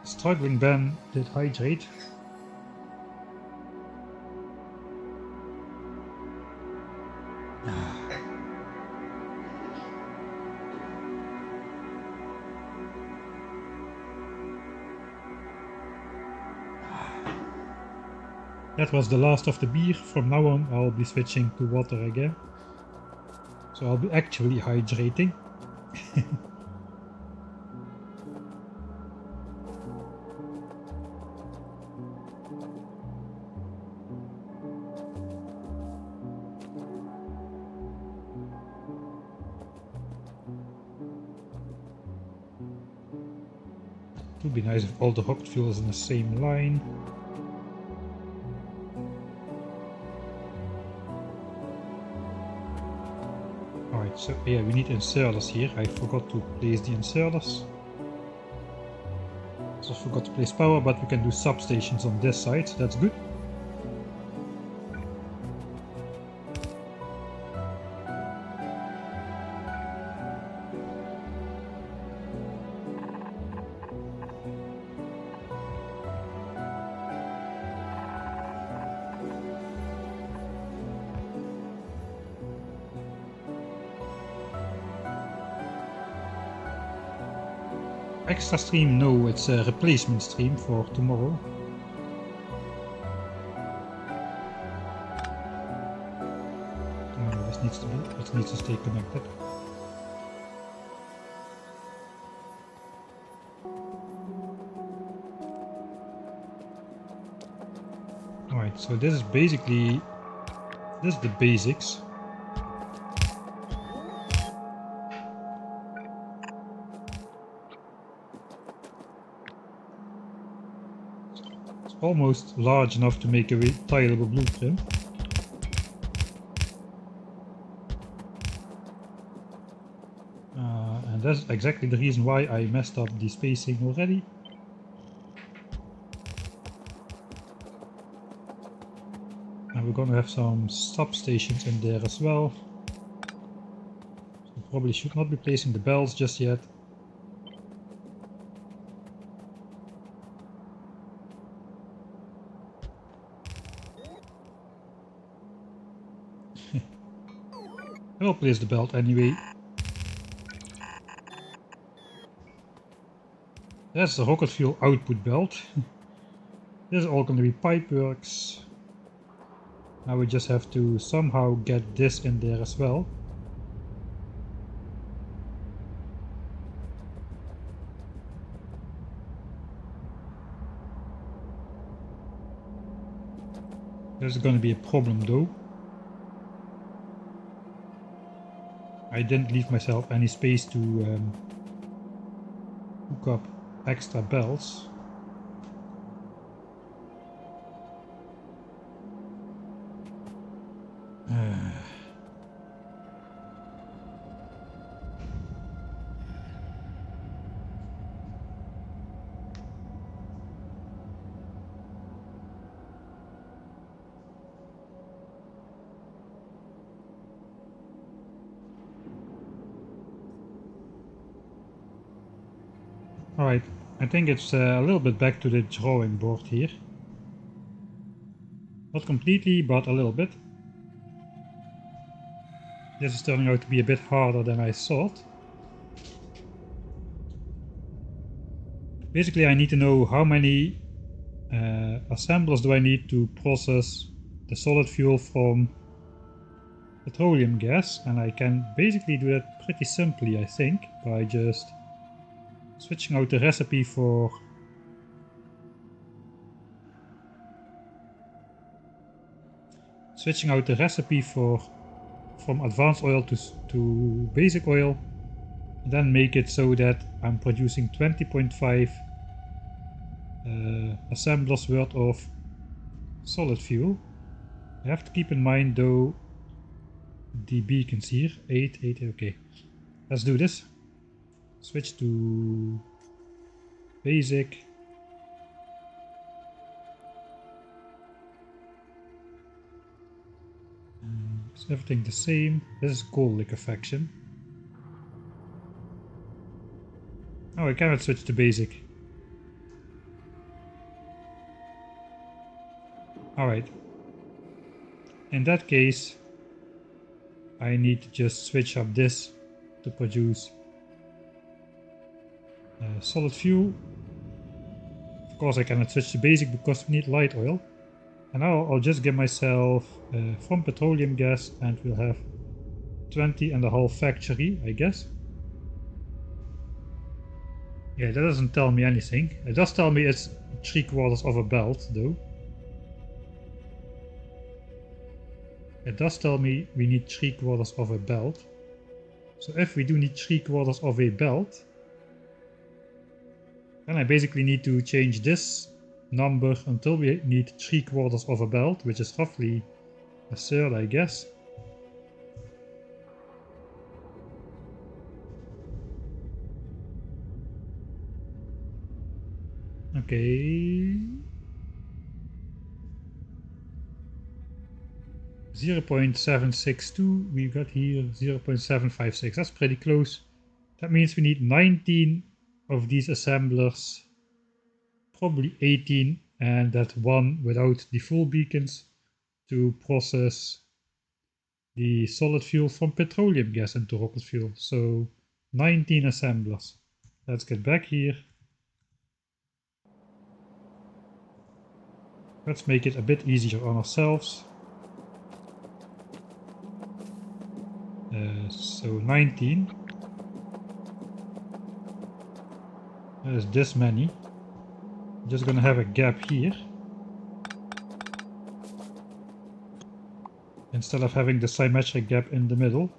Struggling Ben did hydrate. That was the last of the beer. From now on I'll be switching to water again. So I'll be actually hydrating. It would be nice if all the hooked fuel is in the same line. Alright, so yeah, we need inserters here. I forgot to place the inserters. Also forgot to place power, but we can do substations on this side, so that's good. Extra stream? No, it's a replacement stream for tomorrow. Oh, this needs to stay connected. Alright, so this is basically, this is the basics. It's almost large enough to make a tileable blueprint. And that's exactly the reason why I messed up the spacing already. And we're gonna have some substations in there as well. So probably should not be placing the bells just yet. I will place the belt anyway. That's the rocket fuel output belt. This is all going to be pipeworks. Now we just have to somehow get this in there as well. There's going to be a problem though. I didn't leave myself any space to hook up extra bells. Alright, I think it's a little bit back to the drawing board here. Not completely, but a little bit. This is turning out to be a bit harder than I thought. Basically, I need to know how many assemblers do I need to process the solid fuel from petroleum gas, and I can basically do that pretty simply, I think, by just switching out the recipe for from advanced oil to basic oil, and then make it so that I'm producing 20.5 assemblers worth of solid fuel. I have to keep in mind though the beacons here. 8, okay. Let's do this. Switch to basic. Is everything the same? This is coal liquefaction. Oh, I cannot switch to basic. Alright. In that case, I need to just switch up this to produce solid fuel. Of course I cannot switch to basic because we need light oil. And now I'll just give myself from petroleum gas, and we'll have 20.5 factory, I guess. Yeah, that doesn't tell me anything. It does tell me it's 3/4 of a belt though. It does tell me we need 3/4 of a belt. So if we do need 3/4 of a belt, then I basically need to change this number until we need 3/4 of a belt, which is roughly a third, I guess. Okay. 0.762, we got here 0.756, that's pretty close. That means we need 19 of these assemblers, probably 18, and that one without the full beacons to process the solid fuel from petroleum gas into rocket fuel. So 19 assemblers. Let's get back here. Let's make it a bit easier on ourselves. So 19. There's this many. I'm just gonna have a gap here. Instead of having the symmetric gap in the middle.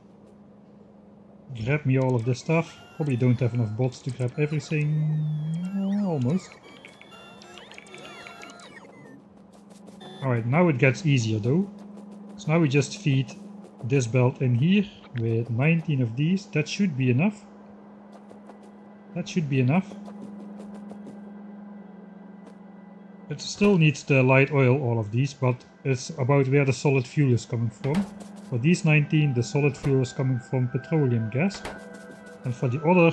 Grab me all of this stuff. Probably don't have enough bots to grab everything. Almost. Alright, now it gets easier though. So now we just feed this belt in here with 19 of these. That should be enough. That should be enough. It still needs the light oil, all of these, but it's about where the solid fuel is coming from. For these 19, the solid fuel is coming from petroleum gas. And for the other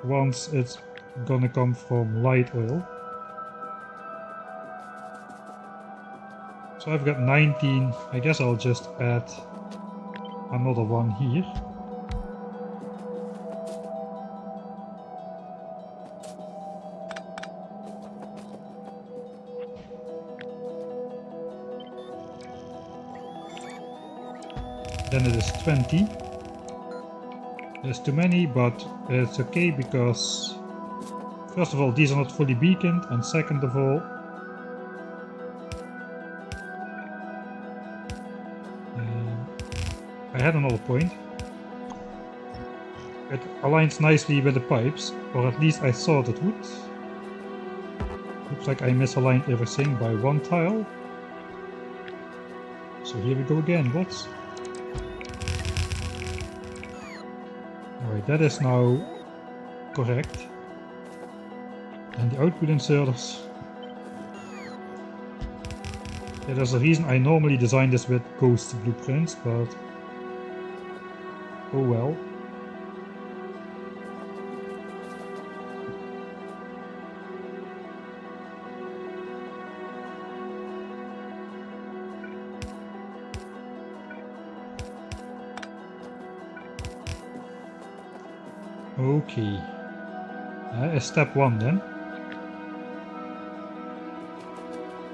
ones, it's gonna come from light oil. So I've got 19. I guess I'll just add another one here. Then it is 20. There's too many, but it's okay because first of all, these are not fully beaconed, and second of all, I had another point. It aligns nicely with the pipes, or at least I thought it would. Looks like I misaligned everything by one tile. So here we go again, bots. Alright, that is now correct. And the output inserters. Yeah, there's a reason I normally design this with ghost blueprints, but oh well. Okay. Step 1 then.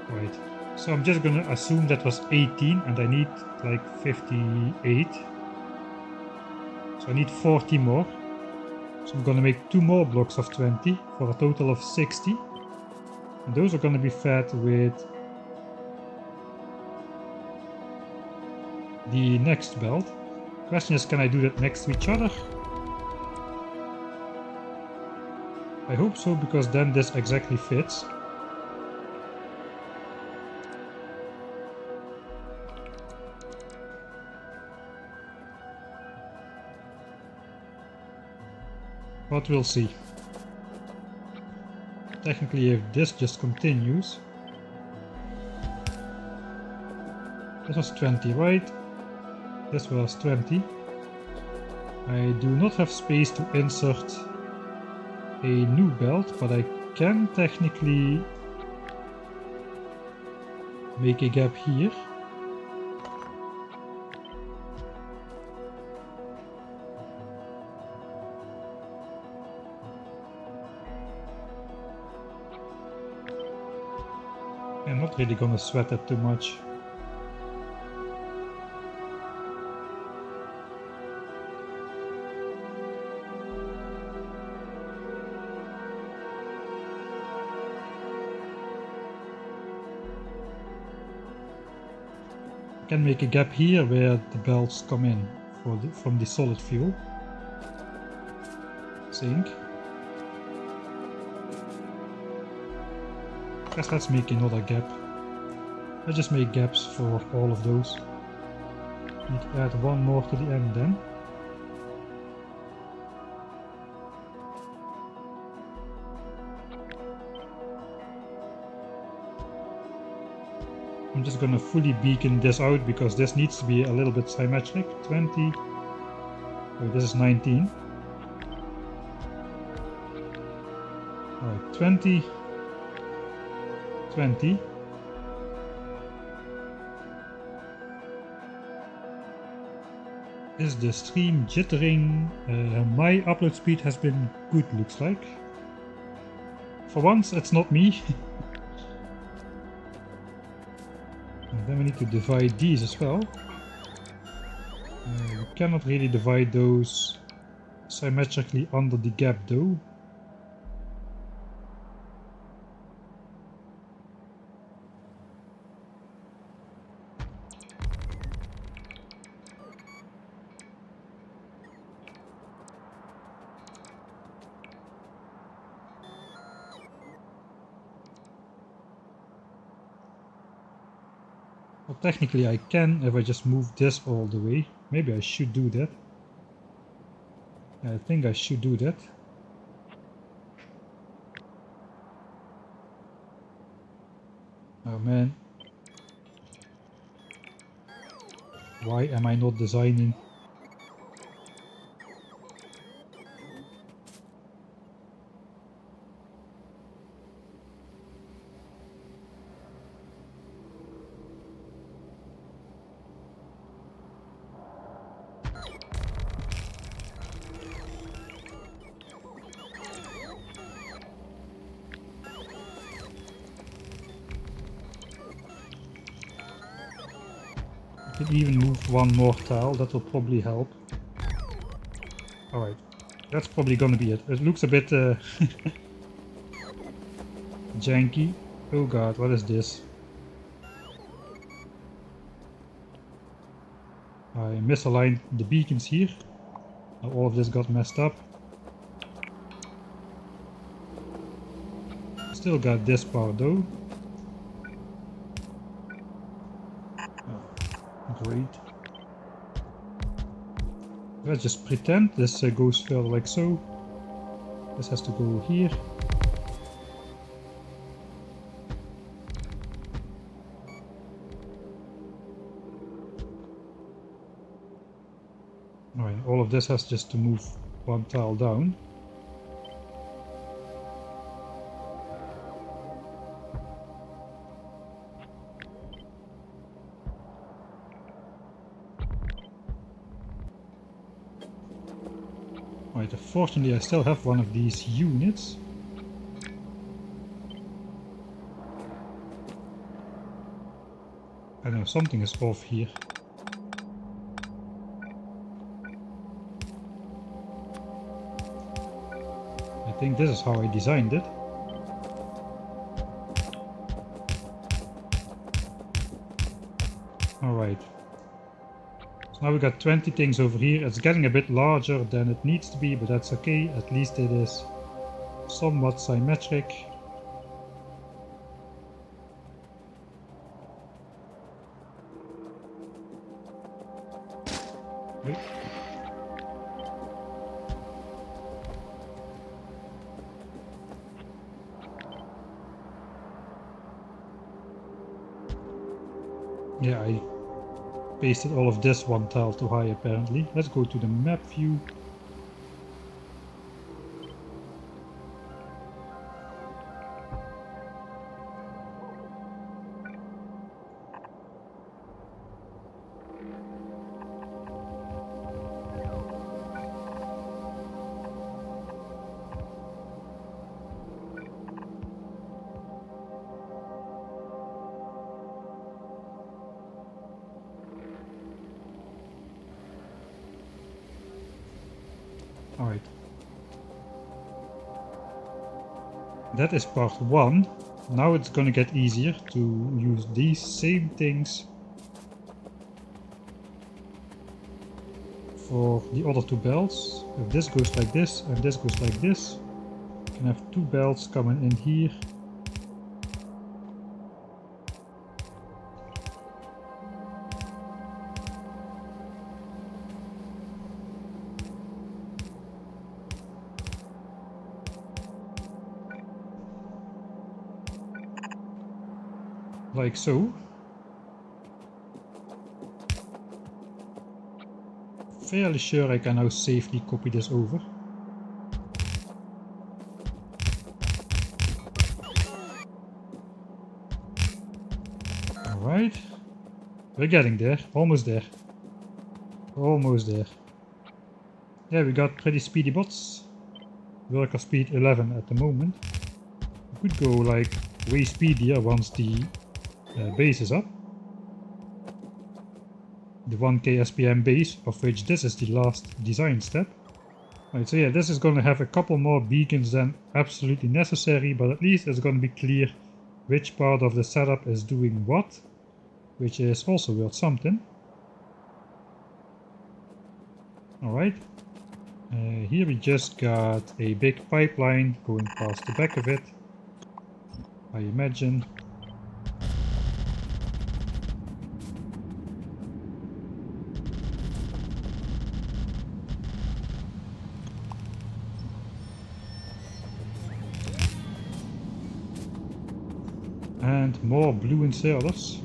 Right. So I'm just gonna assume that was 18 and I need like 58. So I need 40 more. So I'm gonna make 2 more blocks of 20 for a total of 60. And those are gonna be fed with the next belt. Question is, can I do that next to each other? I hope so, because then this exactly fits. But we'll see. Technically, if this just continues... This was 20, right? This was 20. I do not have space to insert a new belt, but I can technically make a gap here. I'm not really gonna sweat it too much. Can make a gap here where the belts come in from the solid fuel. Zinc. Guess let's make another gap. Let's just make gaps for all of those. Need to add one more to the end then. I'm just gonna fully beacon this out because this needs to be a little bit symmetric. 20. Oh, this is 19. Alright, 20. 20. Is the stream jittering? My upload speed has been good, looks like. For once, it's not me. And then we need to divide these as well. We cannot really divide those symmetrically under the gap though. Well, technically I can if I just move this all the way. Maybe I should do that. I think I should do that. Oh man. Why am I not designing? I can even move one more tile, that will probably help. Alright, that's probably gonna be it. It looks a bit janky. Oh god, what is this? I misaligned the beacons here. Now all of this got messed up. Still got this part though. Oh, great. Let's just pretend this goes further like so. This has to go here. Alright, all of this has just to move one tile down. Alright, fortunately I still have one of these units. I don't know, something is off here. I think this is how I designed it. Alright. So now we got 20 things over here. It's getting a bit larger than it needs to be, but that's okay. At least it is somewhat symmetric. Wait. Yeah, I pasted all of this one tile too high apparently. Let's go to the map view. Alright. That is part 1. Now it's gonna get easier to use these same things for the other two belts. If this goes like this and this goes like this, you can have two belts coming in here. Like so. Fairly sure I can now safely copy this over. Alright. We're getting there. Almost there. Almost there. Yeah, we got pretty speedy bots. Worker speed 11 at the moment. We could go like way speedier once the base is up. The 1K SPM base, of which this is the last design step. Right, so yeah, this is going to have a couple more beacons than absolutely necessary, but at least it's going to be clear which part of the setup is doing what, which is also worth something. Alright, here we just got a big pipeline going past the back of it, I imagine. And more blue inserters.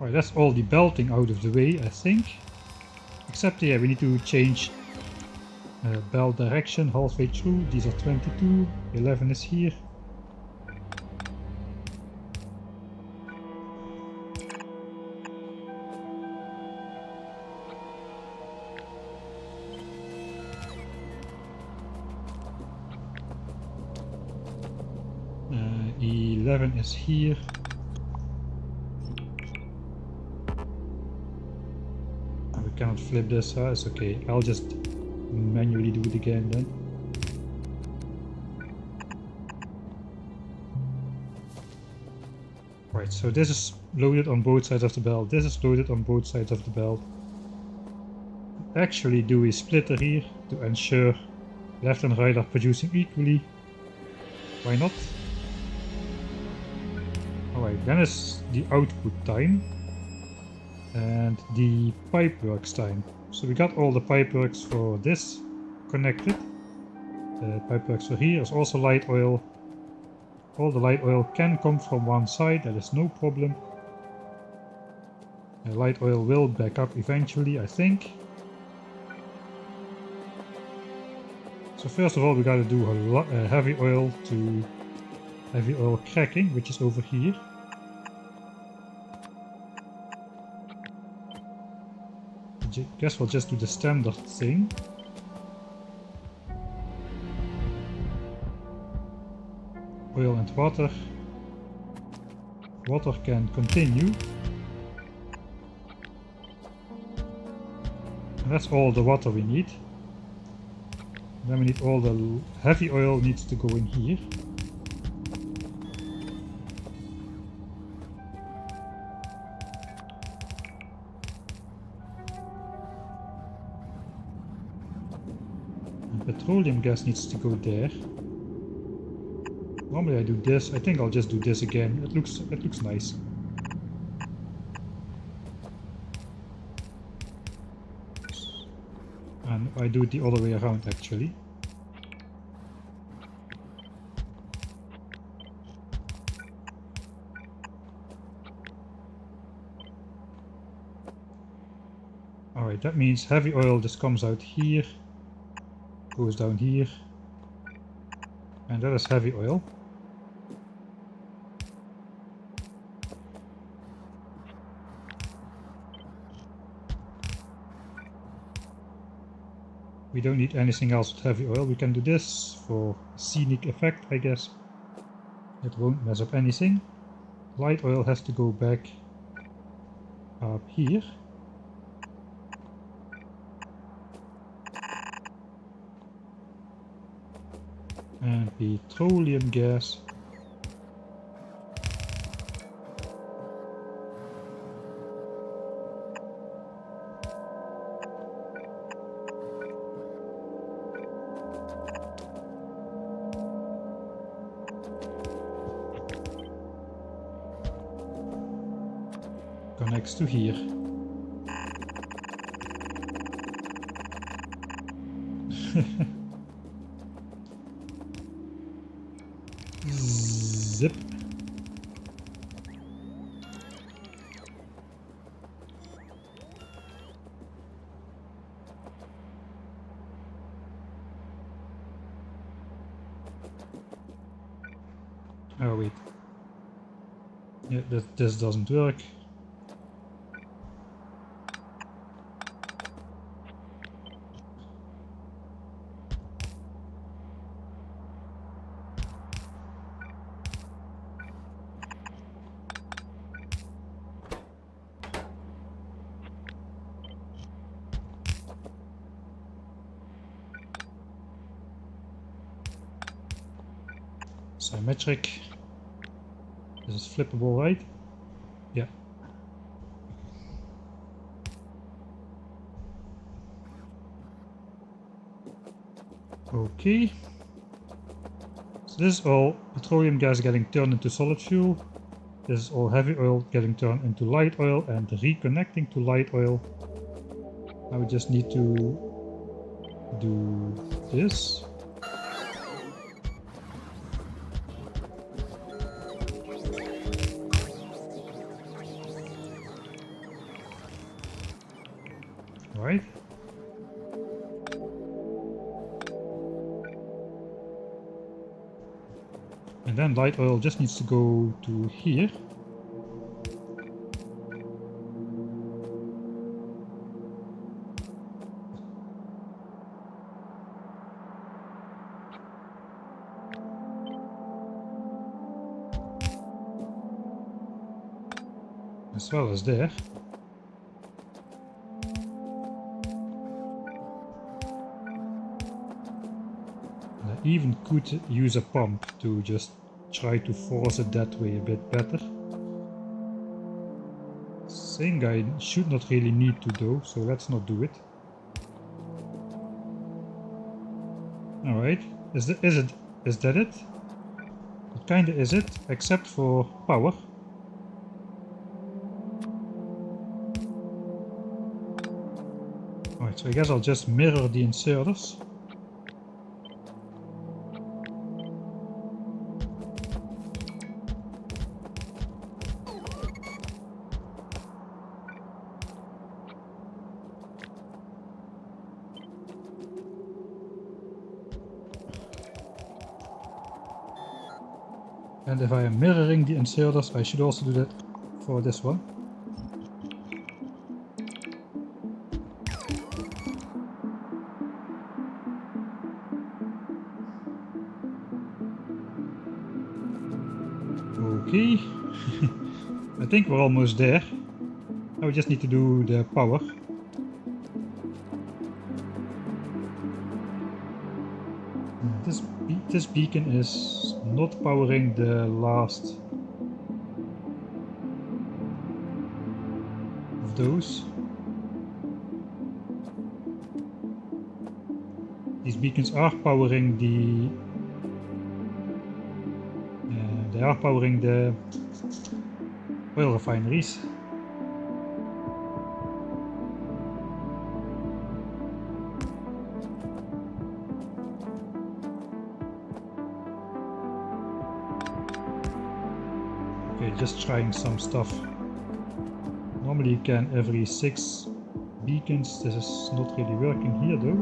Alright, that's all the belting out of the way, I think. Except, yeah, we need to change belt direction halfway through. These are 22, 11 is here. Uh, 11 is here. We cannot flip this, it's okay. I'll just manually do it again then. Right, so this is loaded on both sides of the belt. This is loaded on both sides of the belt. Actually do a splitter here to ensure left and right are producing equally. Why not? Alright, then is the output time and the pipeworks time. So we got all the pipeworks for this connected. The pipeworks for here is also light oil. All the light oil can come from one side, that is no problem. The light oil will back up eventually, I think. So first of all we gotta do a heavy oil to heavy oil cracking, which is over here. I guess we'll just do the standard thing. Oil and water. Water can continue. And that's all the water we need. Then we need all the heavy oil needs to go in here. And petroleum gas needs to go there. Normally I do this. I think I'll just do this again. It looks nice. And I do it the other way around actually. Alright, that means heavy oil just comes out here, goes down here, and that is heavy oil. We don't need anything else with heavy oil. We can do this for scenic effect, I guess. It won't mess up anything. Light oil has to go back up here. And petroleum gas. Connects to here. Zip. Oh wait. Yeah, this doesn't work. Symmetric. This is flippable, right? Yeah. Okay. So this is all petroleum gas getting turned into solid fuel. This is all heavy oil getting turned into light oil and reconnecting to light oil. Now we just need to do this. Right. And then light oil just needs to go to here. As well as there. I even could use a pump to just try to force it that way a bit better. Thing I should not really need to do, so let's not do it. Alright, is that it? It kinda is it, except for power. Alright, so I guess I'll just mirror the inserters. And if I am mirroring the inserters, I should also do that for this one. Okay, I think we're almost there. Now we just need to do the power. This beacon is not powering the last of those. These beacons are powering the oil refineries. Okay, just trying some stuff. Normally you can every 6 beacons. This is not really working here though.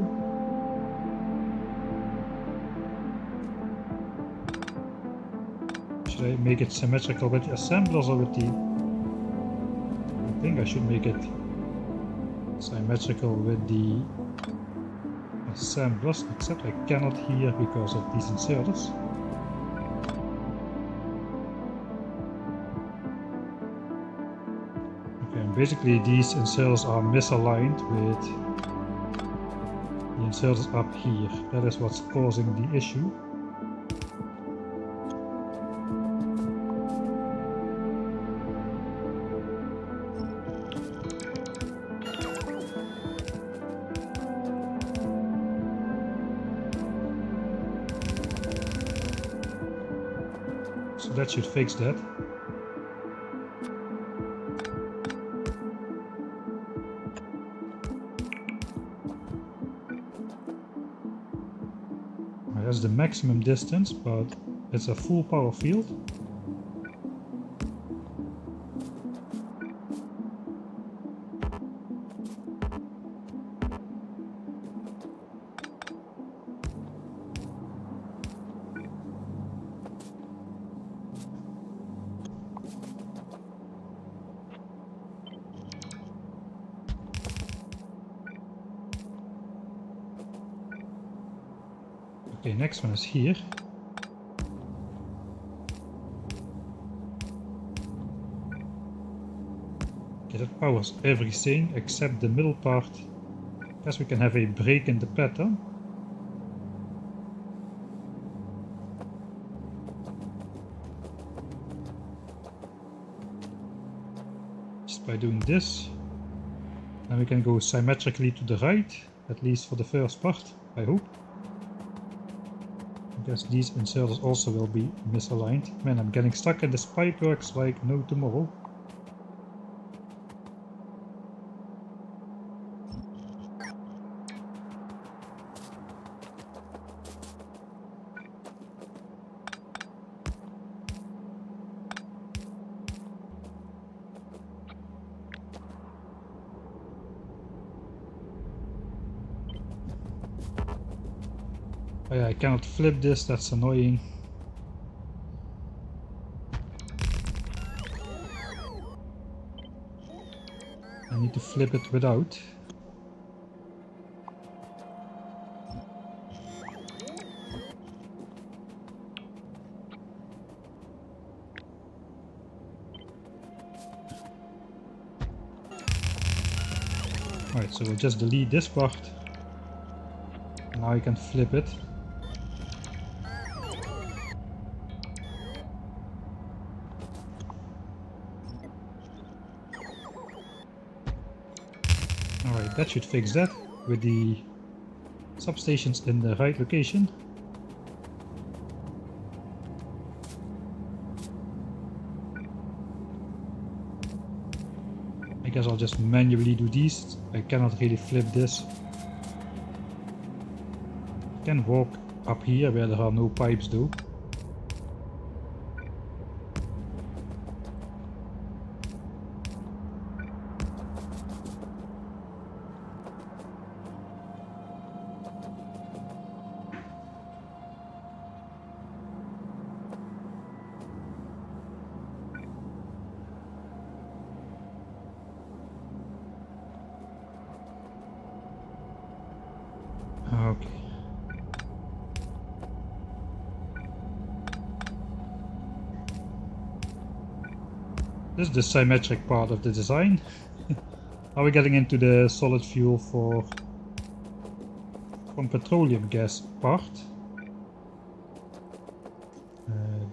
Should I make it symmetrical with the assemblers or with the... I think I should make it symmetrical with the assemblers, except I cannot here because of these inserters. Okay, and basically these inserters are misaligned with the inserters up here. That is what's causing the issue. So that should fix that. That's the maximum distance, but it's a full power field. Okay, next one is here. Okay, that powers everything except the middle part. Guess we can have a break in the pattern. Just by doing this. Then we can go symmetrically to the right, at least for the first part, I hope. I guess these inserters also will be misaligned. Man, I'm getting stuck in this pipeworks like no tomorrow. Oh yeah, I cannot flip this, that's annoying. I need to flip it without. Alright, so we'll just delete this part. Now I can flip it. Alright, that should fix that with the substations in the right location. I guess I'll just manually do these. I cannot really flip this. I can walk up here where there are no pipes though. Okay. This is the symmetric part of the design. Are we getting into the solid fuel from petroleum gas part?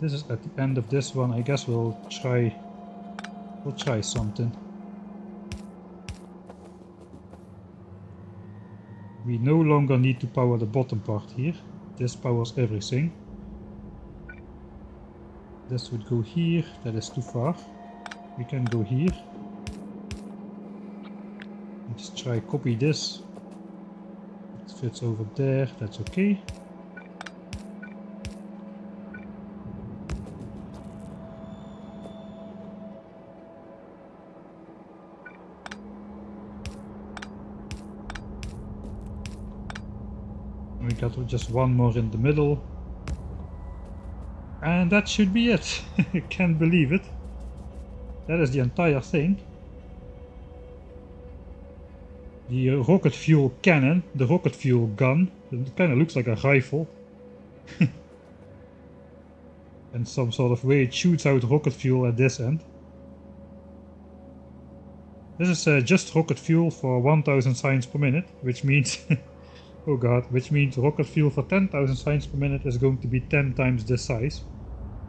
This is at the end of this one. I guess we'll try something. We no longer need to power the bottom part here. This powers everything. This would go here. That is too far. We can go here. Let's try copy this. It fits over there. That's okay. We got just one more in the middle. And that should be it. Can't believe it. That is the entire thing. The rocket fuel cannon, the rocket fuel gun, it kind of looks like a rifle. And some sort of way it shoots out rocket fuel at this end. This is just rocket fuel for 1000 signs per minute, which means oh god, which means rocket fuel for 10,000 signs per minute is going to be 10 times this size.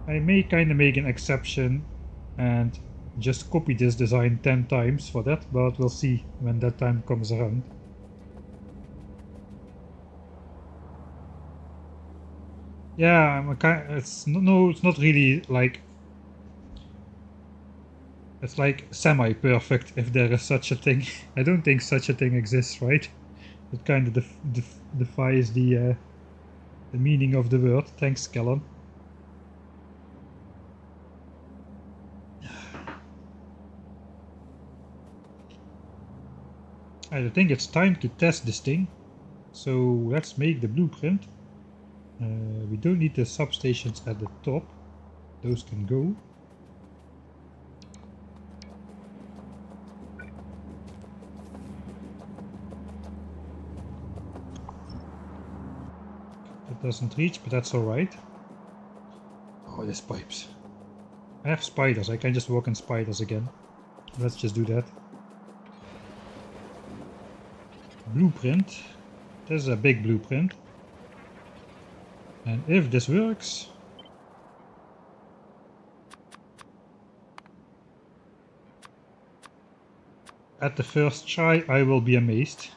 I may kind of make an exception and just copy this design 10 times for that, but we'll see when that time comes around. Yeah, it's not really like, it's like semi-perfect if there is such a thing. I don't think such a thing exists, right? It kind of defies the meaning of the word. Thanks, Kellen. I think it's time to test this thing. So let's make the blueprint. We don't need the substations at the top. Those can go. It doesn't reach, but that's alright. Oh, these pipes. I have spiders, I can just walk in spiders again. Let's just do that. Blueprint. This is a big blueprint. And if this works... at the first try, I will be amazed.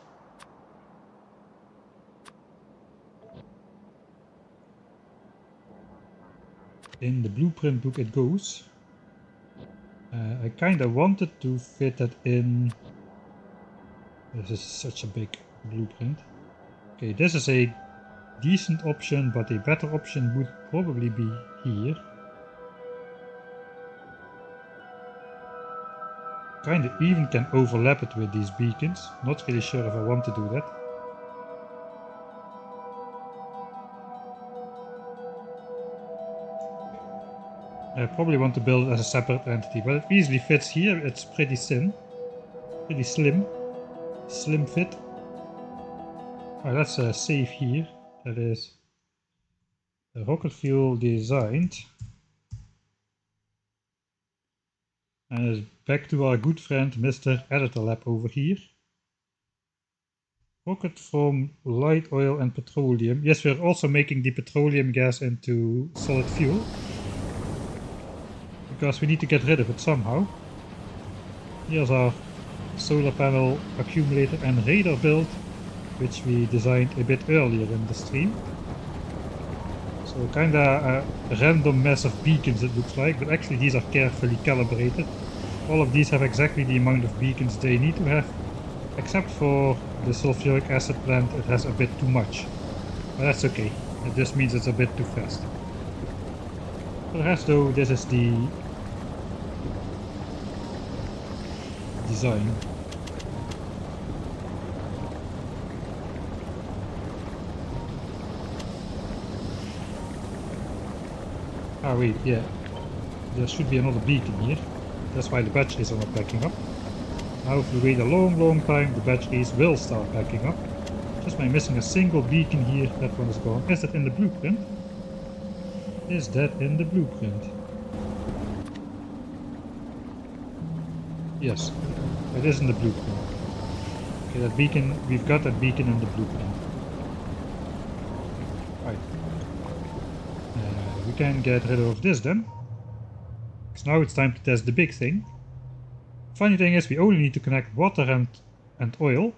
In the blueprint book it goes. I kinda wanted to fit that in. This is such a big blueprint. Okay, this is a decent option, but a better option would probably be here. Kinda even can overlap it with these beacons. Not really sure if I want to do that. I probably want to build it as a separate entity, but it easily fits here. It's pretty thin. Pretty slim. Slim fit. Alright, let's save here. That is the rocket fuel designed. And it's back to our good friend Mr. Editor Lab over here. Rocket from light oil and petroleum. Yes, we're also making the petroleum gas into solid fuel. Because we need to get rid of it somehow. Here's our solar panel, accumulator and radar build, which we designed a bit earlier in the stream. So kinda a random mess of beacons it looks like, but actually these are carefully calibrated. All of these have exactly the amount of beacons they need to have, except for the sulfuric acid plant, it has a bit too much. But that's okay, it just means it's a bit too fast. For the rest though, this is the design. Ah wait, yeah, there should be another beacon here. That's why the batteries are not backing up. Now if we wait a long time, the batteries will start backing up. Just by missing a single beacon here, that one is gone. Is that in the blueprint? Is that in the blueprint? Yes, it is in the blueprint. Okay, that beacon, we've got that beacon in the blueprint. Right. We can get rid of this then. Because now it's time to test the big thing. Funny thing is, we only need to connect water and oil.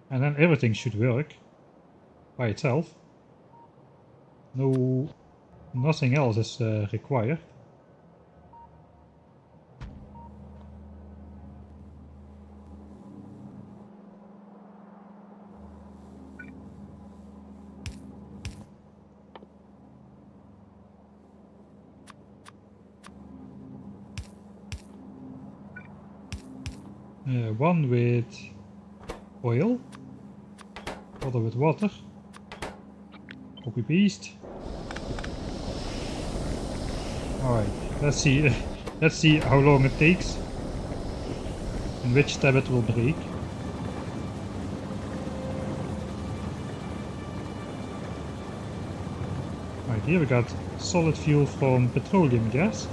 And then everything should work by itself. Nothing else is required. One with oil, other with water. Copy paste. Alright, let's see how long it takes and which tab it will break. Right, here we got solid fuel from petroleum gas.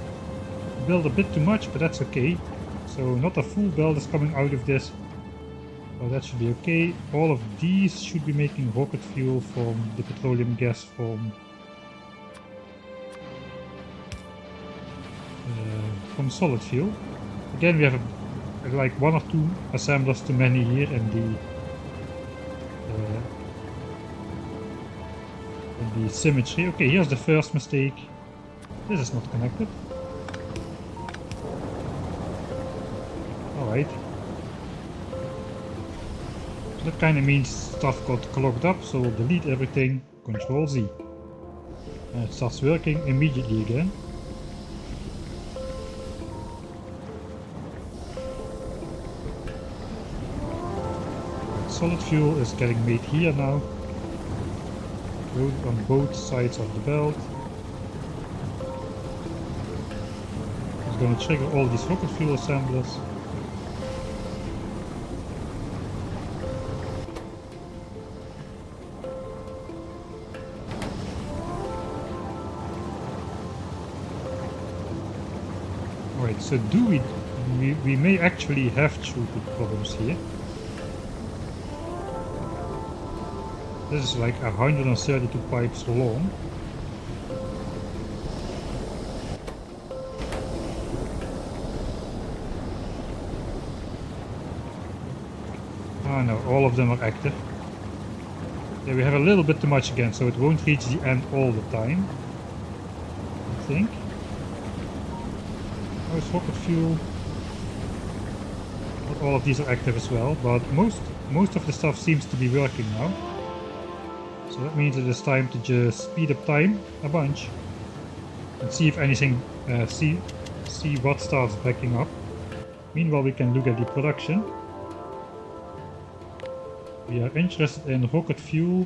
We built a bit too much, but that's okay. So not a full belt is coming out of this. So that should be okay. All of these should be making rocket fuel from the petroleum gas from solid fuel. Again, we have like one or two assemblers too many here in the symmetry. Okay, here's the first mistake. This is not connected. Alright. So that kind of means stuff got clogged up, so we'll delete everything, Control Z. And it starts working immediately again. Solid fuel is getting made here now. On both sides of the belt. It's going to trigger all these rocket fuel assemblers. Right, so we may actually have throughput problems here. This is like 132 pipes long. Ah no, all of them are active. Yeah, we have a little bit too much again, so it won't reach the end all the time, I think. Oh, it's rocket fuel. Not all of these are active as well, but most of the stuff seems to be working now. So that means it is time to just speed up time a bunch and see if anything, see what starts backing up. Meanwhile, we can look at the production. We are interested in rocket fuel.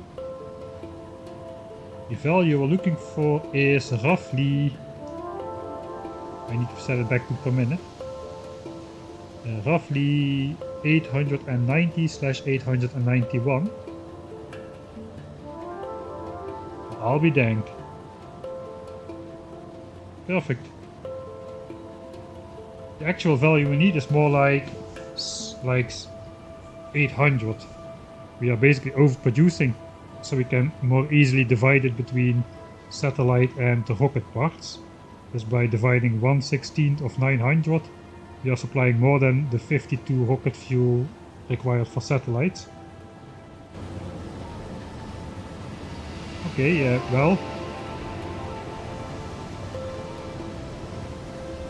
The value we're looking for is roughly, I need to set it back to per minute, roughly 890/891. I'll be danged. Perfect. The actual value we need is more like 800. We are basically overproducing, so we can more easily divide it between satellite and the rocket parts. Just by dividing 1/16 of 900, we are supplying more than the 52 rocket fuel required for satellites. Okay, well,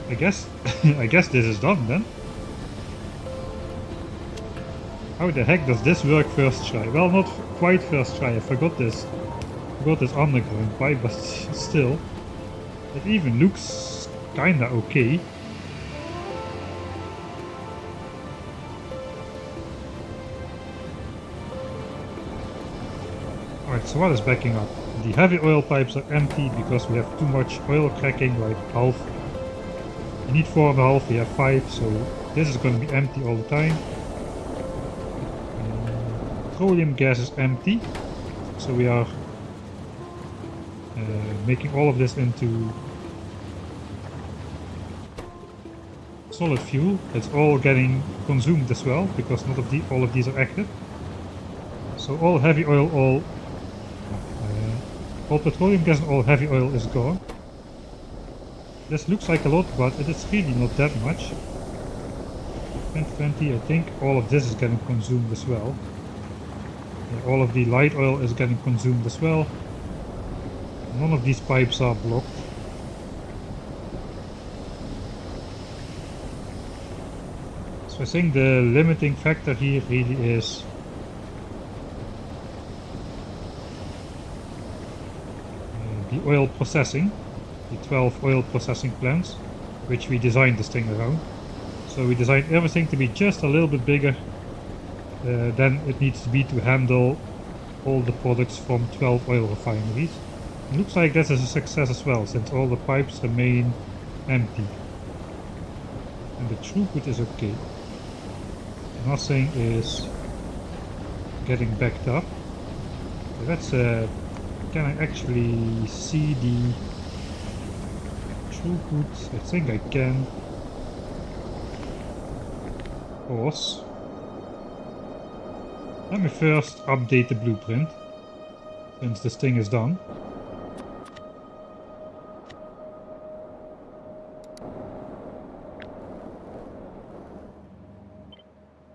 I guess I guess this is done then. How the heck does this work first try? Well, not quite first try, I forgot this underground pipe, but still, it even looks kinda okay. Alright, so what is backing up? The heavy oil pipes are empty because we have too much oil cracking, like half. You need 4.5, we have 5, so this is going to be empty all the time. Petroleum gas is empty, so we are making all of this into solid fuel. It's all getting consumed as well, because not all of these are active. So all heavy oil, all petroleum gas and all heavy oil is gone. This looks like a lot, but it is really not that much. 2020, I think all of this is getting consumed as well. Yeah, all of the light oil is getting consumed as well. None of these pipes are blocked. So I think the limiting factor here really is the oil processing, the 12 oil processing plants, which we designed this thing around. So we designed everything to be just a little bit bigger than it needs to be to handle all the products from 12 oil refineries. It looks like this is a success as well, since all the pipes remain empty. And the throughput is okay. Nothing is getting backed up. Let's can I actually see the throughput? I think I can. Pause. Let me first update the blueprint, since this thing is done.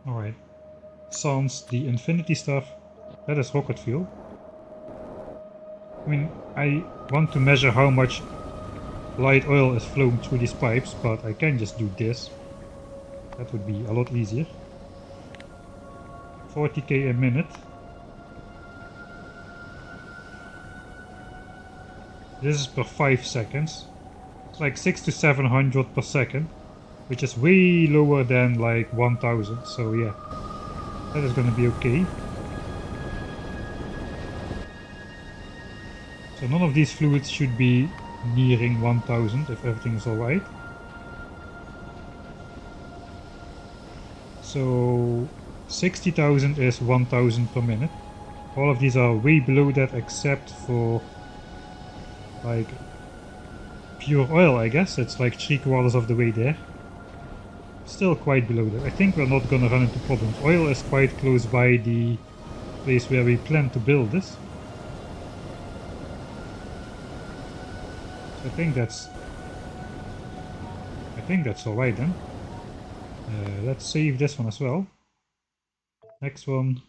Alright. Sans the infinity stuff. That is rocket fuel. I mean, I want to measure how much light oil is flowing through these pipes, but I can just do this. That would be a lot easier. 40k a minute. This is per 5 seconds. It's like 600 to 700 per second, which is way lower than like 1000, so yeah, that is gonna be okay. So none of these fluids should be nearing 1000 if everything is alright. So 60,000 is 1000 per minute. All of these are way below that except for like pure oil, I guess. It's like 3/4 of the way there. Still quite below that. I think we're not gonna run into problems. Oil is quite close by the place where we plan to build this. So I think that's alright then. Let's save this one as well. Next one.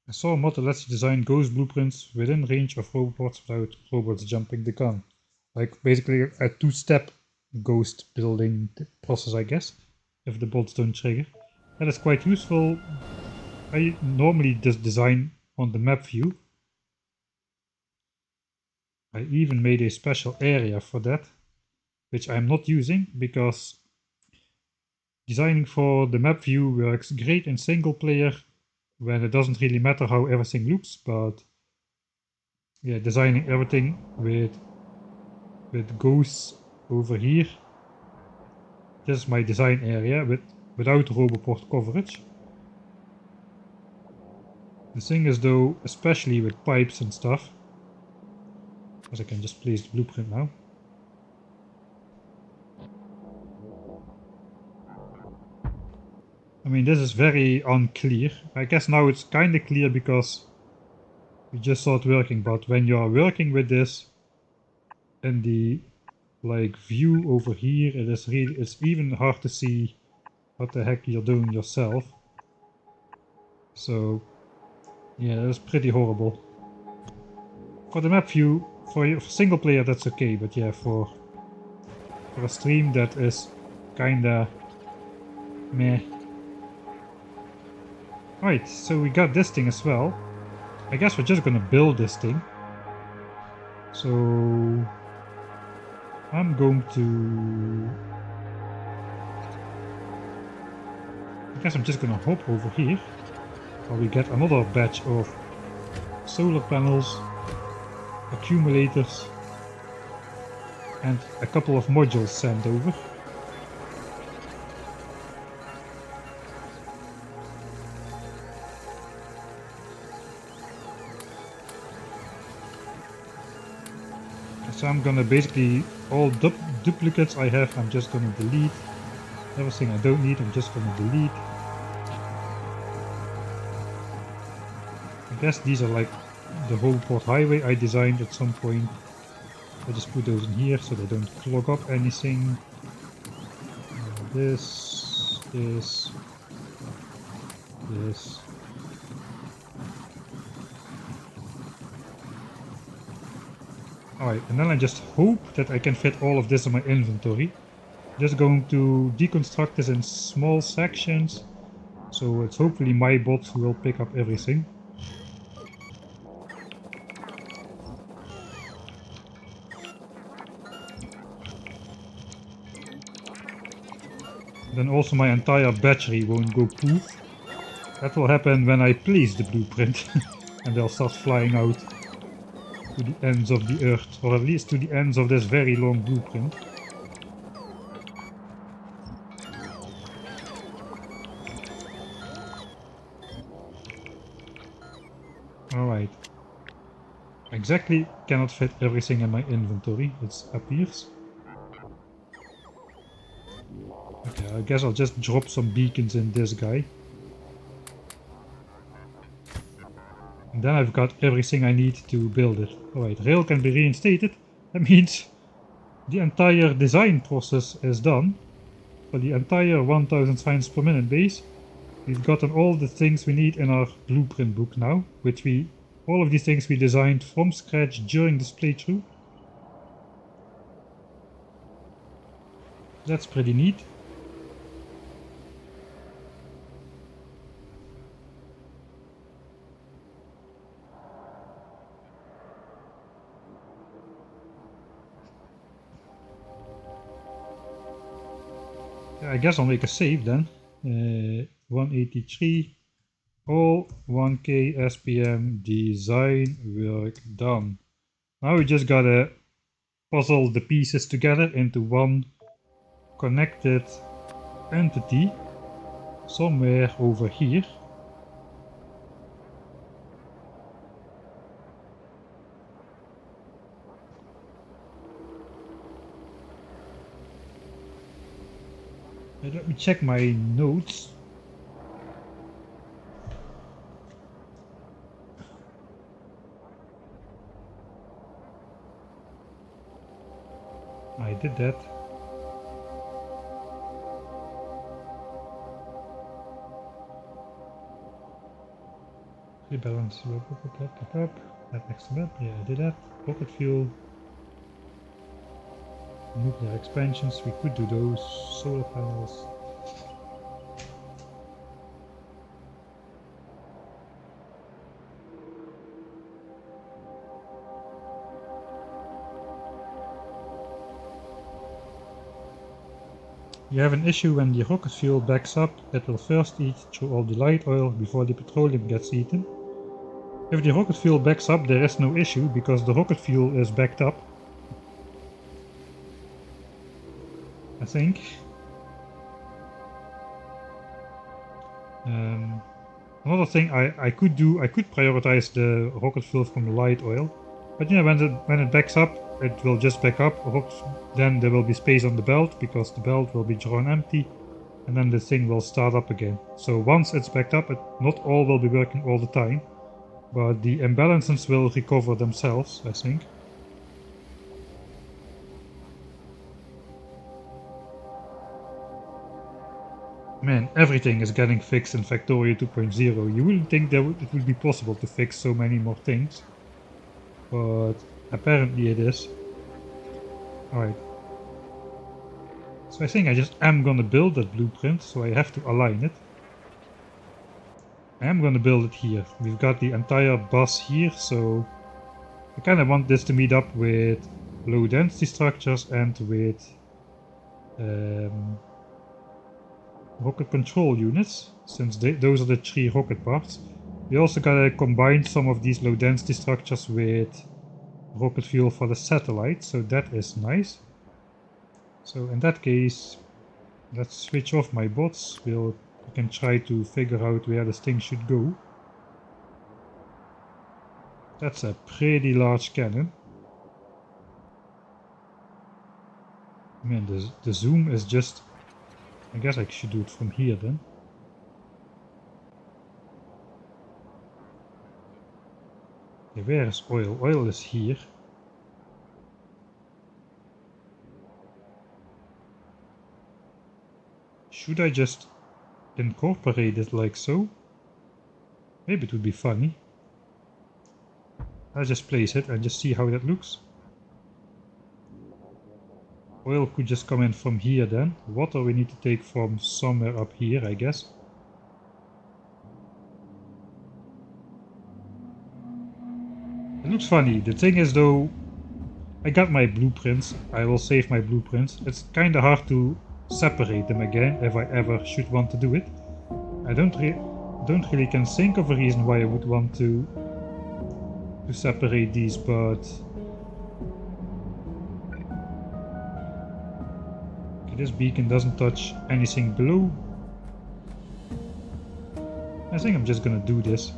I saw a mod that lets you design ghost blueprints within range of robots without robots jumping the gun. Like basically a two-step ghost building process, I guess, if the bots don't trigger. That is quite useful. I normally just design on the map view. I even made a special area for that, which I'm not using because designing for the map view works great in single player when it doesn't really matter how everything looks, but yeah, designing everything with ghosts over here. This is my design area without Roboport coverage. The thing is though, especially with pipes and stuff, as I can just place the blueprint now. I mean, this is very unclear. I guess now it's kinda clear because we just saw it working, but when you are working with this in the like view over here, it's even hard to see what the heck you're doing yourself. So yeah, that's pretty horrible. For the map view, for single player that's okay, but yeah, for a stream that is kinda meh. Right, so we got this thing as well. I guess we're just gonna build this thing. So I'm going to... I guess I'm just gonna hop over here. While we get another batch of solar panels, accumulators, and a couple of modules sent over. So I'm gonna basically, all duplicates I have, I'm just gonna delete. Everything I don't need, I'm just gonna delete. I guess these are like the whole port highway I designed at some point. I just put those in here so they don't clog up anything. This. Alright, and then I just hope that I can fit all of this in my inventory. Just going to deconstruct this in small sections, so it's hopefully my bots who will pick up everything. Then also my entire battery won't go poof. That will happen when I place the blueprint and they'll start flying out to the ends of the earth, or at least to the ends of this very long blueprint. Alright. Exactly cannot fit everything in my inventory, it appears. Okay, I guess I'll just drop some beacons in this guy. And then I've got everything I need to build it. Alright, rail can be reinstated. That means the entire design process is done. For the entire 1000 finds per minute base. We've gotten all the things we need in our blueprint book now, all of these things we designed from scratch during this playthrough. That's pretty neat. Yeah, I guess I'll make a save then. 183. All 1K SPM design work done. Now we just gotta puzzle the pieces together into one connected entity somewhere over here. Let me check my notes. I did that. Rebalance. That next to that. Yeah, I did that. Rocket fuel. Nuclear expansions. We could do those. Solar panels. You have an issue when the rocket fuel backs up. It will first eat through all the light oil before the petroleum gets eaten. If the rocket fuel backs up, there is no issue because the rocket fuel is backed up. I think. Another thing I could do, I could prioritize the rocket fuel from light oil. But you know, when it backs up, it will just back up. Then there will be space on the belt because the belt will be drawn empty. And then the thing will start up again. So once it's backed up, not all will be working all the time. But the imbalances will recover themselves, I think. Man, everything is getting fixed in Factorio 2.0. You wouldn't think it would be possible to fix so many more things. But apparently it is. Alright. So I think I just am gonna build that blueprint, so I have to align it. I am gonna build it here. We've got the entire bus here, so I kinda want this to meet up with low density structures and with rocket control units, since those are the 3 rocket parts. We also gotta combine some of these low density structures with rocket fuel for the satellite, so that is nice. So in that case, let's switch off my bots. We can try to figure out where this thing should go. That's a pretty large cannon. Man, the zoom is just... I guess I should do it from here then. Okay, where is oil? Oil is here. Should I just incorporate it like so? Maybe it would be funny. I'll just place it and just see how that looks. Oil could just come in from here then. Water we need to take from somewhere up here, I guess. It looks funny. The thing is though, I got my blueprints. I will save my blueprints. It's kinda hard to separate them again if I ever should want to do it. I don't really can think of a reason why I would want to separate these, but okay, this beacon doesn't touch anything below. I think I'm just gonna do this.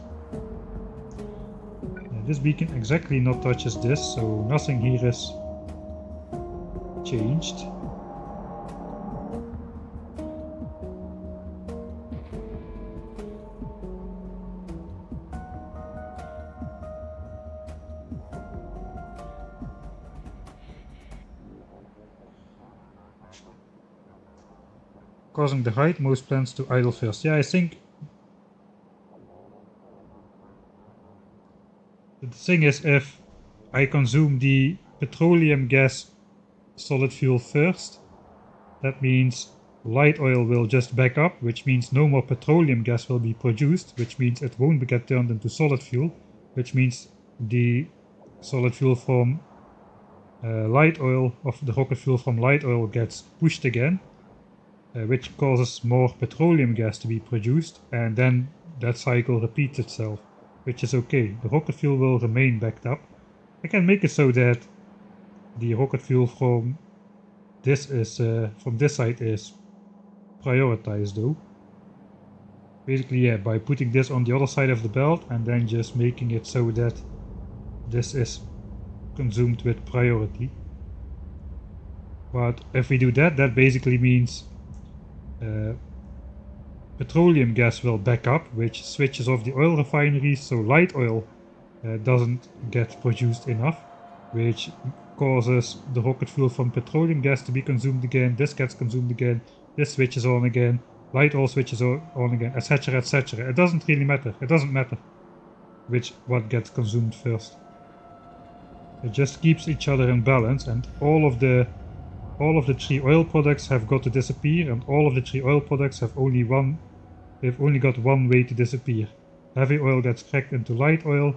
Yeah, this beacon exactly not touches this, so nothing here is changed. Causing the height, most plants to idle first. Yeah, I think the thing is, if I consume the petroleum gas solid fuel first, that means light oil will just back up, which means no more petroleum gas will be produced, which means it won't get turned into solid fuel, which means the solid fuel from light oil, of the rocket fuel from light oil, gets pushed again. Which causes more petroleum gas to be produced, and then that cycle repeats itself, which is okay. The rocket fuel will remain backed up. I can make it so that the rocket fuel from this side is prioritized though. Basically, yeah, by putting this on the other side of the belt and then just making it so that this is consumed with priority. But if we do that, that basically means petroleum gas will back up, which switches off the oil refineries, so light oil doesn't get produced enough, which causes the rocket fuel from petroleum gas to be consumed again. This gets consumed again, this switches on again, light oil switches on again, etc, etc. It doesn't really matter. It doesn't matter what gets consumed first. It just keeps each other in balance, and all of the 3 oil products have got to disappear, and all of the 3 oil products have only got one way to disappear. Heavy oil gets cracked into light oil,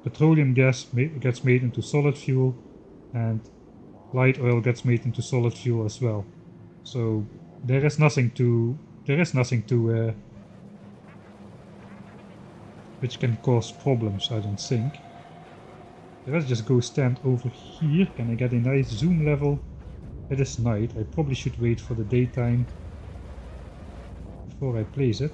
petroleum gas gets made into solid fuel, and light oil gets made into solid fuel as well. So there is nothing which can cause problems, I don't think. Let's just go stand over here. Can I get a nice zoom level? It is night. I probably should wait for the daytime before I place it.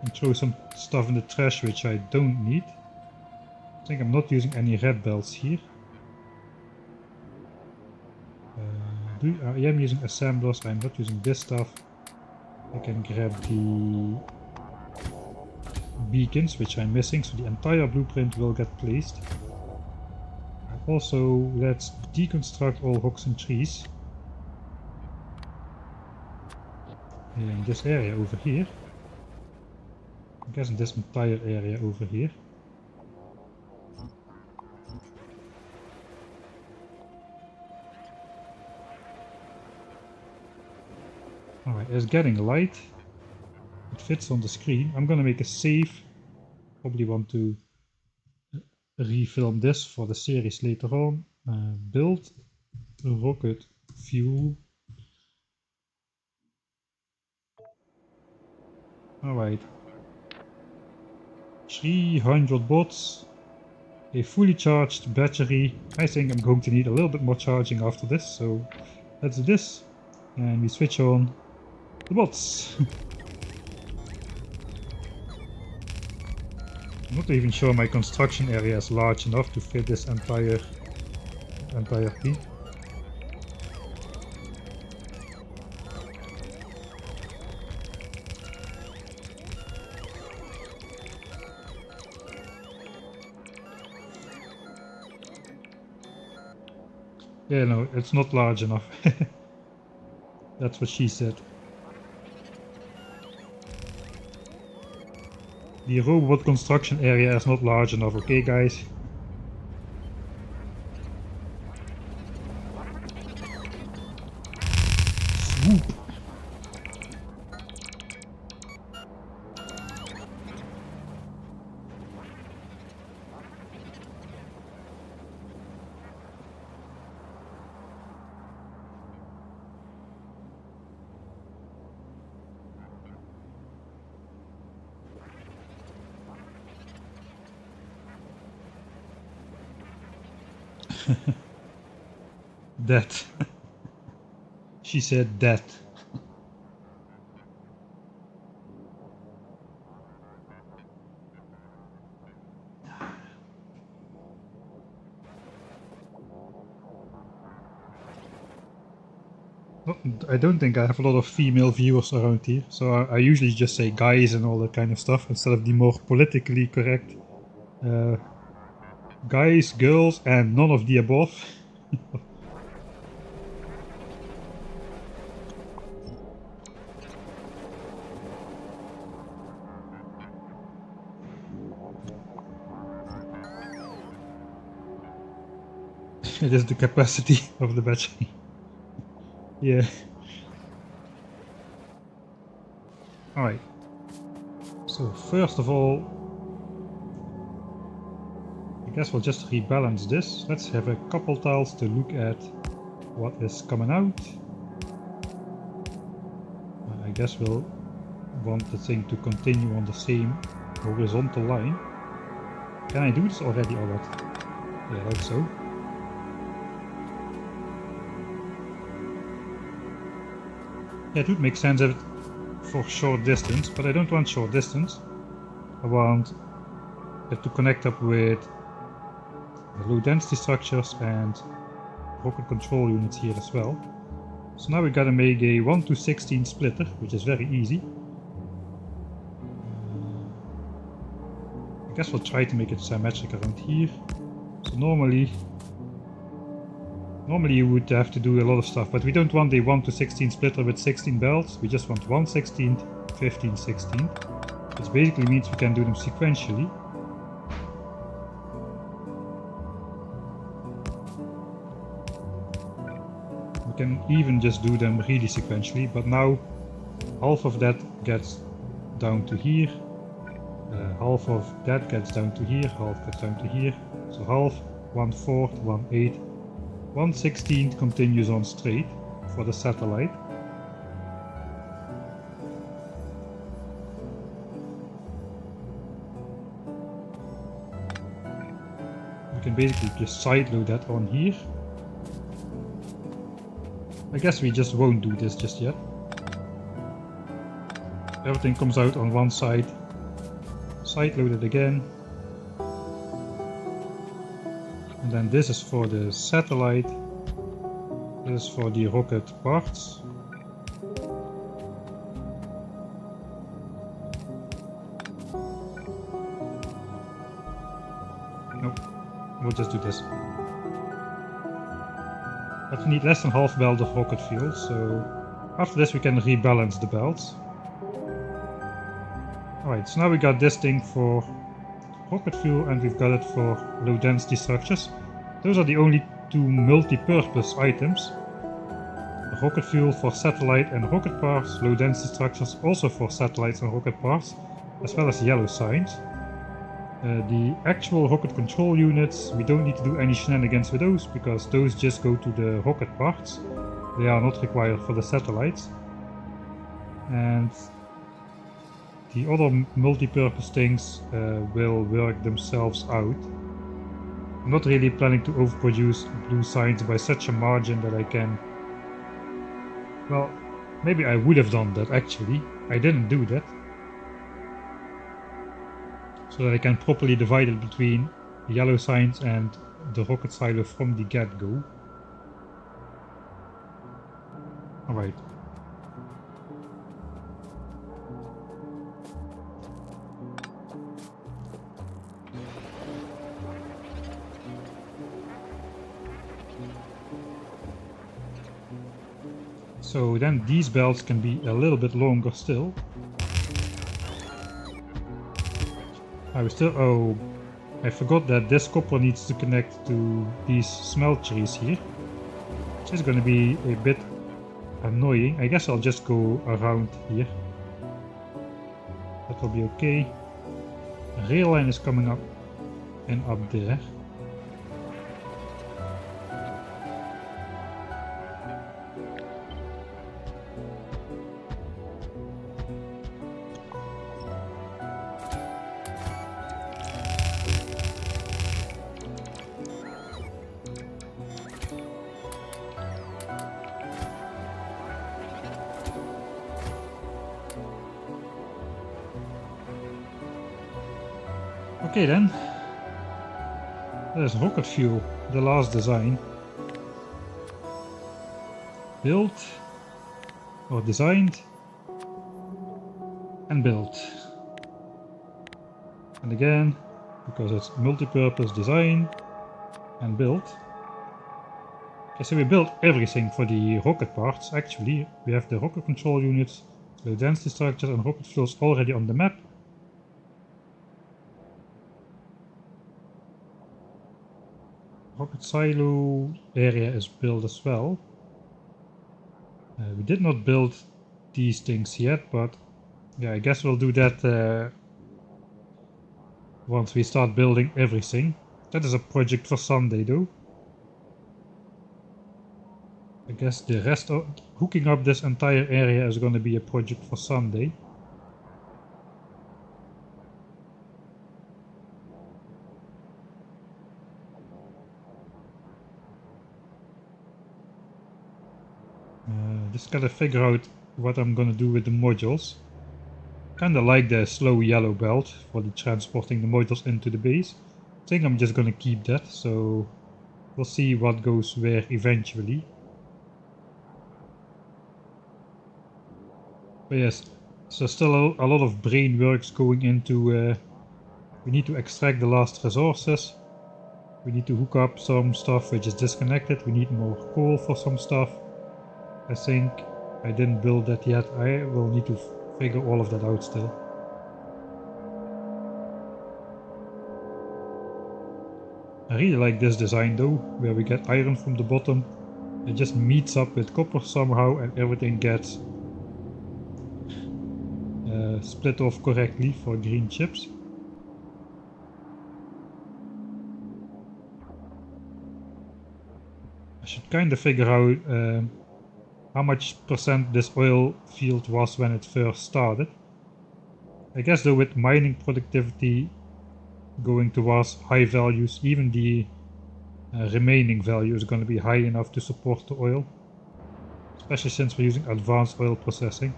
And throw some stuff in the trash which I don't need. I think I'm not using any red belts here. I am using assemblers. I'm not using this stuff. I can grab the beacons, which I'm missing, so the entire blueprint will get placed. Also, let's deconstruct all rocks and trees in this area over here. I guess in this entire area over here. Alright, it's getting light. It fits on the screen. I'm gonna make a save. Probably want to refilm this for the series later on. Build rocket fuel. Alright. 300 bots. A fully charged battery. I think I'm going to need a little bit more charging after this, so let's do this. And we switch on the bots. I'm not even sure my construction area is large enough to fit this entire thing. Yeah, no, it's not large enough. That's what she said. The robot construction area is not large enough, okay guys? Swoop! That. She said that. I don't think I have a lot of female viewers around here, so I usually just say guys and all that kind of stuff instead of the more politically correct guys, girls, and none of the above. It is the capacity of the battery. Yeah. Alright. So first of all, I guess we'll just rebalance this. Let's have a couple tiles to look at what is coming out. I guess we'll want the thing to continue on the same horizontal line. Can I do this already or what? Yeah, like so. Yeah, it would make sense if for short distance, but I don't want short distance. I want it to connect up with low density structures and rocket control units here as well. So now we gotta make a 1:16 splitter, which is very easy. I guess we'll try to make it symmetric around here. So normally you would have to do a lot of stuff, but we don't want a 1:16 splitter with 16 belts. We just want 1/16, 15, 16. Which basically means we can do them sequentially. We can even just do them really sequentially, but now half of that gets down to here. Half of that gets down to here, half gets down to here. So half, 1/4, 1/8, 1/16 continues on straight for the satellite. We can basically just sideload that on here. I guess we just won't do this just yet. Everything comes out on one side. Sideload it again. And then this is for the satellite. This is for the rocket parts. Nope, we'll just do this. But we need less than half belt of rocket fuel, so after this we can rebalance the belts. Alright, so now we got this thing for rocket fuel and we've got it for low density structures. Those are the only two multi-purpose items. Rocket fuel for satellite and rocket parts, low density structures also for satellites and rocket parts, as well as yellow signs. The actual rocket control units, we don't need to do any shenanigans with those, because those just go to the rocket parts. They are not required for the satellites. And the other multi-purpose things will work themselves out. I'm not really planning to overproduce blue signs by such a margin that I can... Well, maybe I would have done that actually. I didn't do that. So that I can properly divide it between the yellow signs and the rocket silo from the get-go. Alright. So then these belts can be a little bit longer still. Oh, I forgot that this copper needs to connect to these smelteries here. Which is going to be a bit annoying. I guess I'll just go around here. That will be okay. A rail line is coming up and up there. Okay then, there's rocket fuel, the last design. Built, or designed, and built. And again, because it's multi-purpose design and built. Okay, so we built everything for the rocket parts actually. We have the rocket control units, low density structures and rocket fuels already on the map. Rocket silo area is built as well. We did not build these things yet, but yeah, I guess we'll do that once we start building everything. That is a project for Sunday though. I guess the rest of hooking up this entire area is going to be a project for Sunday. Just gotta figure out what I'm gonna do with the modules. Kinda like the slow yellow belt for the transporting the modules into the base. I think I'm just gonna keep that, so We'll see what goes where eventually. But yes, so still a lot of brain works going into we need to extract the last resources. We need to hook up some stuff which is disconnected. We need more coal for some stuff. I think I didn't build that yet. I will need to figure all of that out still. I really like this design though, where we get iron from the bottom. It just meets up with copper somehow and everything gets split off correctly for green chips. I should kind of figure out how much percent this oil field was when it first started. I guess though with mining productivity going towards high values, even the remaining value is going to be high enough to support the oil. Especially since we're using advanced oil processing.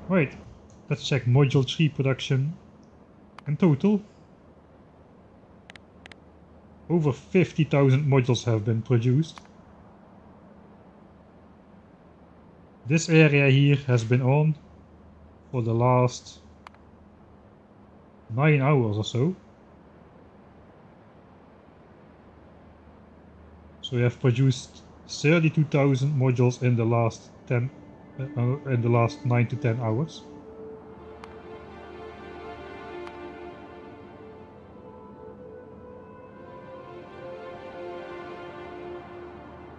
Right, let's check module 3 production. In total, over 50,000 modules have been produced. This area here has been on for the last 9 hours or so. So we have produced 32,000 modules in the last 9 to 10 hours.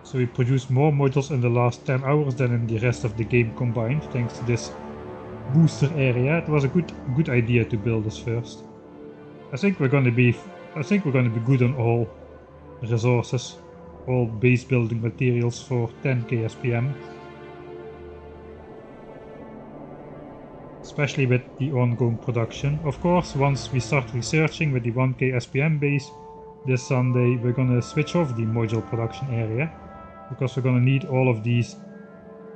So we produced more modules in the last 10 hours than in the rest of the game combined, thanks to this booster area. It was a good idea to build this first. I think we're gonna be good on all resources, all base building materials for 10k SPM. Especially with the ongoing production. Of course, once we start researching with the 1k SPM base this Sunday, we're gonna switch off the module production area, because we're gonna need all of these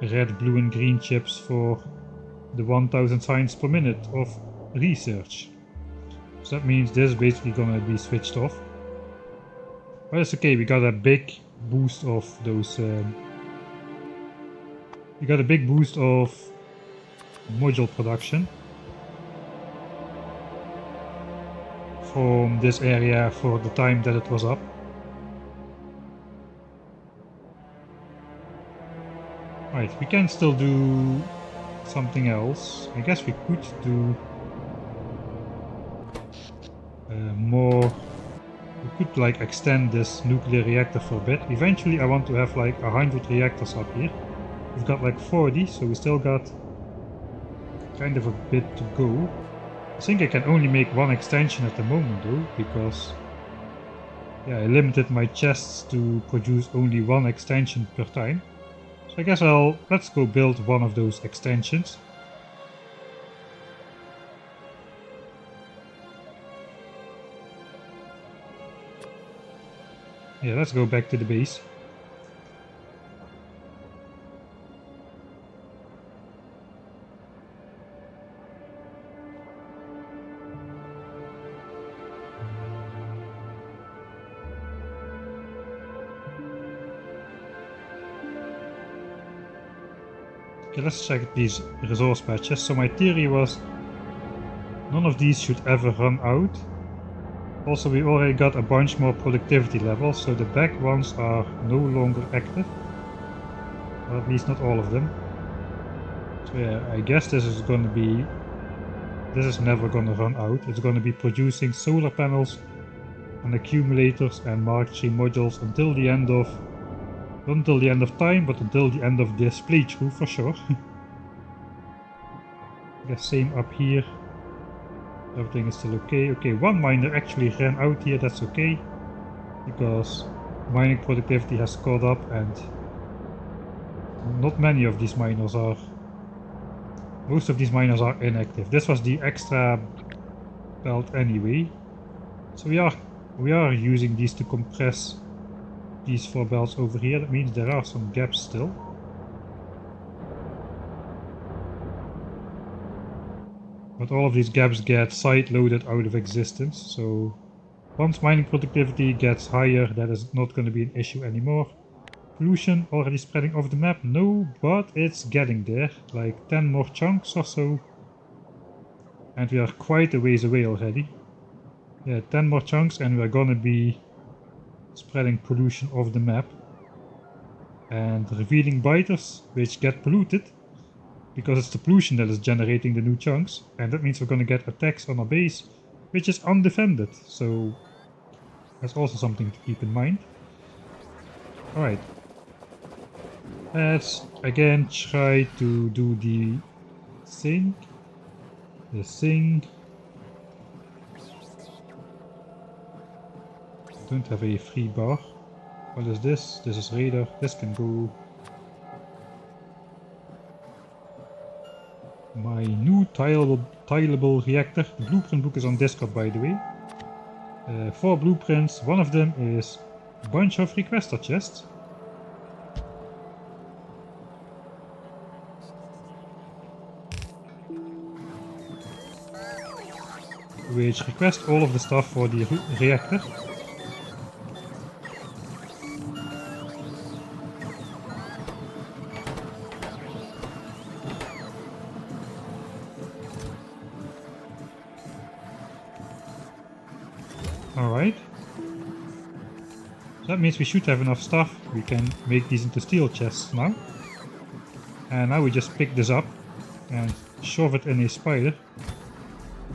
red, blue and green chips for the 1000 science per minute of research. So that means this is basically gonna be switched off. But it's okay, we got a big boost of those module production from this area for the time that it was up. Right, we can still do something else. I guess we could do more. We could like extend this nuclear reactor for a bit. Eventually I want to have like 100 reactors up here. We've got like 40, so we still got kind of a bit to go. I think I can only make one extension at the moment though, because yeah, I limited my chests to produce only one extension per time. So I guess let's go build one of those extensions. Yeah, let's go back to the base. Okay, let's check these resource patches. So my theory was none of these should ever run out. Also, we already got a bunch more productivity levels, so the back ones are no longer active. Or at least not all of them. So yeah, I guess this is never gonna run out. It's gonna be producing solar panels and accumulators and Mark III modules until the end of, not until the end of time, but until the end of this playthrough for sure. I guess same up here. Everything is still okay. Okay, one miner actually ran out here, that's okay. Because mining productivity has caught up and not many of these miners are... Most of these miners are inactive. This was the extra belt anyway. So we are using these to compress these 4 belts over here. That means there are some gaps still. But all of these gaps get side-loaded out of existence, so Once mining productivity gets higher, that is not going to be an issue anymore. Pollution already spreading over the map? No, but it's getting there. Like 10 more chunks or so. And we are quite a ways away already. Yeah, 10 more chunks and we're gonna be spreading pollution over the map. And revealing biters, which get polluted. Because it's the pollution that is generating the new chunks. And that means we're gonna get attacks on our base, which is undefended. So that's also something to keep in mind. Alright. Let's again try to do the thing. Don't have a free bar. What is this? This is radar. This can go. My new tileable reactor. The blueprint book is on Discord, by the way. 4 blueprints. One of them is a bunch of requester chests. Which request all of the stuff for the reactor. Alright. So that means we should have enough stuff. We can make these into steel chests now. And now we just pick this up and shove it in a spider.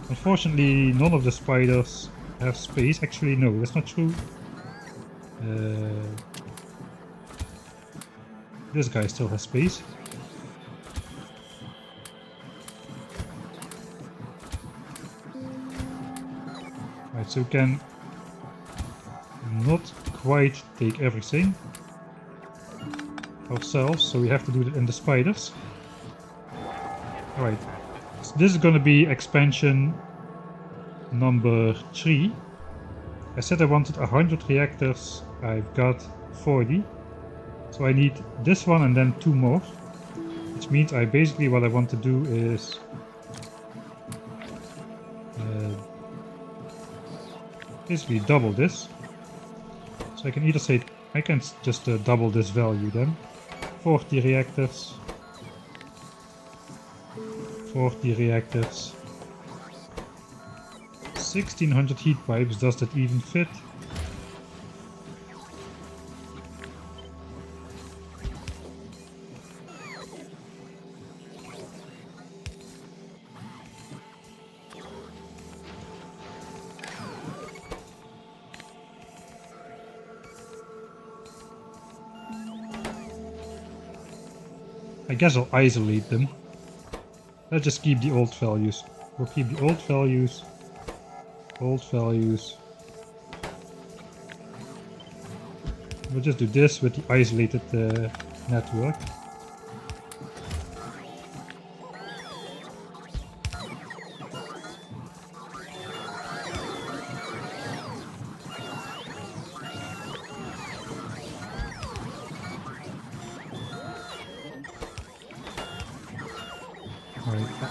Unfortunately, none of the spiders have space. Actually, no, that's not true. This guy still has space. Right, so we can not quite take everything ourselves, so we have to do it in the spiders. Alright, so this is gonna be expansion number 3. I said I wanted 100 reactors, I've got 40. So I need this one and then 2 more. Which means I basically, what I want to do is basically double this. So I can either say, I can just double this value then. 40 reactors. 40 reactors. 1600 heat pipes, does that even fit? I guess I'll isolate them. Let's just keep the old values. We'll keep the old values. Old values. We'll just do this with the isolated network.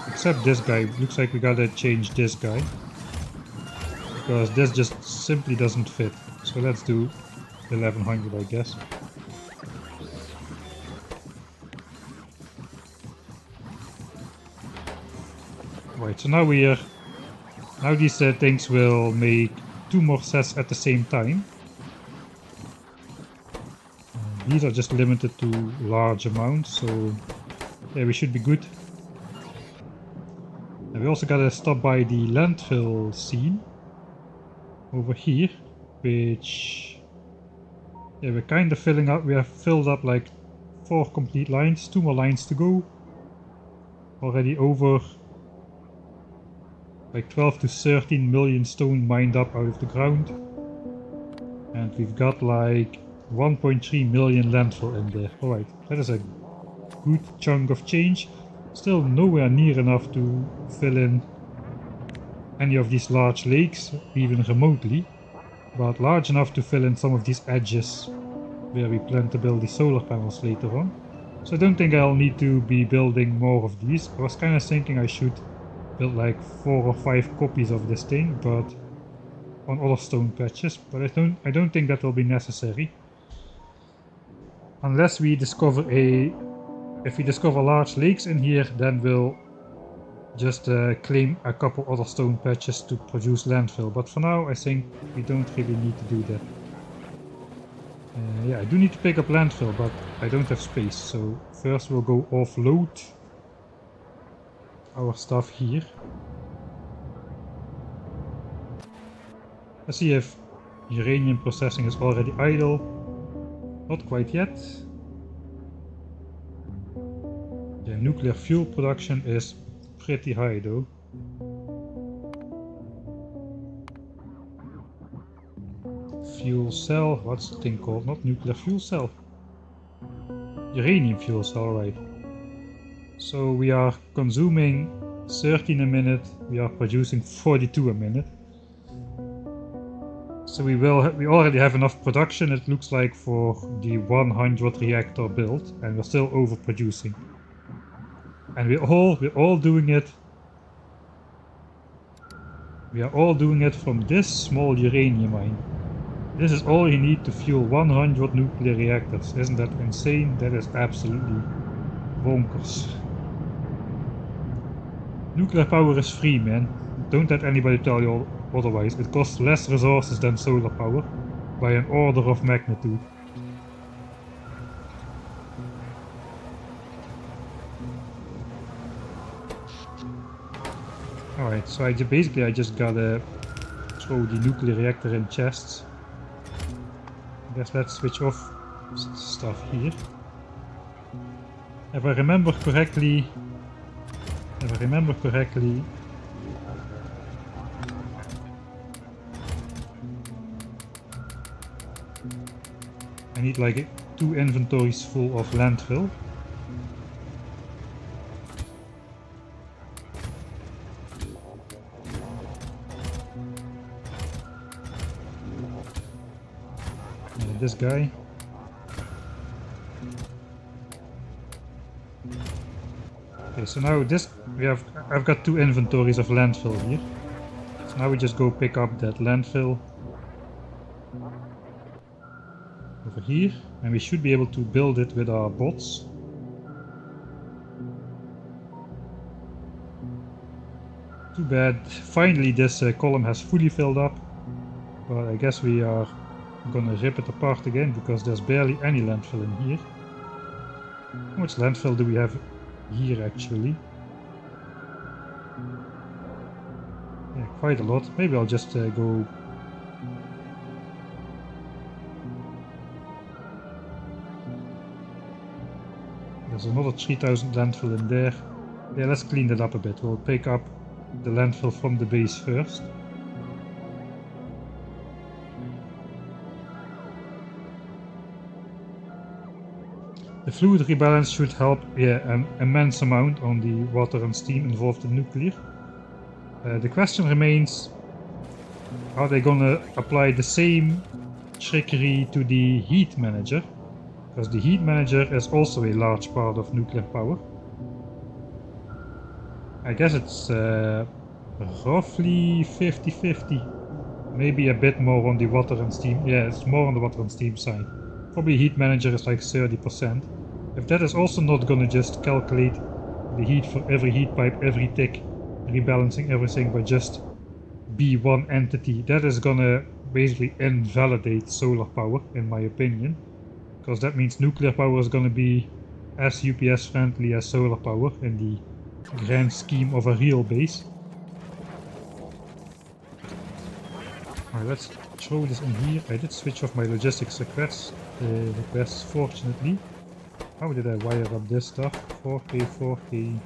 Except this guy. Looks like we gotta change this guy. Because this just simply doesn't fit. So let's do 1100, I guess. Right, so now we are... Now these things will make 2 more sets at the same time. These are just limited to large amounts, so yeah, we should be good. And we also gotta stop by the landfill scene over here, which yeah, we're kind of filling up. We have filled up like 4 complete lines, 2 more lines to go. Already over like 12 to 13 million stone mined up out of the ground. And we've got like 1.3 million landfill in there. Alright, that is a good chunk of change. Still nowhere near enough to fill in any of these large lakes, even remotely, but large enough to fill in some of these edges where we plan to build the solar panels later on. So I don't think I'll need to be building more of these. I was kind of thinking I should build like 4 or 5 copies of this thing, but on other stone patches, but I don't think that will be necessary. Unless we discover if we discover large lakes in here, then we'll just claim a couple other stone patches to produce landfill. But for now, I think we don't really need to do that. Yeah, I do need to pick up landfill, but I don't have space. So first we'll go offload our stuff here. Let's see if uranium processing is already idle. Not quite yet. The nuclear fuel production is pretty high though. Fuel cell, what's the thing called? Not nuclear fuel cell. Uranium fuel cell, right. So we are consuming 13 a minute, we are producing 42 a minute. So we already have enough production, it looks like, for the 100 reactor build, and we're still overproducing. And we're all doing it. We are all doing it from this small uranium mine. This is all you need to fuel 100 nuclear reactors. Isn't that insane? That is absolutely bonkers. Nuclear power is free, man. Don't let anybody tell you otherwise. It costs less resources than solar power by an order of magnitude. Alright, so I just gotta throw the nuclear reactor in chests. I guess let's switch off stuff here. If I remember correctly, I need like 2 inventories full of landfill. This guy. Okay, so now I've got 2 inventories of landfill here. So now we just go pick up that landfill over here, and we should be able to build it with our bots. Too bad. Finally this column has fully filled up, but I guess we are gonna rip it apart again because there's barely any landfill in here. How much landfill do we have here actually? Yeah, quite a lot. Maybe I'll just go... There's another 3000 landfill in there. Yeah, let's clean that up a bit. We'll pick up the landfill from the base first. The fluid rebalance should help an immense amount on the water and steam involved in nuclear. The question remains, are they gonna apply the same trickery to the heat manager? Because the heat manager is also a large part of nuclear power. I guess it's roughly 50-50. Maybe a bit more on the water and steam. Yeah, it's more on the water and steam side. Probably heat manager is like 30%. If that is also not gonna just calculate the heat for every heat pipe, every tick, rebalancing everything, but just be one entity, that is gonna basically invalidate solar power, in my opinion. Because that means nuclear power is gonna be as UPS friendly as solar power in the grand scheme of a real base. Alright, let's throw this in here. I did switch off my logistics requests, fortunately. How did I wire up this stuff? 4K, 4K.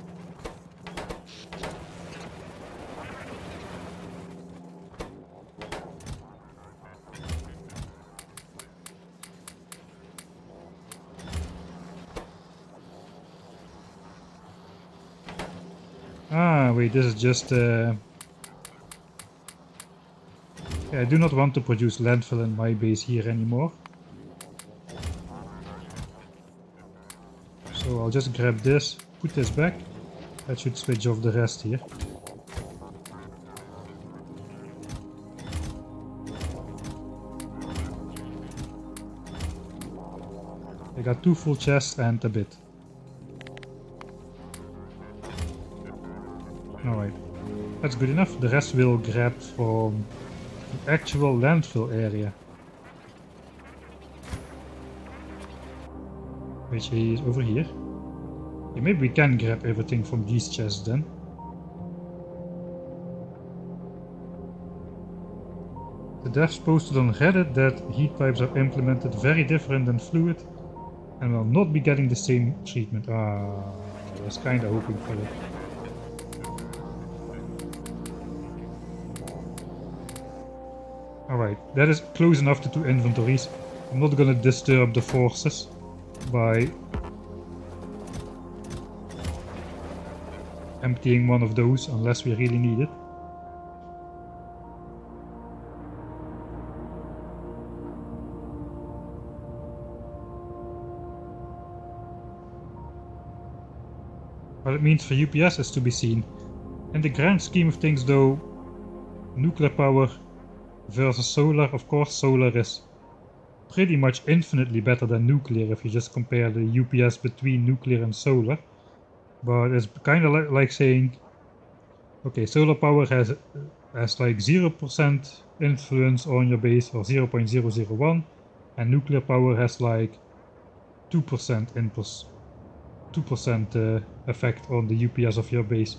Ah, wait, this is just... Yeah, I do not want to produce landfill in my base here anymore. So I'll just grab this, put this back. That should switch off the rest here. got 2 full chests and a bit. Alright, that's good enough. The rest we'll grab from the actual landfill area, which is over here. Yeah, maybe we can grab everything from these chests then. The devs posted on Reddit that heat pipes are implemented very different than fluid and will not be getting the same treatment. I was kinda hoping for it. Alright, that is close enough to 2 inventories. I'm not gonna disturb the forces by emptying one of those unless we really need it. What it means for UPS is to be seen. In the grand scheme of things though, nuclear power versus solar, of course solar is pretty much infinitely better than nuclear if you just compare the UPS between nuclear and solar. But it's kind of like saying, okay, solar power has like 0% influence on your base, or 0.001, and nuclear power has like 2% effect on the UPS of your base.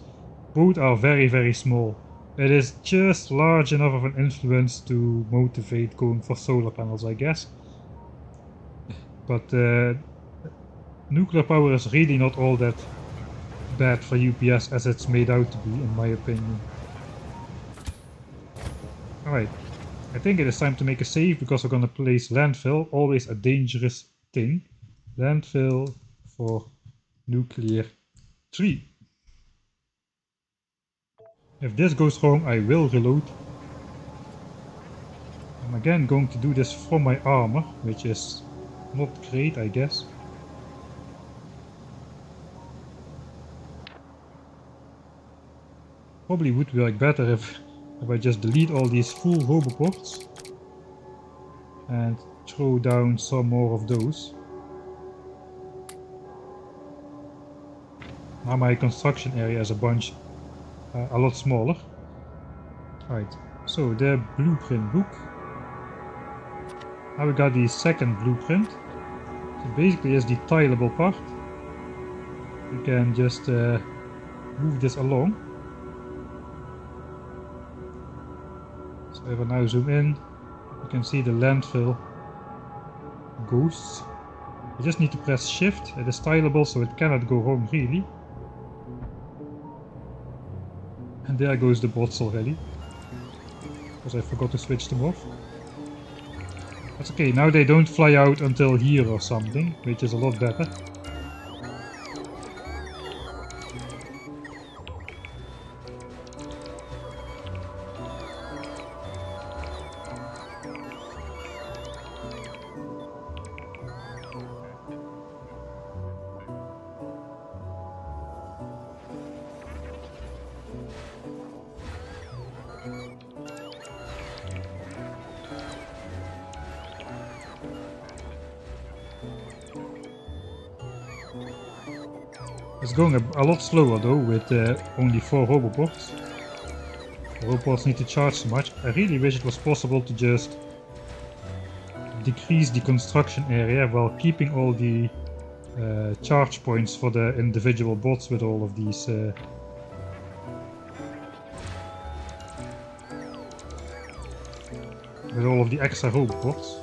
Both are very small. It is just large enough of an influence to motivate going for solar panels, I guess. But nuclear power is really not all that bad for UPS as it's made out to be, in my opinion. Alright, I think it is time to make a save because we're gonna place landfill, always a dangerous thing. Landfill for nuclear 3. If this goes wrong, I will reload. I'm again going to do this from my armor, which is not great, I guess. Probably would be like better if I just delete all these full roboports and throw down some more of those. Now my construction area is a lot smaller. Right, so the blueprint book. Now we got the second blueprint. So basically is the tileable part. We can just move this along. So if I now zoom in, you can see the landfill ghosts. You just need to press shift. It is tileable, so it cannot go wrong really. And there goes the bots already, because I forgot to switch them off. That's okay, now they don't fly out until here or something, which is a lot better. It's going a lot slower though, with only 4 roboports. The roboports need to charge so much. I really wish it was possible to just decrease the construction area while keeping all the charge points for the individual bots with all of these with all of the extra roboports.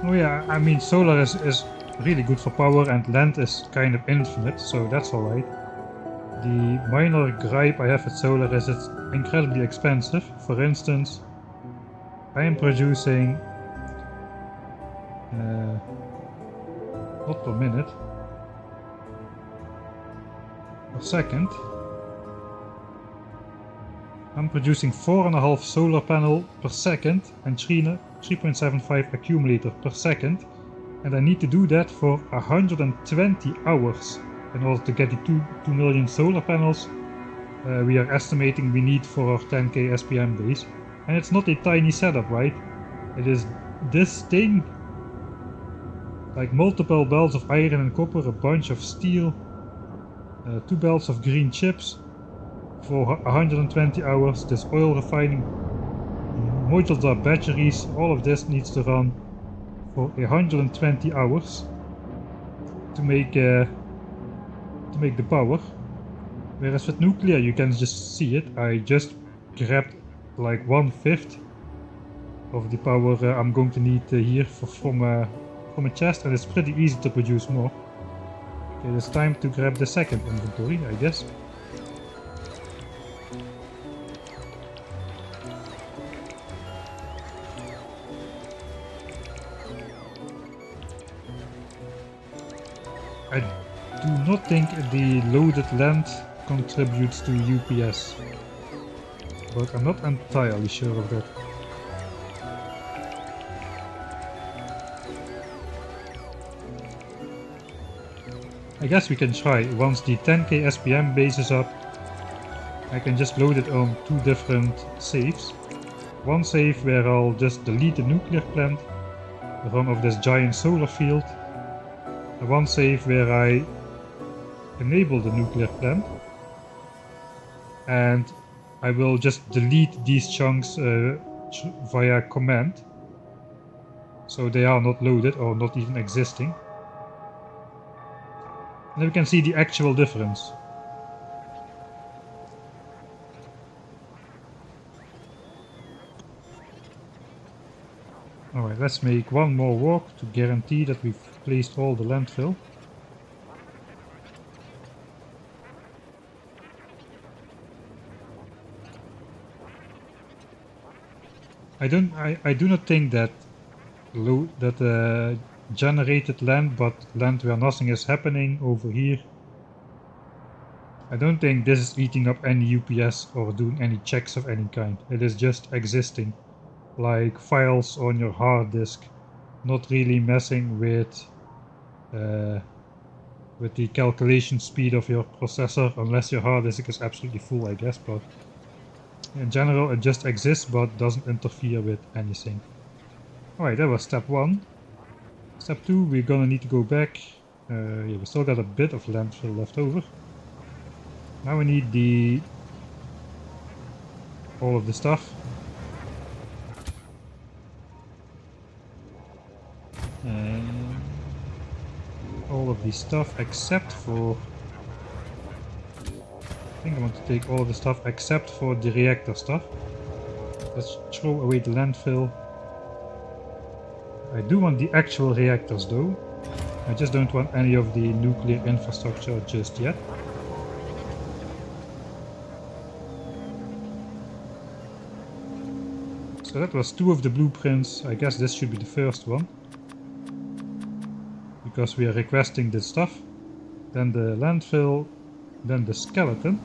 Oh yeah, I mean solar is really good for power and land is kind of infinite, so that's alright. The minor gripe I have with solar is it's incredibly expensive. For instance, I am producing not per minute, per second. I'm producing 4.5 solar panel per second and 3.75 accumulator per second, and I need to do that for 120 hours in order to get the 2 million solar panels we are estimating we need for our 10k SPM base. And it's not a tiny setup, right? It is this thing, like multiple belts of iron and copper, a bunch of steel, 2 belts of green chips for 120 hours, this oil refining, modular batteries, all of this needs to run for 120 hours to make the power. Whereas with nuclear you can just see it. I just grabbed like 1/5 of the power I'm going to need here from a chest, and it's pretty easy to produce more. Okay, it's time to grab the second inventory, I guess. I do not think the loaded land contributes to UPS, but I'm not entirely sure of that. I guess we can try. Once the 10k SPM base is up, I can just load it on 2 different saves. One save where I'll just delete the nuclear plant, run off this giant solar field, and one save where I enable the nuclear plant, and I will just delete these chunks via command, so they are not loaded or not even existing. And then we can see the actual difference. Alright, let's make one more walk to guarantee that we've placed all the landfill. I do not think that generated land, but land where nothing is happening over here, I don't think this is eating up any UPS or doing any checks of any kind. It is just existing, like files on your hard disk, not really messing with the calculation speed of your processor, unless your hard disk is absolutely full, I guess, but in general it just exists but doesn't interfere with anything. Alright, that was step 1. Step 2, we're gonna need to go back. Yeah, we still got a bit of landfill left over. Now we need all of the stuff. All of the stuff except for... I think I want to take all of the stuff except for the reactor stuff. Let's throw away the landfill. I do want the actual reactors though. I just don't want any of the nuclear infrastructure just yet. So that was 2 of the blueprints. I guess this should be the first one, because we are requesting this stuff. Then the landfill, then the skeleton.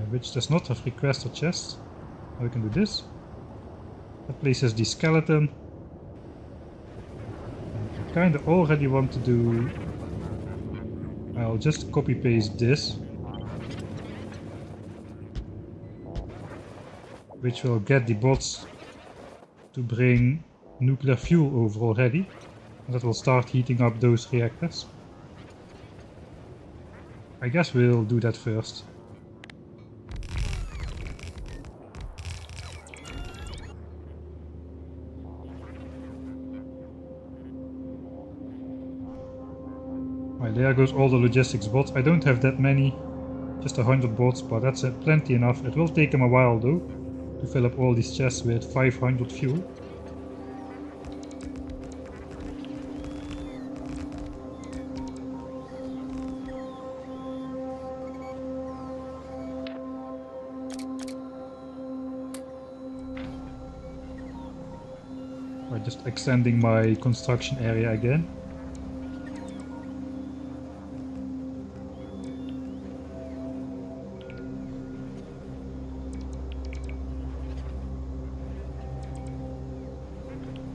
Which does not have requested chests. Now we can do this. That places the skeleton. I kinda already want to do... I'll just copy paste this, which will get the bots to bring nuclear fuel over already. And that will start heating up those reactors. I guess we'll do that first. Right, there goes all the logistics bots. I don't have that many, just 100 bots, but that's plenty enough. It will take them a while though, to fill up all these chests with 500 fuel. Just extending my construction area again.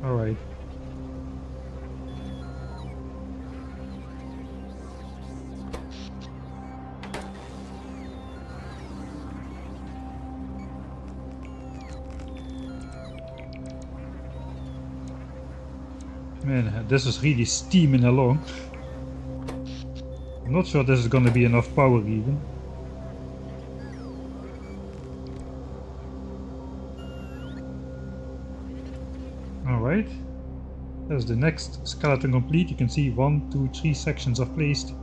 Alright. Man, this is really steaming along. I'm not sure this is gonna be enough power even. Alright. That's the next skeleton complete. You can see 1, 2, 3 sections are placed.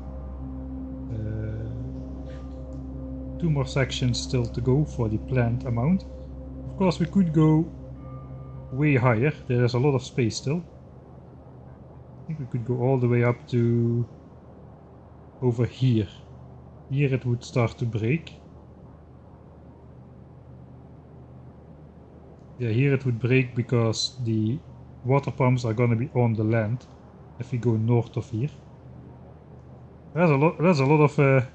2 more sections still to go for the planned amount. Of course we could go way higher. There is a lot of space still. I think we could go all the way up to over here. Here it would start to break. Yeah, here it would break because the water pumps are gonna be on the land if we go north of here. There's a lot of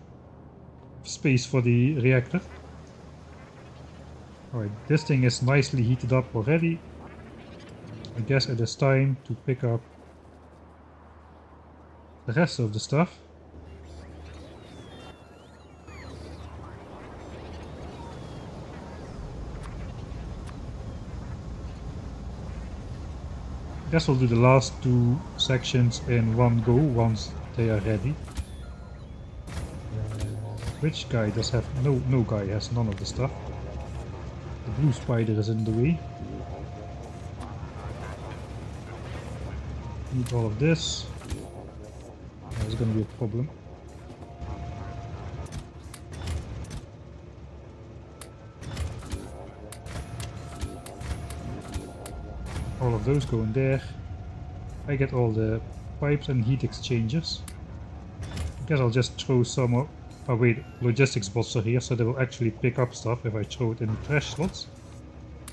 space for the reactor. Alright, this thing is nicely heated up already. I guess it is time to pick up the rest of the stuff. I guess we'll do the last 2 sections in one go once they are ready. Which guy does have... No guy has none of the stuff. The blue spider is in the way. Need all of this. There's gonna be a problem. All of those go in there. I get all the pipes and heat exchangers. I guess I'll just throw some up. Oh wait, logistics bots are here, so they will actually pick up stuff if I throw it in the trash slots.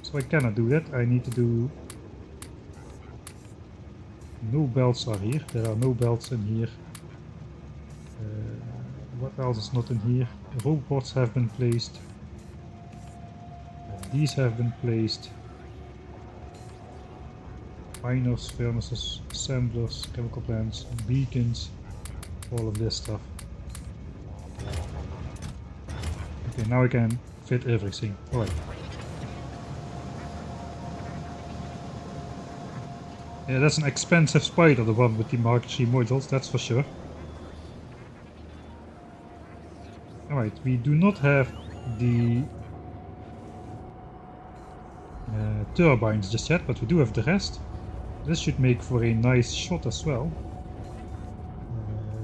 So I cannot do that. I need to do... No belts are here. There are no belts in here. What else is not in here? Robots have been placed. These have been placed. Miners, furnaces, assemblers, chemical plants, beacons, all of this stuff. Okay, now I can fit everything. Alright. Yeah, that's an expensive spider, the one with the Mark III modules, that's for sure. Alright, we do not have the turbines just yet, but we do have the rest. This should make for a nice shot as well.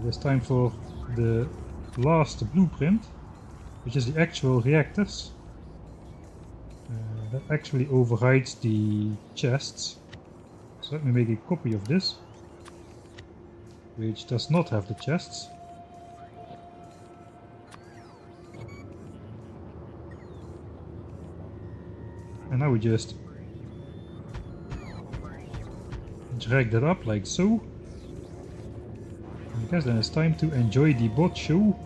It's time for the last blueprint, which is the actual reactors. That actually overrides the chests. So let me make a copy of this, which does not have the chests. And now we just drag that up like so. I guess then it's time to enjoy the bot show.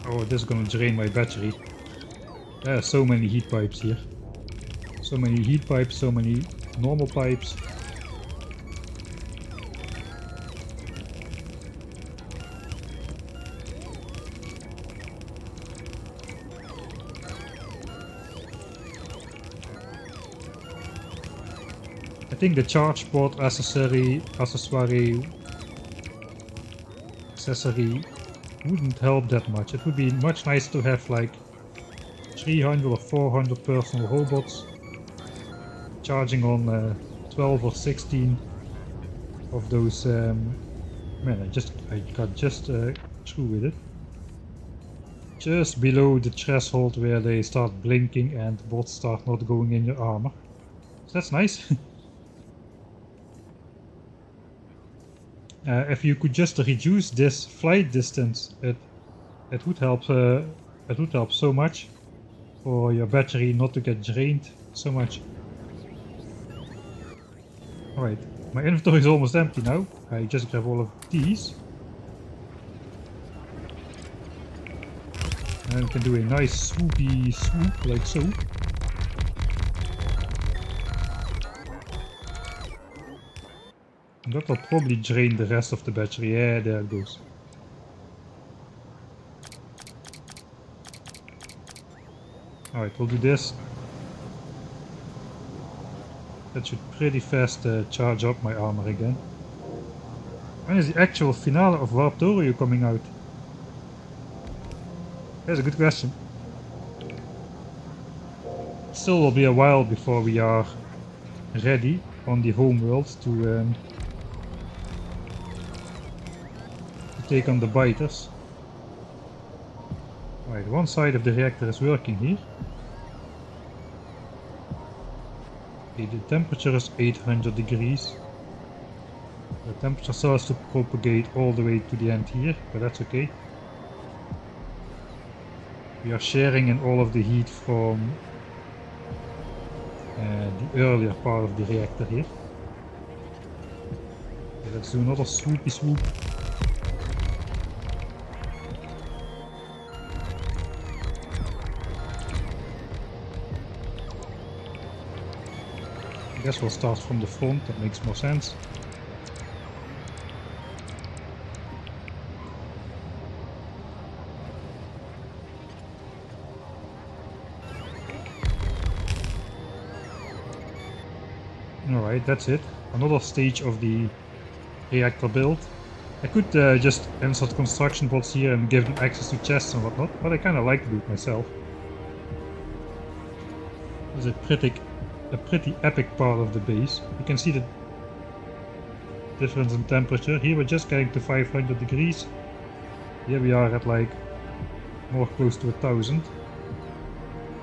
Oh, this is gonna drain my battery. There are so many heat pipes here. So many heat pipes, so many normal pipes. I think the charge port accessory wouldn't help that much. It would be much nicer to have like 300 or 400 personal robots charging on 12 or 16 of those. Man, I got just through with it. Just below the threshold where they start blinking and bots start not going in your armor. So that's nice. If you could just reduce this flight distance, it would help. It would help so much for your battery not to get drained so much. Alright, my inventory is almost empty now. I just grab all of these. And we can do a nice swoopy swoop, like so. And that will probably drain the rest of the battery. Yeah, there it goes. Alright, we'll do this. That should pretty fast charge up my armor again. When is the actual finale of Warptorio coming out? That's a good question. Still will be a while before we are ready on the homeworld to take on the biters. Right, one side of the reactor is working here. Okay, the temperature is 800 degrees. The temperature starts to propagate all the way to the end here, but that's okay. We are sharing in all of the heat from the earlier part of the reactor here. Okay, let's do another swoopy swoop. I guess we'll start from the front, that makes more sense. Alright, that's it. Another stage of the reactor build. I could just insert construction bots here and give them access to chests and whatnot, but I kinda like to do it myself. It's a pretty epic part of the base. You can see the difference in temperature. Here we're just getting to 500 degrees. Here we are at like more close to 1000.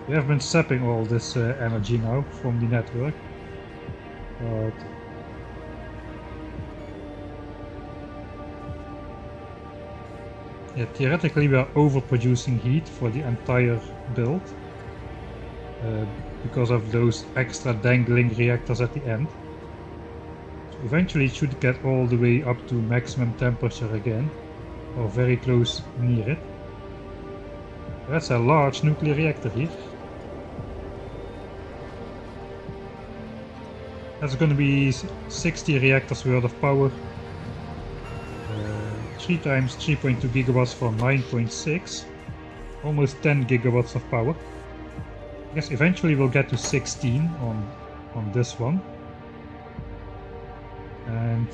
We have been sapping all this energy now from the network. But yeah, theoretically we are overproducing heat for the entire build because of those extra dangling reactors at the end. So eventually it should get all the way up to maximum temperature again, or very close near it. That's a large nuclear reactor here. That's going to be 60 reactors worth of power. 3 times 3.2 gigawatts for 9.6. Almost 10 gigawatts of power. I guess eventually we'll get to 16 on this one. And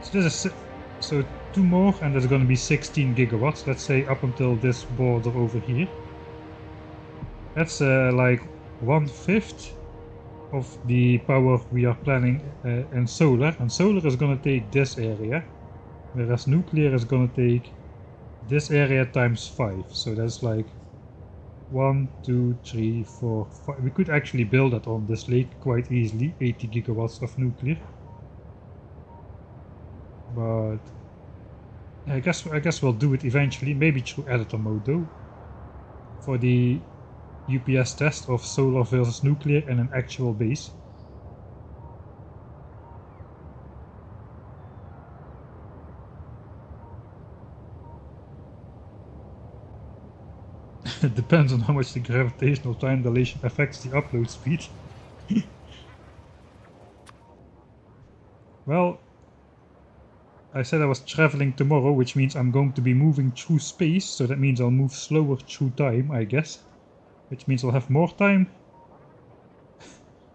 so this is so 2 more and there's going to be 16 gigawatts. Let's say up until this border over here. That's like 1/5 of the power we are planning in solar, and solar is going to take this area, whereas nuclear is going to take this area times 5. So that's like 1, 2, 3, 4, 5. We could actually build that on this lake quite easily, 80 gigawatts of nuclear. But I guess we'll do it eventually, maybe through editor mode though, for the UPS test of solar versus nuclear in an actual base. It depends on how much the gravitational time dilation affects the upload speed. Well, I said I was traveling tomorrow, which means I'm going to be moving through space, so that means I'll move slower through time, I guess. Which means I'll have more time.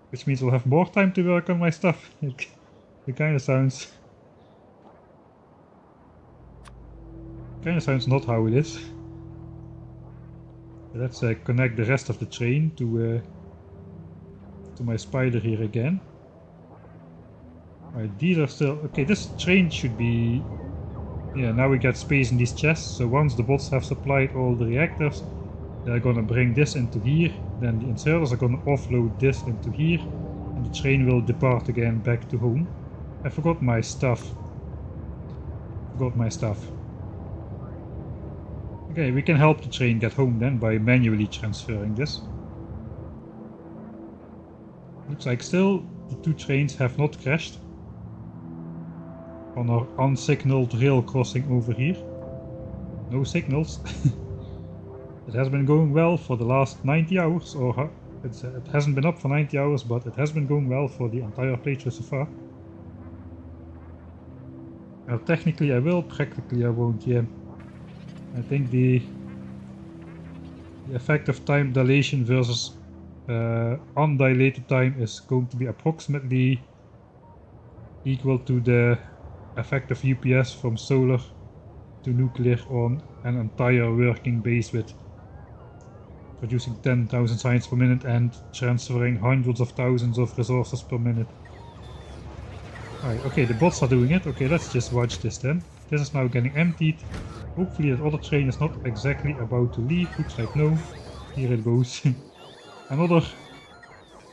Which means I'll have more time to work on my stuff. It kinda sounds not how it is. Let's connect the rest of the train to my spider here again. Alright, these are still... Okay, this train should be... Yeah, now we get space in these chests, so once the bots have supplied all the reactors, they're gonna bring this into here, then the inserters are gonna offload this into here, and the train will depart again back to home. I forgot my stuff. got my stuff. Okay, we can help the train get home then by manually transferring this. Looks like still the two trains have not crashed on our unsignaled rail crossing over here. No signals. It has been going well for the last 90 hours, or it hasn't been up for 90 hours, but it has been going well for the entire playthrough so far. Now technically I will, practically I won't, yeah. I think the effective time dilation versus undilated time is going to be approximately equal to the effective UPS from solar to nuclear on an entire working base with producing 10,000 signs per minute and transferring hundreds of thousands of resources per minute. Alright, okay, the bots are doing it. Okay, let's just watch this then. This is now getting emptied. Hopefully that other train is not exactly about to leave. Looks like no. Here it goes. Another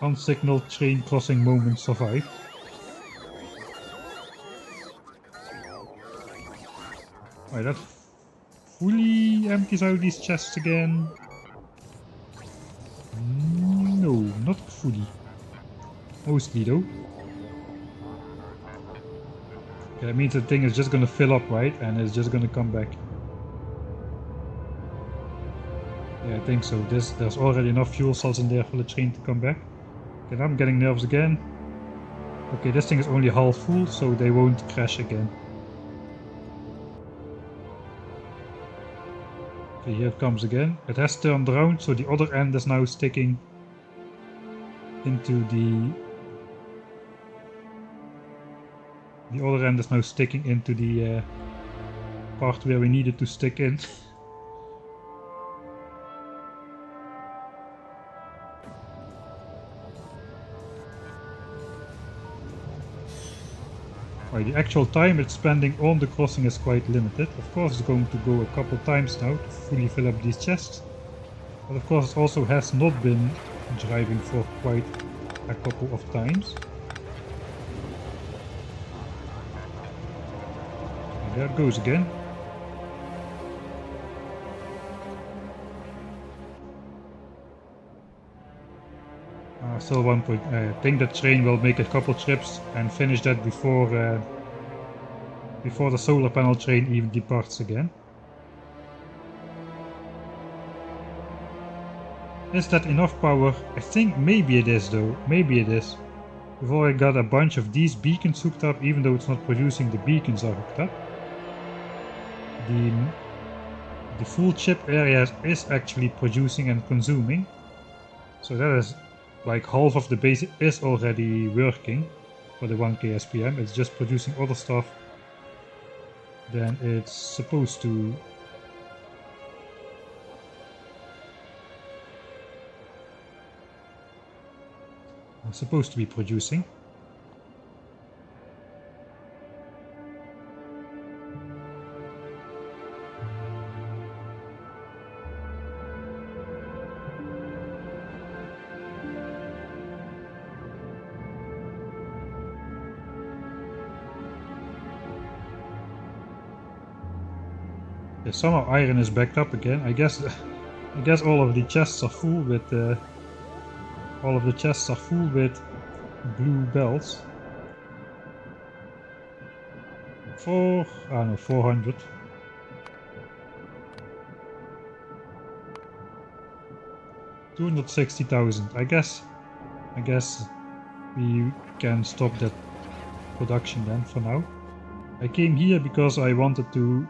unsignaled train crossing moment survived. Alright, that fully empties out these chests again. No, not fully. Mostly though. Okay, that means the thing is just gonna fill up, right? And it's just gonna come back. Yeah, I think so. There's already enough fuel cells in there for the train to come back. Okay, now I'm getting nervous again. Okay, this thing is only half full, so they won't crash again. Okay, here it comes again. It has turned around, so the other end is now sticking into the other end is now sticking into the part where we needed to stick in. Right, the actual time it's spending on the crossing is quite limited. Of course it's going to go a couple times now to fully fill up these chests. But of course it also has not been driving for quite a couple of times. And there it goes again. Still 1 point. I think the train will make a couple trips and finish that before the solar panel train even departs again. Is that enough power? I think maybe it is though. Maybe it is. We've already got a bunch of these beacons hooked up, even though it's not producing, the beacons are hooked up. The full chip area is actually producing and consuming. So that is like half of the base is already working for the 1K SPM. It's just producing other stuff than it's supposed to. Supposed to be producing. Yeah, somehow iron is backed up again. I guess all of the chests are full with blue bells. 400. $260,000. I guess we can stop that production then for now. I came here because I wanted to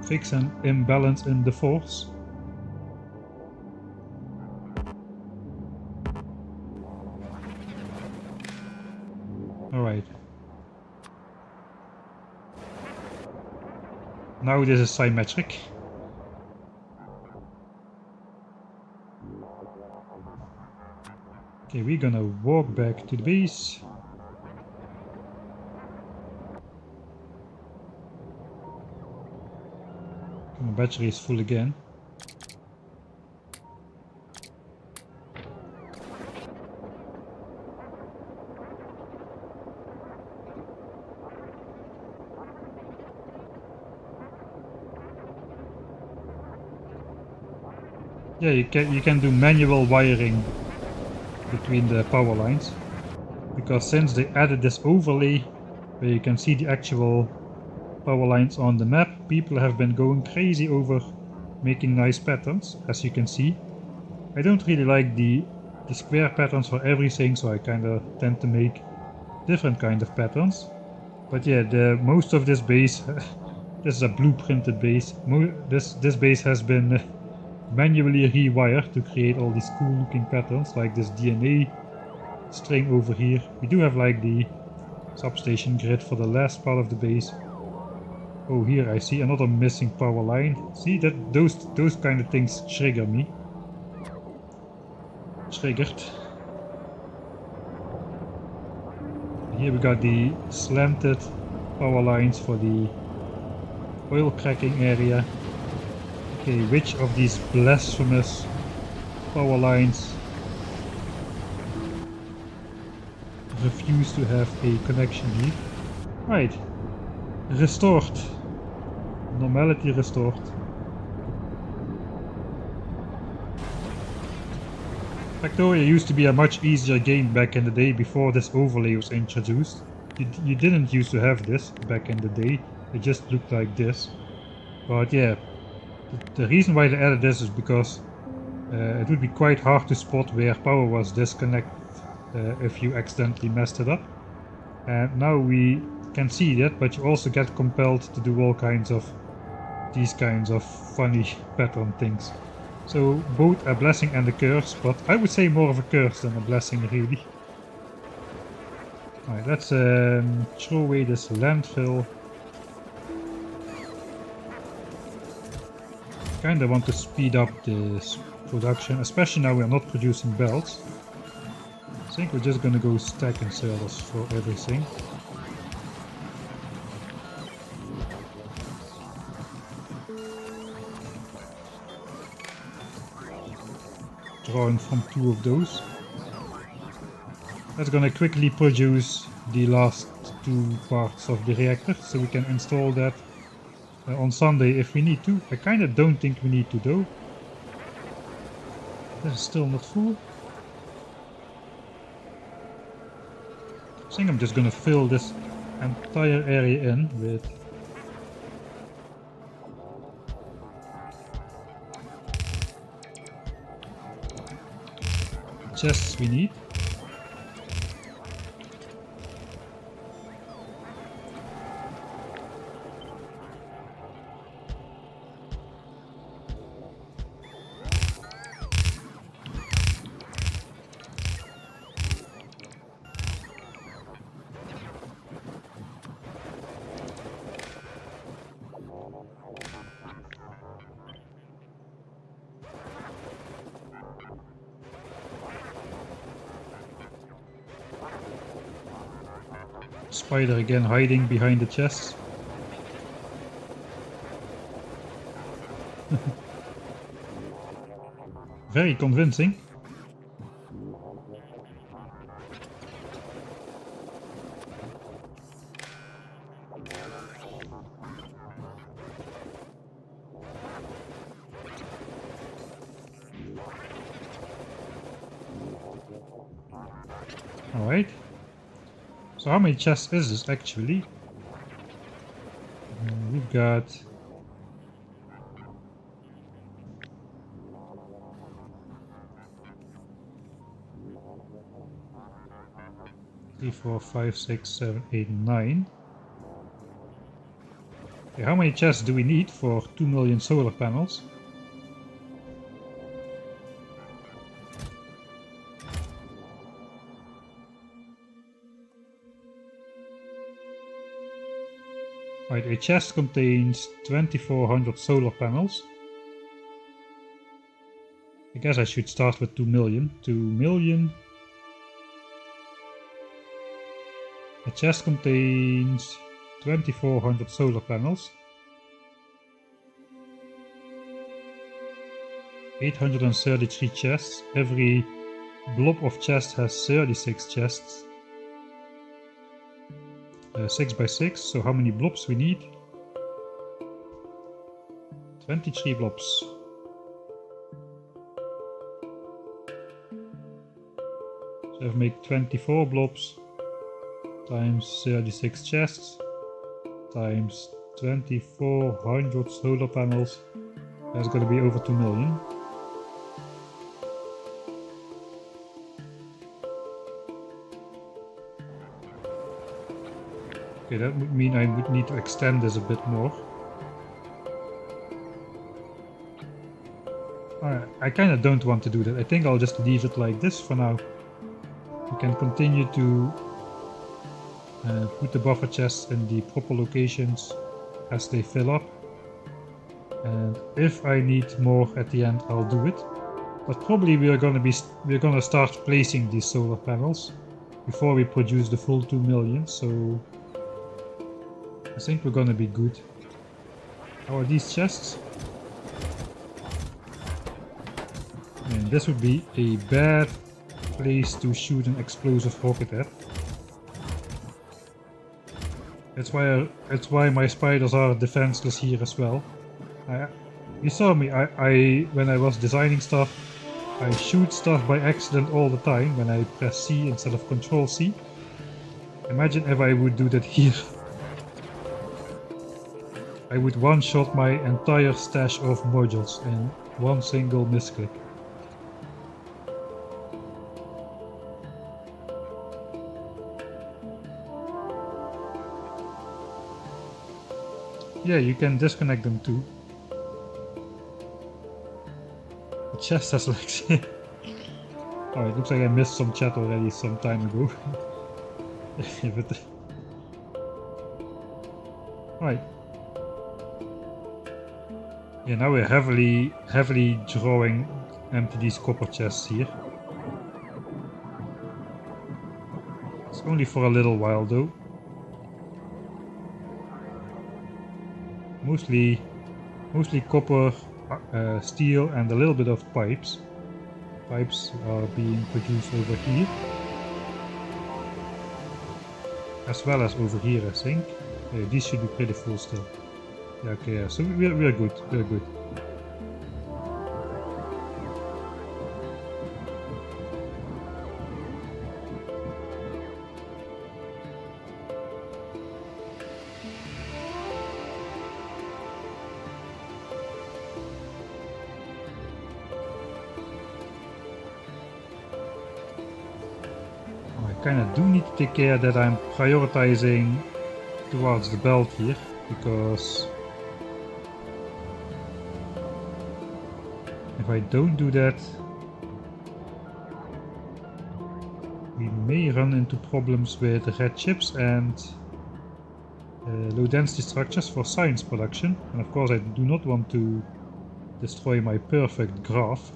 fix an imbalance in the force. Alright. Now this is symmetric. Okay, we're gonna walk back to the base. My battery is full again. Yeah, you can do manual wiring between the power lines, because since they added this overlay where you can see the actual power lines on the map, people have been going crazy over making nice patterns, as you can see. I don't really like the square patterns for everything, so I kinda tend to make different kind of patterns. But yeah, most of this base, this is a blueprinted base. This base has been manually rewired to create all these cool looking patterns, like this DNA string over here. We do have like the substation grid for the last part of the base. Oh, here I see another missing power line. See that those kind of things trigger me. Triggered. Here we got the slanted power lines for the oil cracking area. Okay, which of these blasphemous power lines refuse to have a connection here? Right. Restored. Normality restored. Factoria used to be a much easier game back in the day before this overlay was introduced. You didn't used to have this back in the day. It just looked like this. But yeah, the reason why they added this is because it would be quite hard to spot where power was disconnected if you accidentally messed it up. And now we can see that, but you also get compelled to do all kinds of these kinds of funny pattern things. So both a blessing and a curse, but I would say more of a curse than a blessing really. Alright, let's throw away this landfill. Kinda want to speed up this production, especially now we're not producing belts. I think we're just gonna go stack and sellers for everything. Drawing from 2 of those. That's gonna quickly produce the last 2 parts of the reactor, so we can install that on Sunday if we need to. I kinda don't think we need to though. This is still not full. I think I'm just gonna fill this entire area in with chests we need. Spider again hiding behind the chests. Very convincing. Alright. So how many chests is this actually? We've got 3, 4, 5, 6, 7, 8, 9. Okay, how many chests do we need for 2 million solar panels? Right, a chest contains 2400 solar panels. I guess I should start with 2 million. 2 million. A chest contains 2400 solar panels. 833 chests. Every blob of chest has 36 chests. 6 by 6, so how many blobs we need? 23 blobs. I've make 24 blobs times 36 chests times 2400 solar panels. That's gonna be over 2 million. Okay, that would mean I would need to extend this a bit more. I kind of don't want to do that. I think I'll just leave it like this for now. We can continue to put the buffer chests in the proper locations as they fill up. And if I need more at the end, I'll do it. But probably we're gonna start placing these solar panels before we produce the full 2 million. So I think we're gonna be good. How are these chests? And this would be a bad place to shoot an explosive rocket at. That's why my spiders are defenseless here as well. You saw me. When I was designing stuff, I shoot stuff by accident all the time when I press C instead of Control C. Imagine if I would do that here. I would one-shot my entire stash of modules in one single misclick. Yeah, you can disconnect them too. The chest has legs. Oh, it looks like I missed some chat already some time ago. But... Right. Yeah, now we're heavily drawing empty these copper chests here. It's only for a little while though. Mostly copper, steel and a little bit of pipes. Pipes are being produced over here. As well as over here, I think. Yeah, these should be pretty full still. Yeah, okay, yeah, so we're good, we're good. I kinda do need to take care that I'm prioritizing towards the belt here, because if I don't do that, we may run into problems with red chips and low density structures for science production. And of course I do not want to destroy my perfect graph.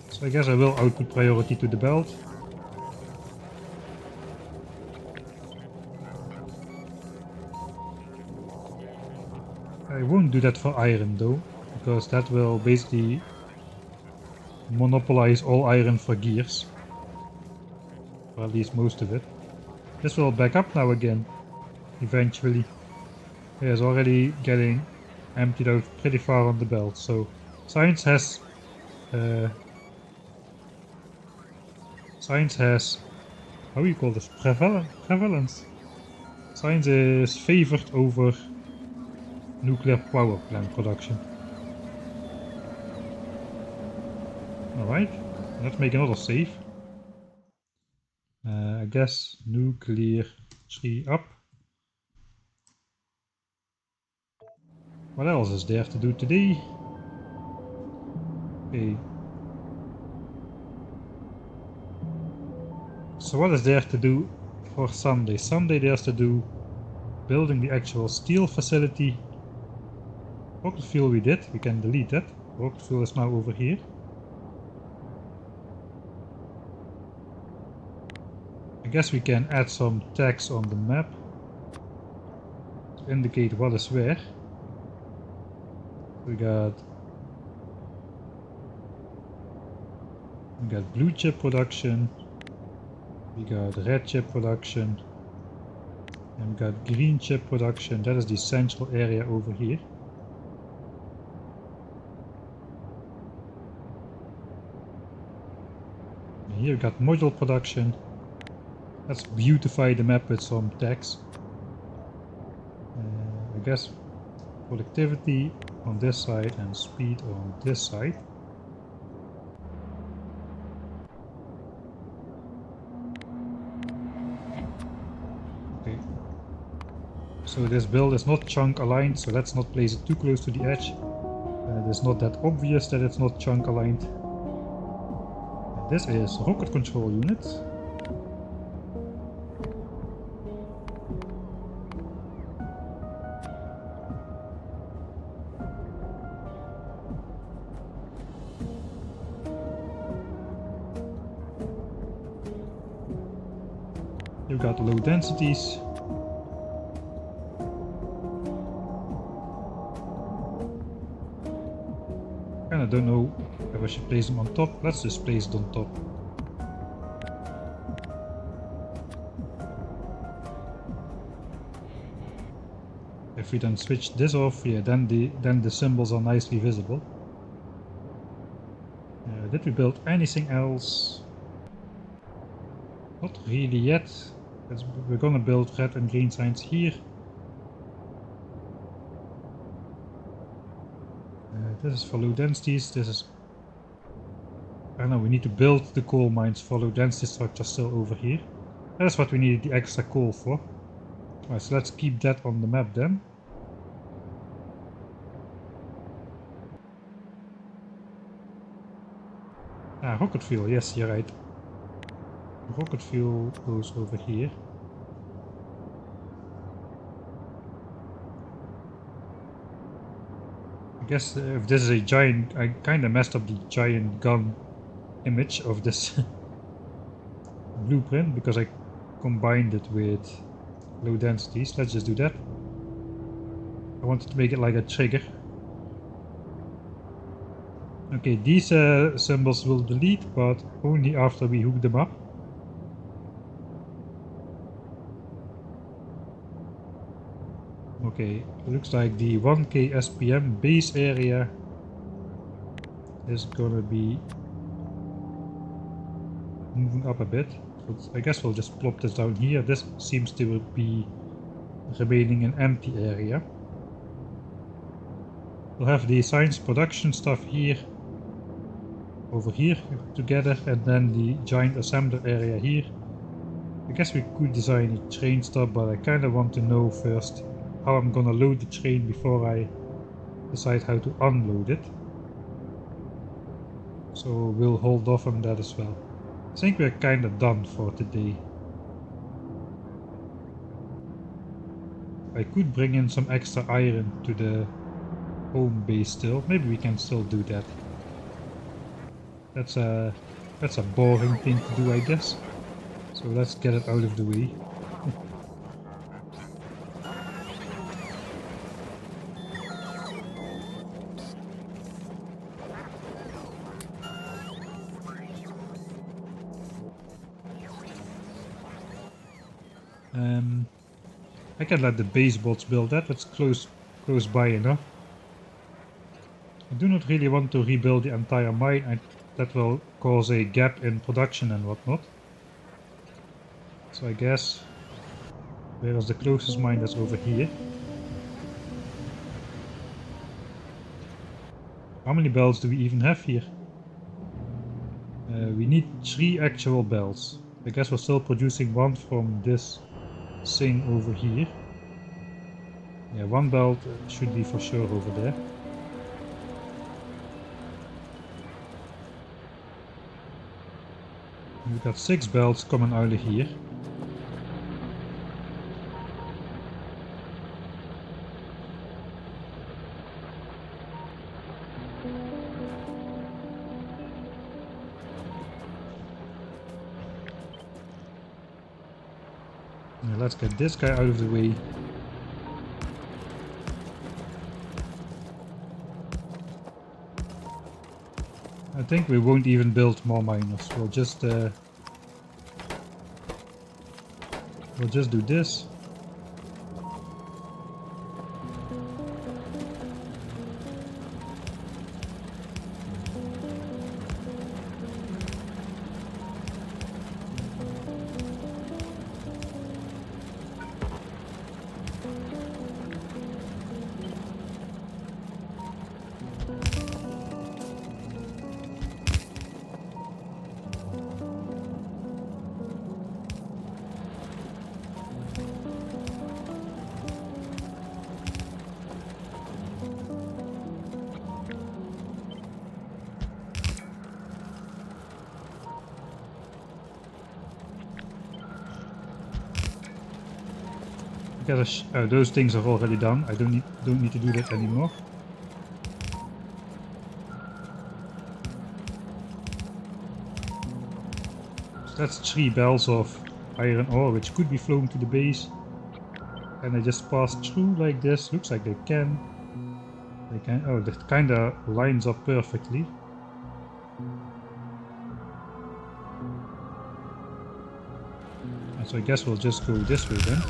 So I guess I will output priority to the belt. I won't do that for iron though, because that will basically monopolize all iron for gears. Or at least most of it. This will back up now again, eventually. It is already getting emptied out pretty far on the belt, so science has how do you call this? Prevalence. Science is favored over nuclear power plant production. Alright, let's make another save. I guess nuclear 3 up. What else is there to do today? Okay. So what is there to do for Sunday? Sunday there's to do building the actual steel facility. Rocket fuel we did, we can delete that. Rocket fuel is now over here. I guess we can add some tags on the map to indicate what is where. We got blue chip production, we got red chip production, And we got green chip production, that is the central area over here. And here we got module production. Let's beautify the map with some text. I guess productivity on this side and speed on this side. Okay. So this build is not chunk aligned, so let's not place it too close to the edge. It's not that obvious that it's not chunk aligned. This is rocket control unit. You've got low densities. And I don't know if I should place them on top. Let's just place it on top. If we then switch this off, yeah, then the symbols are nicely visible. Did we build anything else? Not really yet. We're gonna build red and green signs here. This is for low densities. This is... I don't know, we need to build the coal mines for low density structure still over here. That's what we needed the extra coal for. Alright, so let's keep that on the map then. Ah, rocket fuel, yes, you're right. Rocket fuel goes over here. I guess if this is a giant, I kinda messed up the giant gun image of this blueprint because I combined it with low densities. Let's just do that. I wanted to make it like a trigger. Okay, these symbols will delete, but only after we hook them up. Okay, looks like the 1K SPM base area is gonna be moving up a bit. But I guess we'll just plop this down here. This seems to be remaining an empty area. We'll have the science production stuff here, over here together, and then the giant assembler area here. I guess we could design a train stop, but I kinda want to know first how I'm gonna load the train before I decide how to unload it. So we'll hold off on that as well. I think we're kinda done for today. I could bring in some extra iron to the home base still. Maybe we can still do that. That's a boring thing to do, I guess. So let's get it out of the way. I can let the base bots build that. That's close by enough. I do not really want to rebuild the entire mine. That will cause a gap in production and whatnot. So I guess where is the closest mine? That's over here. How many bells do we even have here? We need 3 actual bells. I guess we're still producing one from this thing over here. Yeah, 1 belt should be for sure over there. We've got 6 belts coming out of here. Now let's get this guy out of the way. I think we won't even build more miners. We'll just do this. Because those things are already done. I don't need to do that anymore. So that's 3 bells of iron ore, which could be flown to the base. And they just pass through like this. Looks like they can. They can. Oh, that kind of lines up perfectly. And so I guess we'll just go this way then.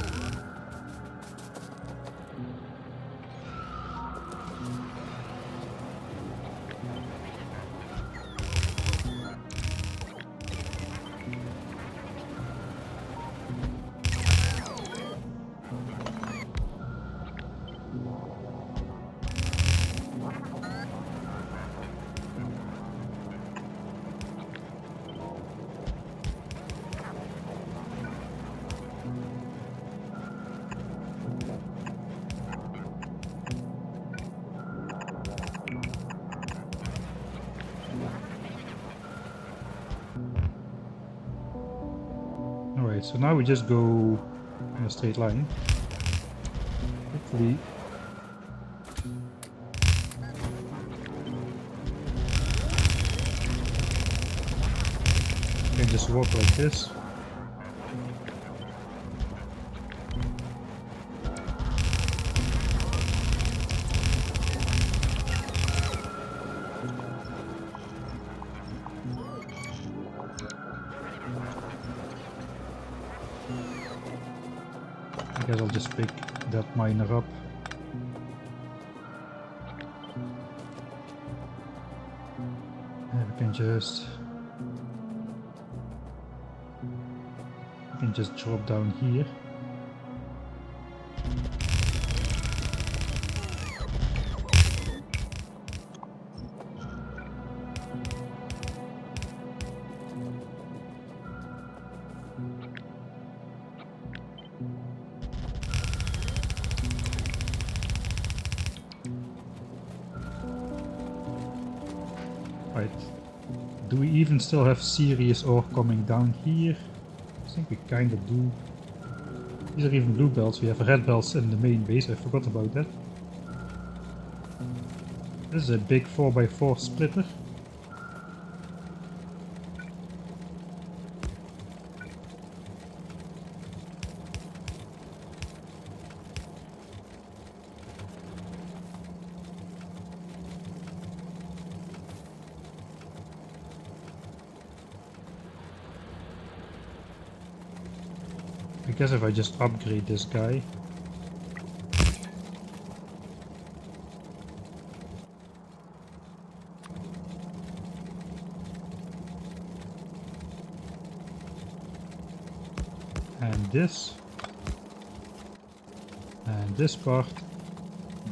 Alright, so now we just go in a straight line. Hopefully. You can just walk like this. I guess I'll just pick that miner up. And we can just drop down here. Right. Do we even still have serious ore coming down here? I think we kind of do. These are even blue belts. We have red belts in the main base. I forgot about that. This is a big 4x4 splitter. I guess if I just upgrade this guy. And this. And this part.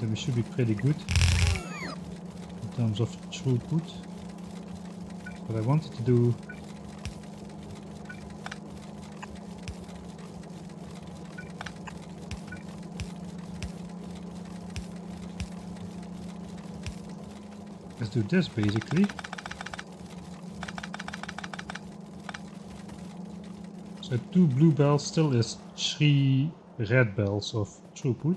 Then we should be pretty good in terms of throughput. What I wanted to do. Let's do this basically. So 2 blue bells still is 3 red bells of throughput.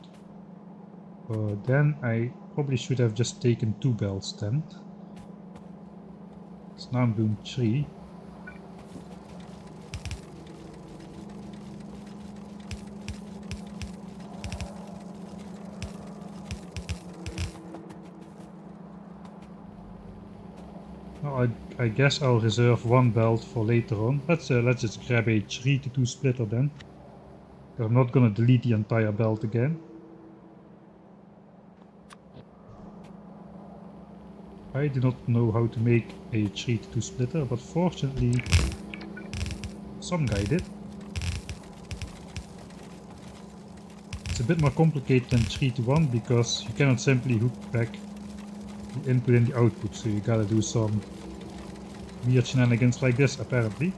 Then I probably should have just taken 2 bells then. So now I'm doing 3. I guess I'll reserve 1 belt for later on. Let's just grab a 3-to-2 splitter then. I'm not gonna delete the entire belt again. I do not know how to make a 3-to-2 splitter, but fortunately some guy did. It's a bit more complicated than 3-to-1 because you cannot simply hook back the input and the output, so you gotta do some weird shenanigans like this apparently.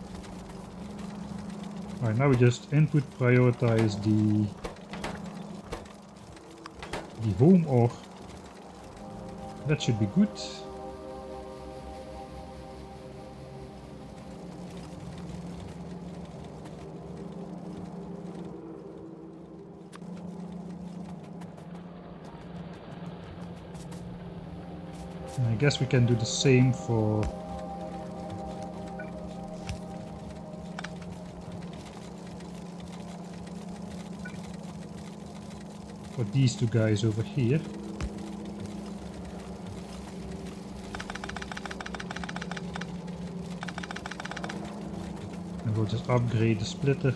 Alright, now we just input prioritize the home ore. That should be good. And I guess we can do the same for these two guys over here. And we'll just upgrade the splitter.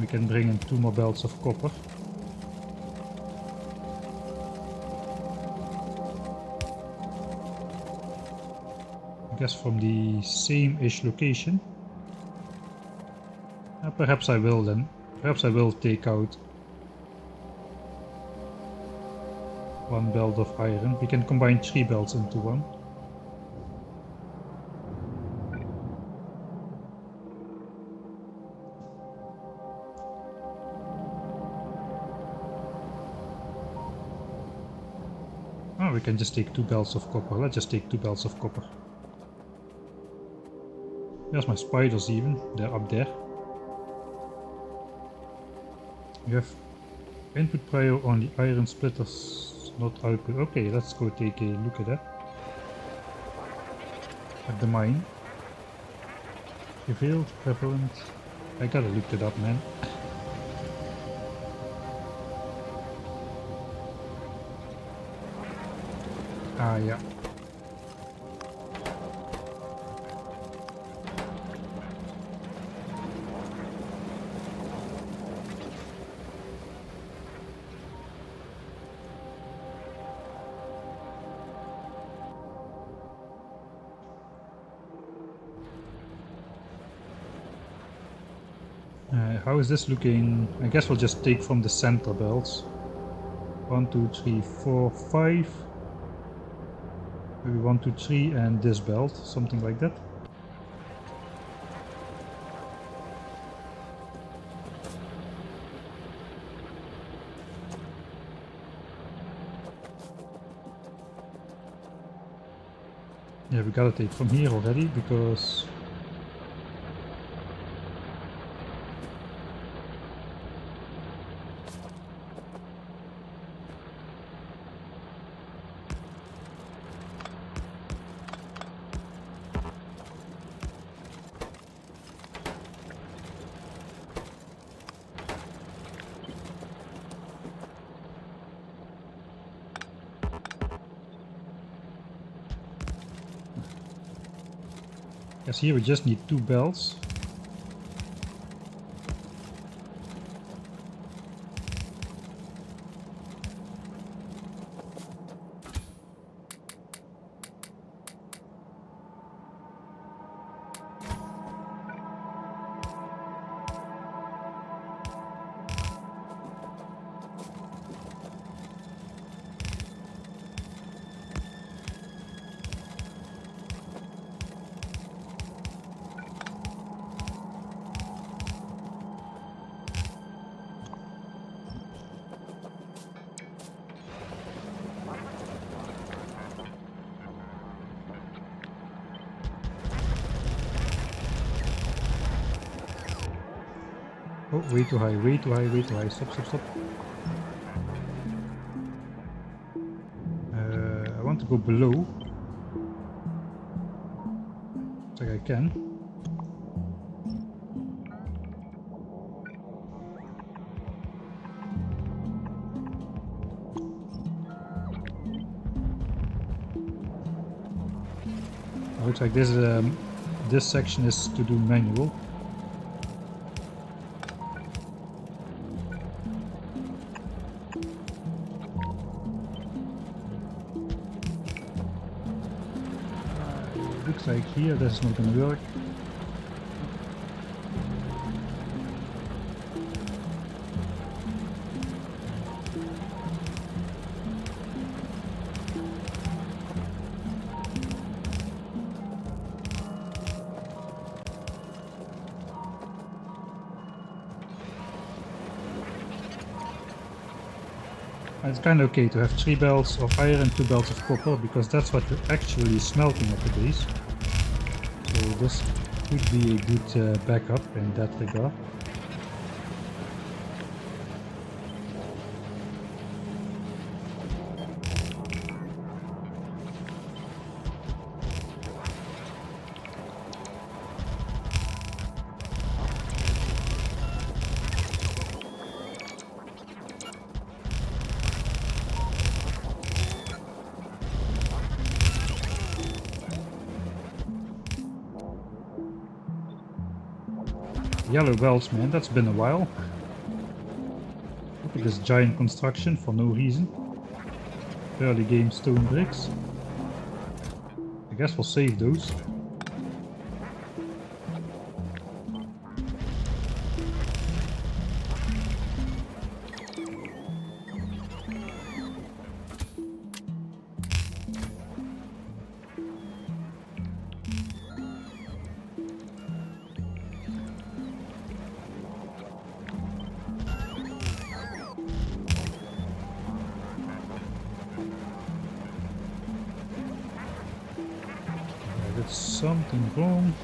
We can bring in 2 more belts of copper. I guess from the same-ish location. Perhaps I will then. Perhaps I will take out 1 belt of iron. We can combine 3 belts into 1. Oh, we can just take 2 belts of copper. Let's just take 2 belts of copper. There's my spiders even. They're up there. You have input prior on the iron splitters, not output. Okay, let's go take a look at that. At the mine. Revealed, prevalent. I gotta look it up, man. Ah, yeah. How is this looking? I guess we'll just take from the center belts. 1, 2, 3, 4, 5. Maybe 1, 2, 3 and this belt, something like that. Yeah, we gotta take from here already because here we just need 2 belts. Oh, way too high, way too high, way too high. Stop, stop, stop. I want to go below. Looks like I can. Looks like this section is to do manual. Looks like here that's not gonna work. It's kind of okay to have 3 belts of iron and 2 belts of copper, because that's what we're actually smelting at the base. So this could be a good backup in that regard. Yellow belts, man, that's been a while. Look at this giant construction for no reason. Early game stone bricks. I guess we'll save those. That's something wrong.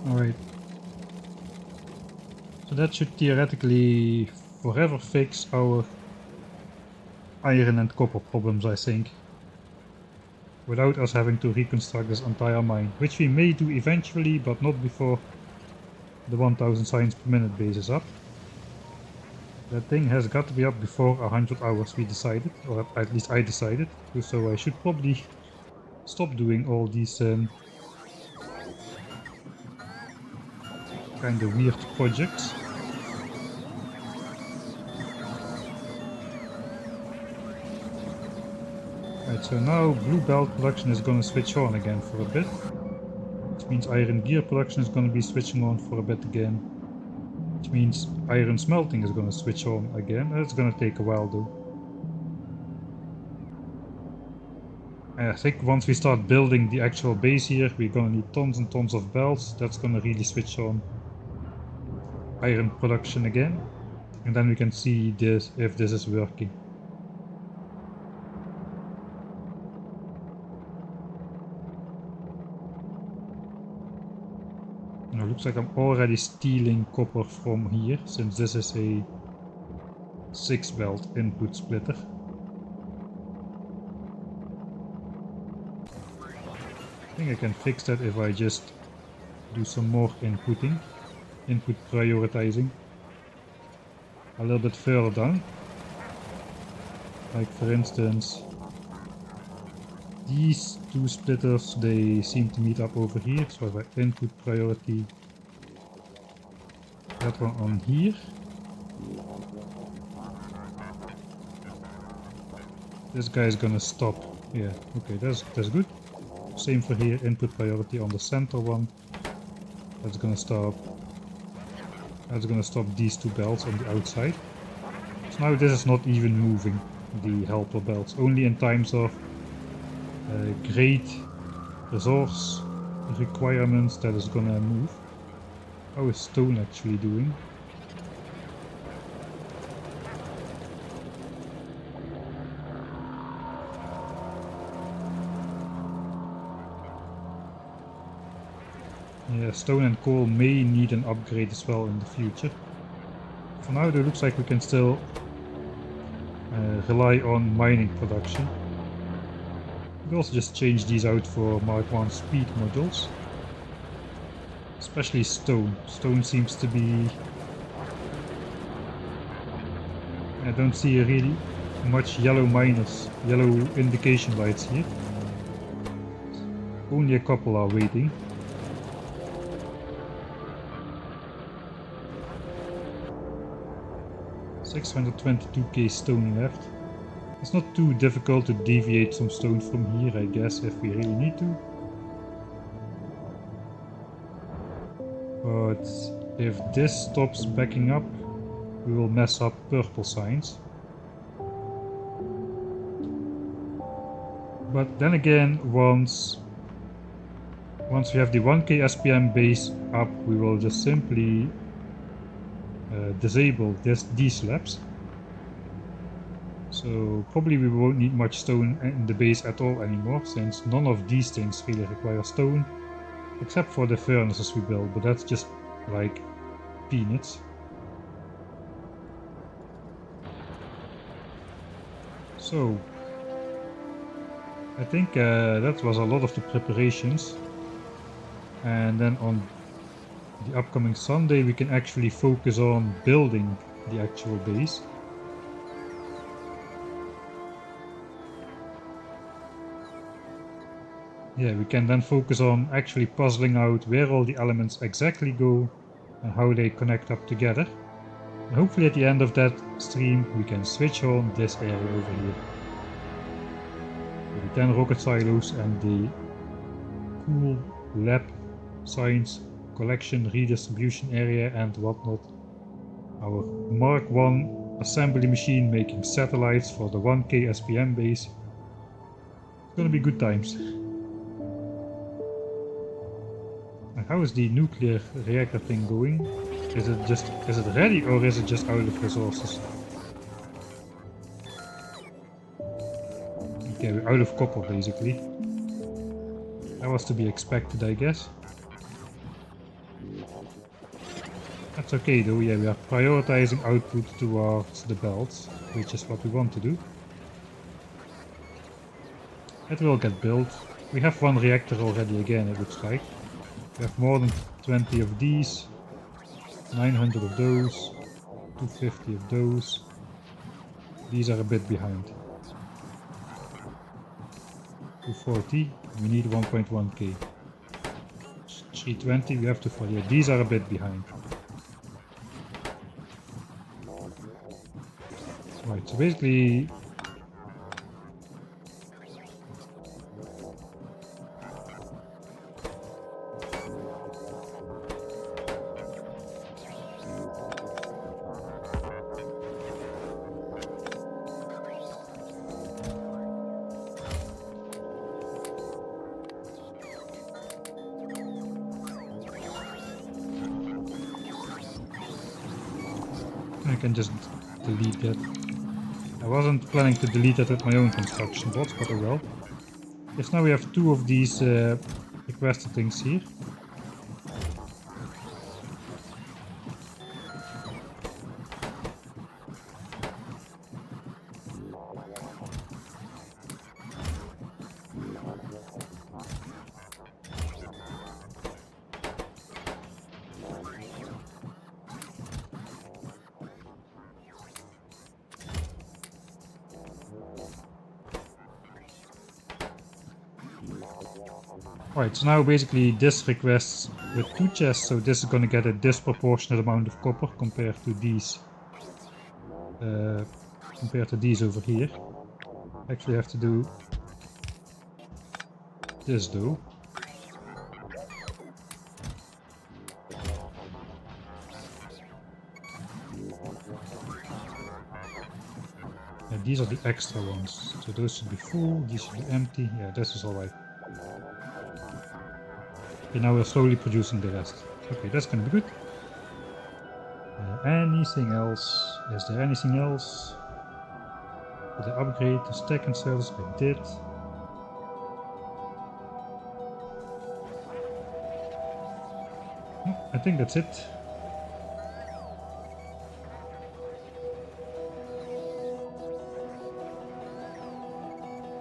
Alright. So that should theoretically forever fix our iron and copper problems, I think. Without us having to reconstruct this entire mine. Which we may do eventually, but not before the 1000 science per minute base is up. That thing has got to be up before 100 hours, we decided. Or at least I decided. So I should probably stop doing all these kind of weird projects. Right, so now blue belt production is gonna switch on again for a bit. Which means iron gear production is gonna be switching on for a bit again. Which means iron smelting is gonna switch on again. It's gonna take a while though. I think once we start building the actual base here, we're gonna need tons and tons of belts. That's gonna really switch on iron production again, and then we can see this if this is working. Now looks like I'm already stealing copper from here, since this is a 6 belt input splitter. I think I can fix that if I just do some more input prioritizing a little bit further down. Like for instance, these two splitters, they seem to meet up over here, so if I input priority that one on here, this guy is gonna stop. Yeah, okay, that's good. Same for here, input priority on the center one. That's gonna stop. That's gonna stop these two belts on the outside. So now this is not even moving, the helper belts. Only in times of great resource requirements that is gonna move. How is stone actually doing? Yeah, stone and coal may need an upgrade as well in the future. For now, it looks like we can still rely on mining production. We also just change these out for Mark 1 speed modules. Especially stone. Stone seems to be... I don't see really much yellow miners, yellow indication lights here. Only a couple are waiting. $622k stone left. It's not too difficult to deviate some stone from here, I guess, if we really need to. But if this stops backing up, we will mess up purple signs. But then again, once once we have the 1K SPM base up, we will just simply disable these slabs. So probably we won't need much stone in the base at all anymore, since none of these things really require stone, except for the furnaces we build, but that's just like peanuts. So I think that was a lot of the preparations, and then on the upcoming Sunday we can actually focus on building the actual base. Yeah, we can then focus on actually puzzling out where all the elements exactly go and how they connect up together. And hopefully at the end of that stream we can switch on this area over here. The 10 rocket silos and the cool lab science collection redistribution area and whatnot. Our Mark I assembly machine making satellites for the 1K SPM base. It's gonna be good times. And how is the nuclear reactor thing going? Is it ready or is it just out of resources? Okay, we're out of copper basically. That was to be expected, I guess. That's okay though, yeah, we are prioritizing output towards the belts, which is what we want to do. It will get built. We have one reactor already again, it looks like. We have more than 20 of these, 900 of those, 250 of those. These are a bit behind. 240, we need 1.1k. 320, we have 240. Yeah, these are a bit behind. Right, so basically I can just delete that. I wasn't planning to delete that with my own construction bots, but I will. Yes, now we have two of these requested things here. Right, so now basically this requests with 2 chests, so this is gonna get a disproportionate amount of copper compared to these over here. Actually I have to do this though. And these are the extra ones, so those should be full, these should be empty. Yeah, this is alright. Okay, now we're slowly producing the rest. Okay, that's gonna be good. Anything else? Is there anything else? Did I upgrade the stack and service? I did. No, I think that's it.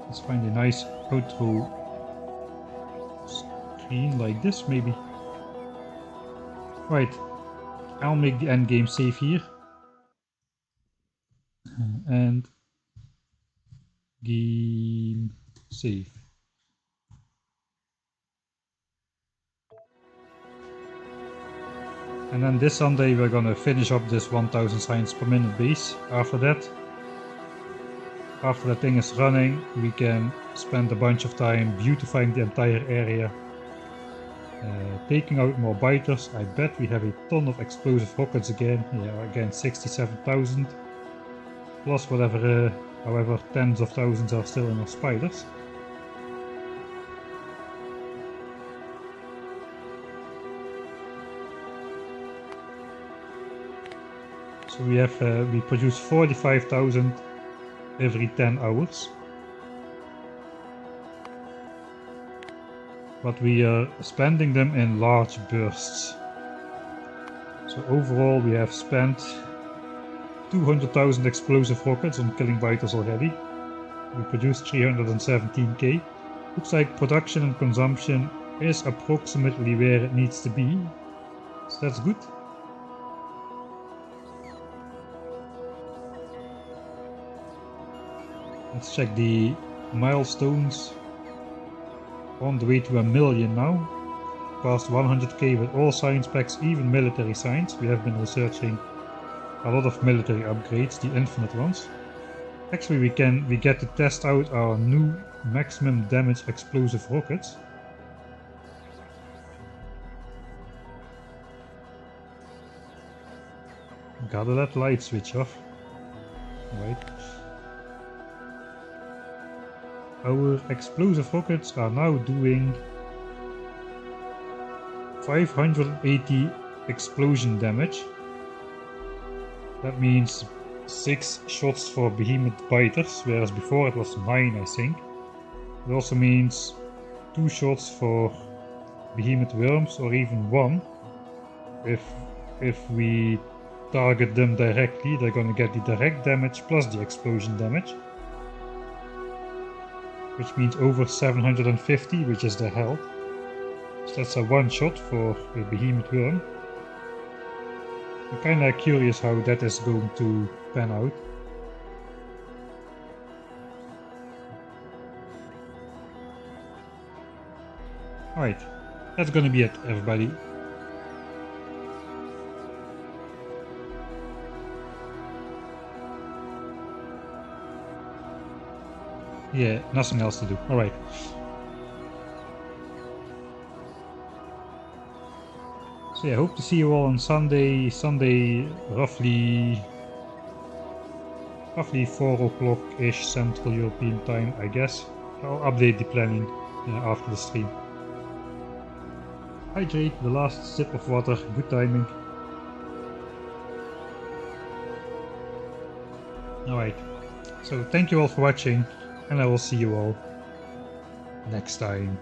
Let's find a nice outro screen like this, maybe. Right, I'll make the end game save here. And game save. And then this Sunday we're gonna finish up this 1000 science per minute base. After that thing is running, we can spend a bunch of time beautifying the entire area, taking out more biters. I bet we have a ton of explosive rockets again. Yeah, again 67,000, plus whatever, however tens of thousands are still in our spiders. So we produce 45,000 every 10 hours. But we are spending them in large bursts. So overall we have spent 200,000 explosive rockets on killing biters already. We produced 317k. Looks like production and consumption is approximately where it needs to be. So that's good. Let's check the milestones. On the way to 1 million now. Past 100k with all science packs, even military science. We have been researching a lot of military upgrades, the infinite ones. Actually we get to test out our new maximum damage explosive rockets. Gotta let light switch off. Right. Our explosive rockets are now doing 580 explosion damage. That means 6 shots for behemoth biters, whereas before it was 9, I think. It also means 2 shots for behemoth worms, or even 1. If we target them directly, they're gonna get the direct damage plus the explosion damage. Which means over 750, which is their health. So that's a 1 shot for a behemoth worm. I'm kinda curious how that is going to pan out. Alright, that's gonna be it, everybody. Yeah, nothing else to do. Alright. So yeah, hope to see you all on Sunday. Sunday, roughly 4 o'clock-ish Central European time, I guess. I'll update the planning after the stream. Hydrate, the last sip of water, good timing. Alright, so thank you all for watching, and I will see you all next time.